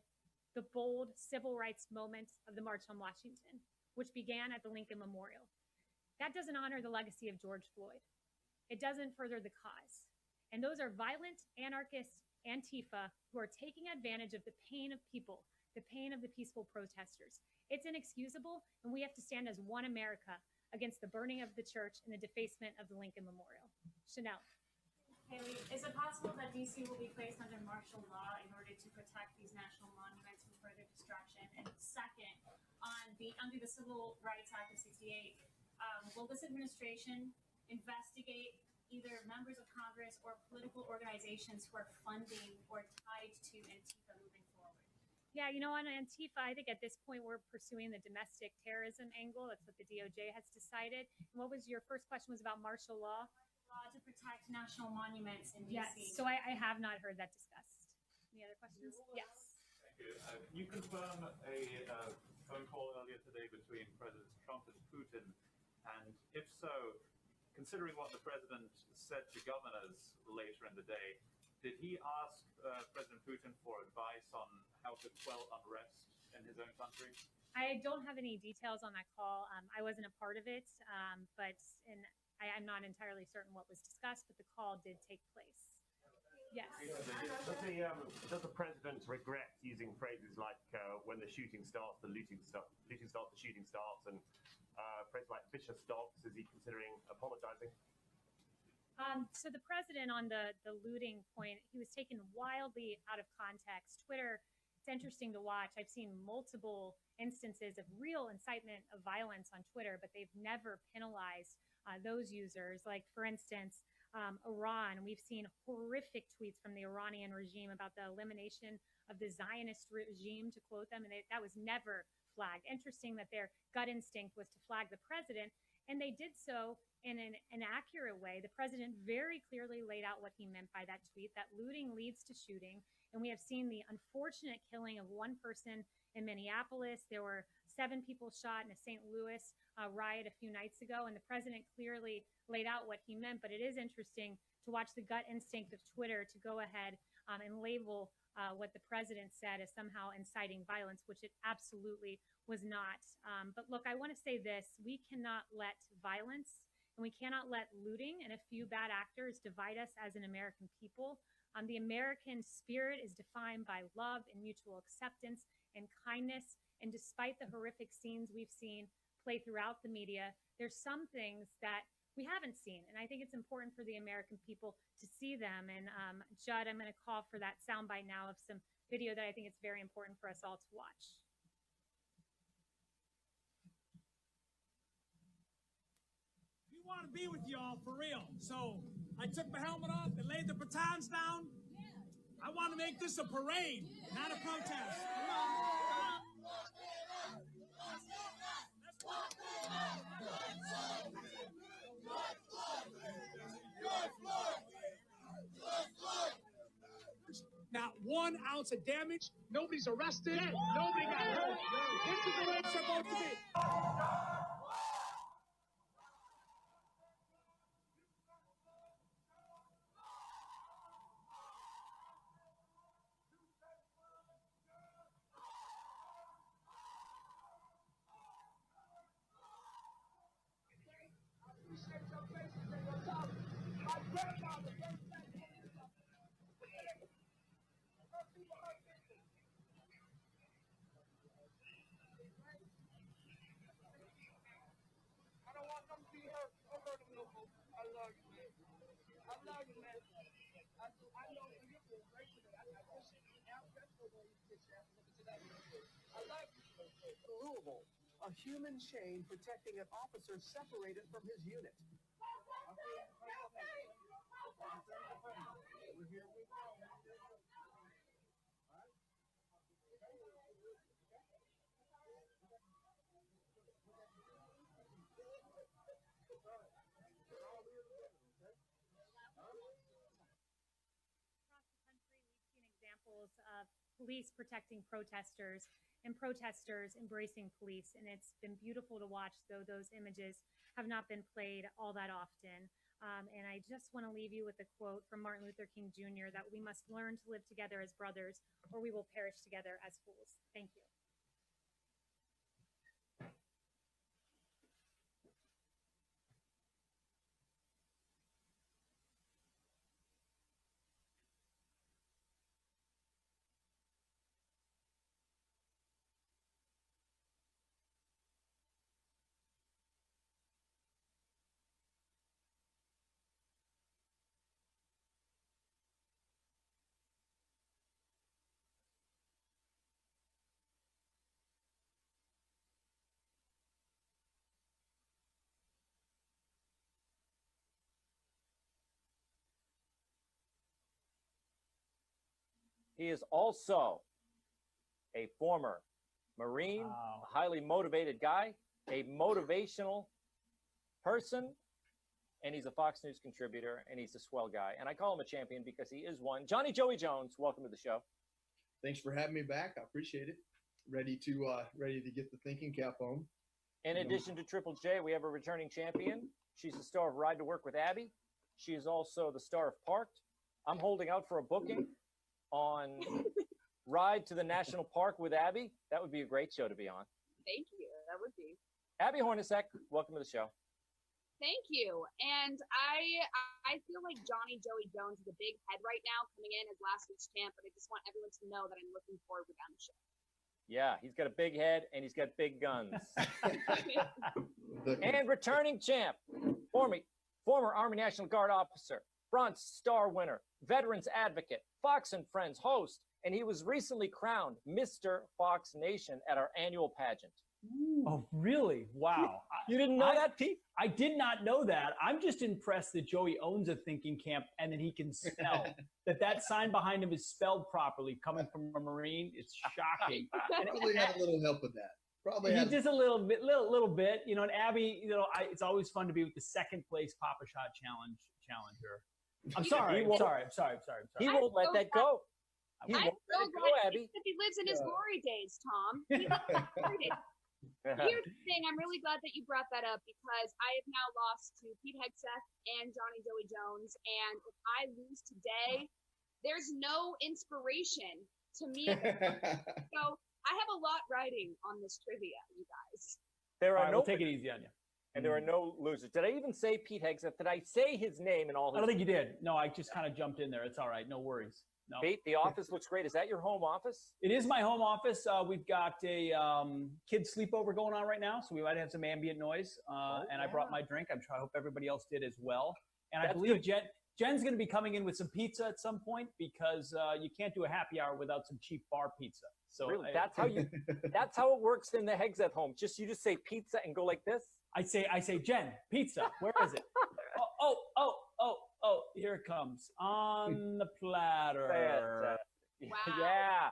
the bold civil rights moment of the March on Washington, which began at the Lincoln Memorial. That doesn't honor the legacy of George Floyd. It doesn't further the cause. And those are violent anarchist Antifa who are taking advantage of the pain of people, the pain of the peaceful protesters. It's inexcusable, and we have to stand as one America against the burning of the church and the defacement of the Lincoln Memorial. Chanel. Haley, is it possible that DC will be placed under martial law in order to protect these national monuments from further destruction? And second, under the Civil Rights Act of '68, will this administration investigate either members of Congress or political organizations who are funding or tied to Antifa moving forward? Yeah, you know, on Antifa, I think at this point we're pursuing the domestic terrorism angle. That's what the DOJ has decided. And what was your first question? Was about martial law? Law to protect national monuments in DC. Yes, so I have not heard that discussed. Any other questions? Yes. Thank you. Can you confirm a phone call earlier today between Presidents Trump and Putin? And if so, considering what the president said to governors later in the day, did he ask President Putin for advice on how to quell unrest in his own country? I don't have any details on that call. I wasn't a part of it, but I'm not entirely certain what was discussed, but the call did take place. Yes. Does the president regret using phrases like when the shooting starts, the looting starts, the shooting starts, and phrases like vicious dogs? Is he considering apologizing? So the president on the looting point, he was taken wildly out of context. Twitter, it's interesting to watch. I've seen multiple instances of real incitement of violence on Twitter, but they've never penalized those users. Like, for instance, Iran, we've seen horrific tweets from the Iranian regime about the elimination of the Zionist regime, to quote them, and that was never flagged. Interesting that their gut instinct was to flag the president, and they did so in an accurate way. The president very clearly laid out what he meant by that tweet, that looting leads to shooting. And we have seen the unfortunate killing of one person in Minneapolis. There were 7 people shot in a St. Louis riot a few nights ago, and the president clearly laid out what he meant. But it is interesting to watch the gut instinct of Twitter to go ahead and label what the president said as somehow inciting violence, which it absolutely was not. But look, I want to say this. We cannot let violence and we cannot let looting and a few bad actors divide us as an American people. The American spirit is defined by love and mutual acceptance and kindness. And despite the horrific scenes we've seen play throughout the media, there's some things that we haven't seen. And I think it's important for the American people to see them. And Judd, I'm going to call for that soundbite now of some video that I think it's very important for us all to watch. We want to be with y'all for real. So I took my helmet off and laid the batons down. I want to make this a parade, not a protest. Not 1 ounce of damage. Nobody's arrested. Nobody got hurt. This is the way it's supposed to be. Louisville, a human chain protecting an officer separated from his unit. Examples of police protecting protesters. and protesters embracing police. And it's been beautiful to watch, though those images have not been played all that often. And I just want to leave you with a quote from Martin Luther King Jr. that we must learn to live together as brothers, or we will perish together as fools. Thank you. He is also a former Marine, a highly motivated guy, a motivational person, and he's a Fox News contributor, and he's a swell guy. And I call him a champion because he is one. Johnny Joey Jones, welcome to the show. Thanks for having me back. I appreciate it. Ready to get the thinking cap on. In addition to Triple J, we have a returning champion. She's the star of Ride to Work with Abby. She is also the star of Parked. I'm holding out for a booking on Ride to the National Park with Abby. That would be a great show to be on. Thank you. That would be. Abby Hornacek, welcome to the show. Thank you. And I feel like Johnny Joey Jones is a big head right now coming in as last week's champ, but I just want everyone to know that I'm looking for redemption. Yeah, he's got a big head and he's got big guns. And returning champ, former Army National Guard officer, Bronze Star winner, Veterans Advocate, Fox and Friends host, and he was recently crowned Mr. Fox Nation at our annual pageant. Oh, really? Wow. You didn't know that, Pete? I did not know that. I'm just impressed that Joey owns a thinking camp and that he can spell. that sign behind him is spelled properly, coming from a Marine. It's shocking. Probably had a little help with that. Probably He just a little bit, you know. And Abby, you know, it's always fun to be with the second place Papa Shot challenger. I'm sorry. He won't let that go. He won't let it go, Abby. If he lives in his glory days, Tom. He lives in his glory days. Here's the thing, I'm really glad that you brought that up because I have now lost to Pete Hegseth and Johnny Joey Jones, and if I lose today, there's no inspiration to me. So I have a lot riding on this trivia, you guys. There are we'll take it easy on you. And there are no losers. Did I even say Pete Hegseth? Did I say his name and all his I don't think you did. No, I just kind of jumped in there. It's all right. No worries. No. Pete, the office looks great. Is that your home office? It is my home office. We've got a kids sleepover going on right now, so we might have some ambient noise. And I brought my drink. I hope everybody else did as well. And I believe Jen's going to be coming in with some pizza at some point because you can't do a happy hour without some cheap bar pizza. So really? That's how it works in the Hegseth home. You just say pizza and go like this. I say Jen, pizza. Where is it? Oh, here it comes on the platter. Wow. Yeah.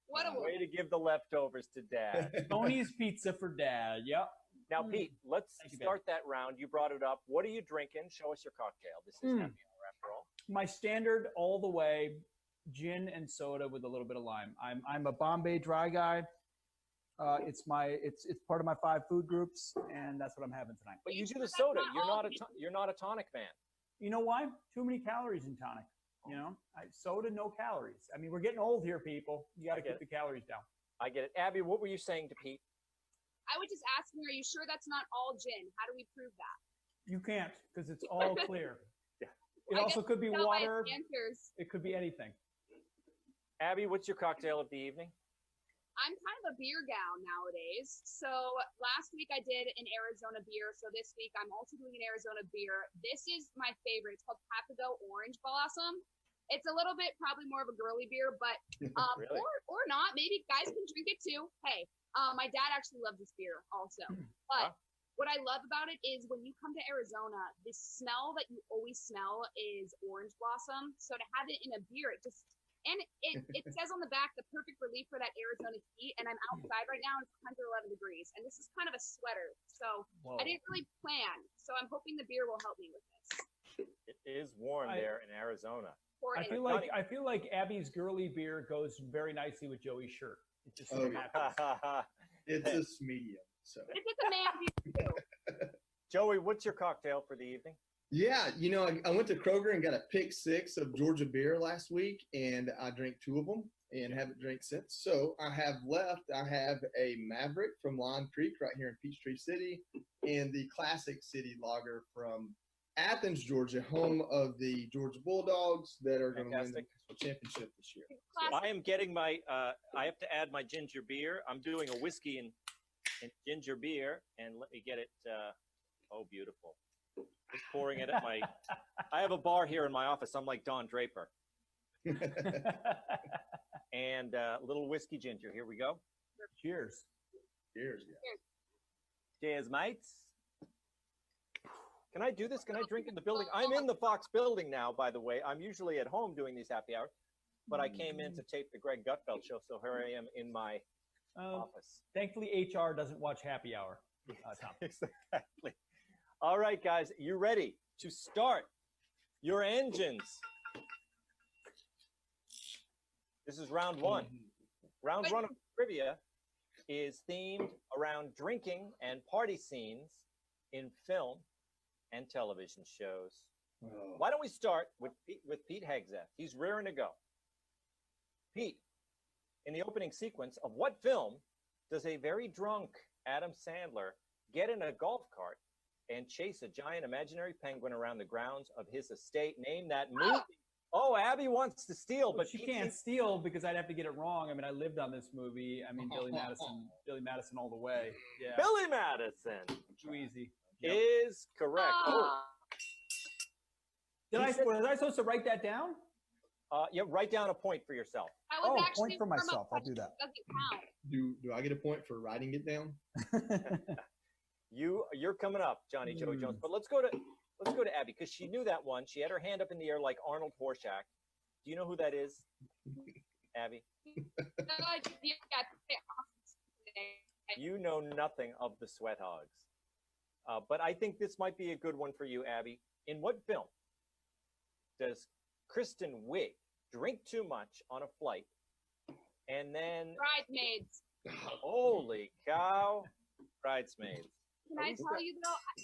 What a way to give the leftovers to Dad. Tony's Pizza for Dad. Yep. Now, Pete, let's start that round. You brought it up. What are you drinking? Show us your cocktail. This is happy hour after all. My standard all the way gin and soda with a little bit of lime. I'm a Bombay dry guy. It's part of my 5 food groups, and that's what I'm having tonight. But you do the soda. You're not a tonic fan. You know why? Too many calories in tonic. You know, soda, no calories. I mean, we're getting old here, people. You got to keep the calories down. I get it. Abby, what were you saying to Pete? I was just asking, are you sure that's not all gin? How do we prove that? You can't because it's all clear. It also could be water. It could be anything. Abby, what's your cocktail of the evening? I'm kind of a beer gal nowadays. So last week I did an Arizona beer. So this week I'm also doing an Arizona beer. This is my favorite. It's called Papago Orange Blossom. It's a little bit probably more of a girly beer, but Really? or not. Maybe guys can drink it too. Hey, my dad actually loves this beer also. But what I love about it is when you come to Arizona, the smell that you always smell is orange blossom. So to have it in a beer, and it says on the back, the perfect relief for that Arizona heat. And I'm outside right now, and it's 111 degrees. And this is kind of a sweater. So I didn't really plan. So I'm hoping the beer will help me with this. It is warm there in Arizona. I feel like Abby's girly beer goes very nicely with Joey's shirt. It's just Oh, so yeah. happens. It's a medium. So But it's a man too. Joey, what's your cocktail for the evening? yeah, I went to Kroger and got a pick 6 of Georgia beer last week, and I drank 2 of them and haven't drank since. So I have a Maverick from Lime Creek right here in Peachtree City, and the Classic City Lager from Athens, Georgia, home of the Georgia Bulldogs that are going to win the national championship this year. I am getting my. I have to add my ginger beer. I'm doing a whiskey and ginger beer, and let me get it. Oh, beautiful! Just pouring it at my. I have a bar here in my office. I'm like Don Draper. And a little whiskey ginger. Here we go. Cheers. Cheers. Cheers, mates. Can I do this? Can I drink in the building? I'm in the Fox building now, by the way. I'm usually at home doing these happy hours, but I came in to tape the Greg Gutfeld show, so here I am in my office. Thankfully, HR doesn't watch Happy Hour. Tom. Exactly. All right, guys, you ready to start your engines? This is round one. Round one of trivia is themed around drinking and party scenes in film and television shows. Oh. Why don't we start with Pete Hegseth? He's raring to go. Pete, in the opening sequence of what film does a very drunk Adam Sandler get in a golf cart and chase a giant imaginary penguin around the grounds of his estate? Name that movie. Oh, Abby wants to steal, but she can't steal because I'd have to get it wrong. I mean, I lived on this movie. I mean, Billy Madison all the way. Yeah. Billy Madison. Too easy. Is correct. Oh. Was I supposed to write that down? Yeah, write down a point for yourself. I was actually point for myself. I'll do that. Doesn't count. Do I get a point for writing it down? You're coming up, Johnny Joey Jones. But let's go to Abby because she knew that one. She had her hand up in the air like Arnold Horshack. Do you know who that is, Abby? You know nothing of the Sweat Hogs. But I think this might be a good one for you, Abby. In what film does Kristen Wiig drink too much on a flight and then... Bridesmaids. Holy cow. Bridesmaids. Can I tell you though?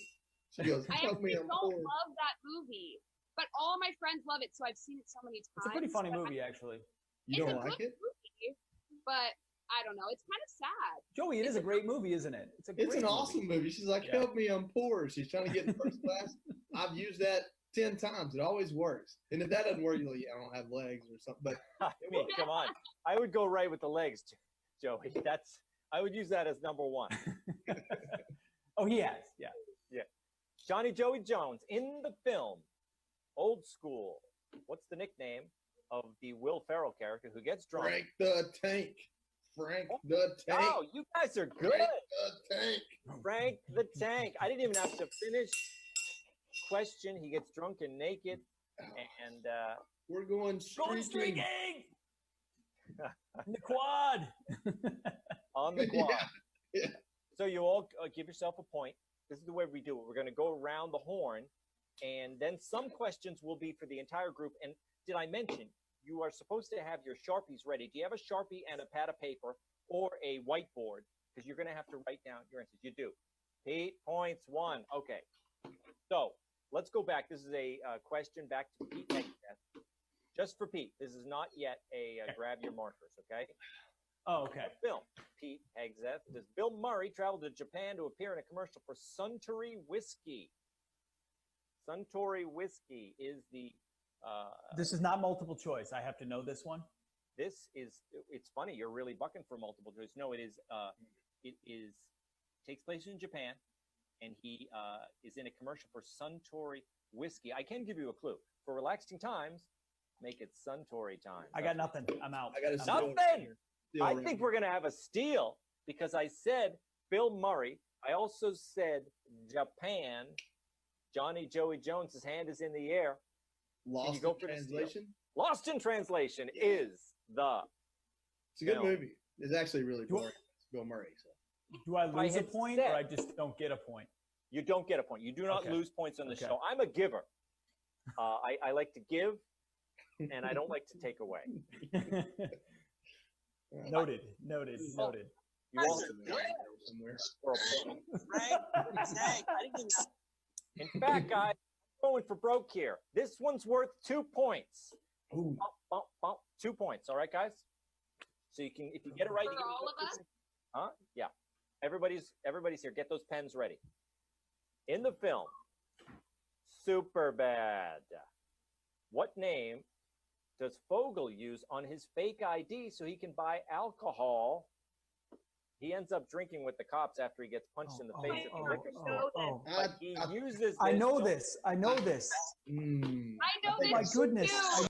She goes, I actually don't love that movie, but all my friends love it, so I've seen it so many times. It's a pretty funny movie, actually. You don't like it? Movie, but I don't know. It's kind of sad. Joey, it is a great movie, isn't it? It's an awesome movie. She's like, help me, I'm poor. She's trying to get in first class. I've used that 10 times. It always works. And if that doesn't work, you're like, I don't have legs or something. But I mean, come on. I would go right with the legs, Joey. I would use that as number one. Oh, he has. Yeah. Yeah. Johnny Joey Jones in the film Old School. What's the nickname of the Will Ferrell character who gets drunk? Frank the Tank. Frank the Tank. Oh, you guys are good. Frank the Tank. Frank the Tank. I didn't even have to finish question. He gets drunk and naked, and we're going streaking. In the quad. On the quad. Yeah. So you all give yourself a point. This is the way we do it. We're going to go around the horn, and then some questions will be for the entire group. And did I mention you are supposed to have your Sharpies ready? Do you have a Sharpie and a pad of paper or a whiteboard? Because you're going to have to write down your answers. You do. Pete, points, 1. Okay. So let's go back. This is a question back to Pete Hegseth. Just for Pete. This is not yet a grab your markers, okay? Oh, okay. Film. Pete Hegseth. Does Bill Murray travel to Japan to appear in a commercial for Suntory Whiskey? Suntory Whiskey is the... this is not multiple choice. I have to know this one. This is... It's funny. You're really bucking for multiple choice. No, it is... takes place in Japan, and he is in a commercial for Suntory Whiskey. I can give you a clue. For relaxing times, make it Suntory time. I got nothing. I'm out. I got nothing. I think we're going to have a steal because I said Bill Murray. I also said Japan. Johnny Joey Jones's hand is in the air. Lost in Translation? Lost in Translation is the... It's a good movie. It's actually really boring. It's Bill Murray. So. Do I lose a point or I just don't get a point? You don't get a point. You do not lose points on the show. I'm a giver. I like to give, and I don't like to take away. Noted. Noted. Noted. You all somewhere. In fact, guys, I'm going for broke here. This one's worth 2 points. Ooh. 2 points. All right, guys. So you can, if you get it right, For you get all of us? Huh? Yeah. Everybody's here. Get those pens ready. In the film, Superbad, what name does Fogel use on his fake ID so he can buy alcohol? He ends up drinking with the cops after he gets punched in the face at the liquor store. But he uses this. I know this. I know this. I know Oh my this goodness. too.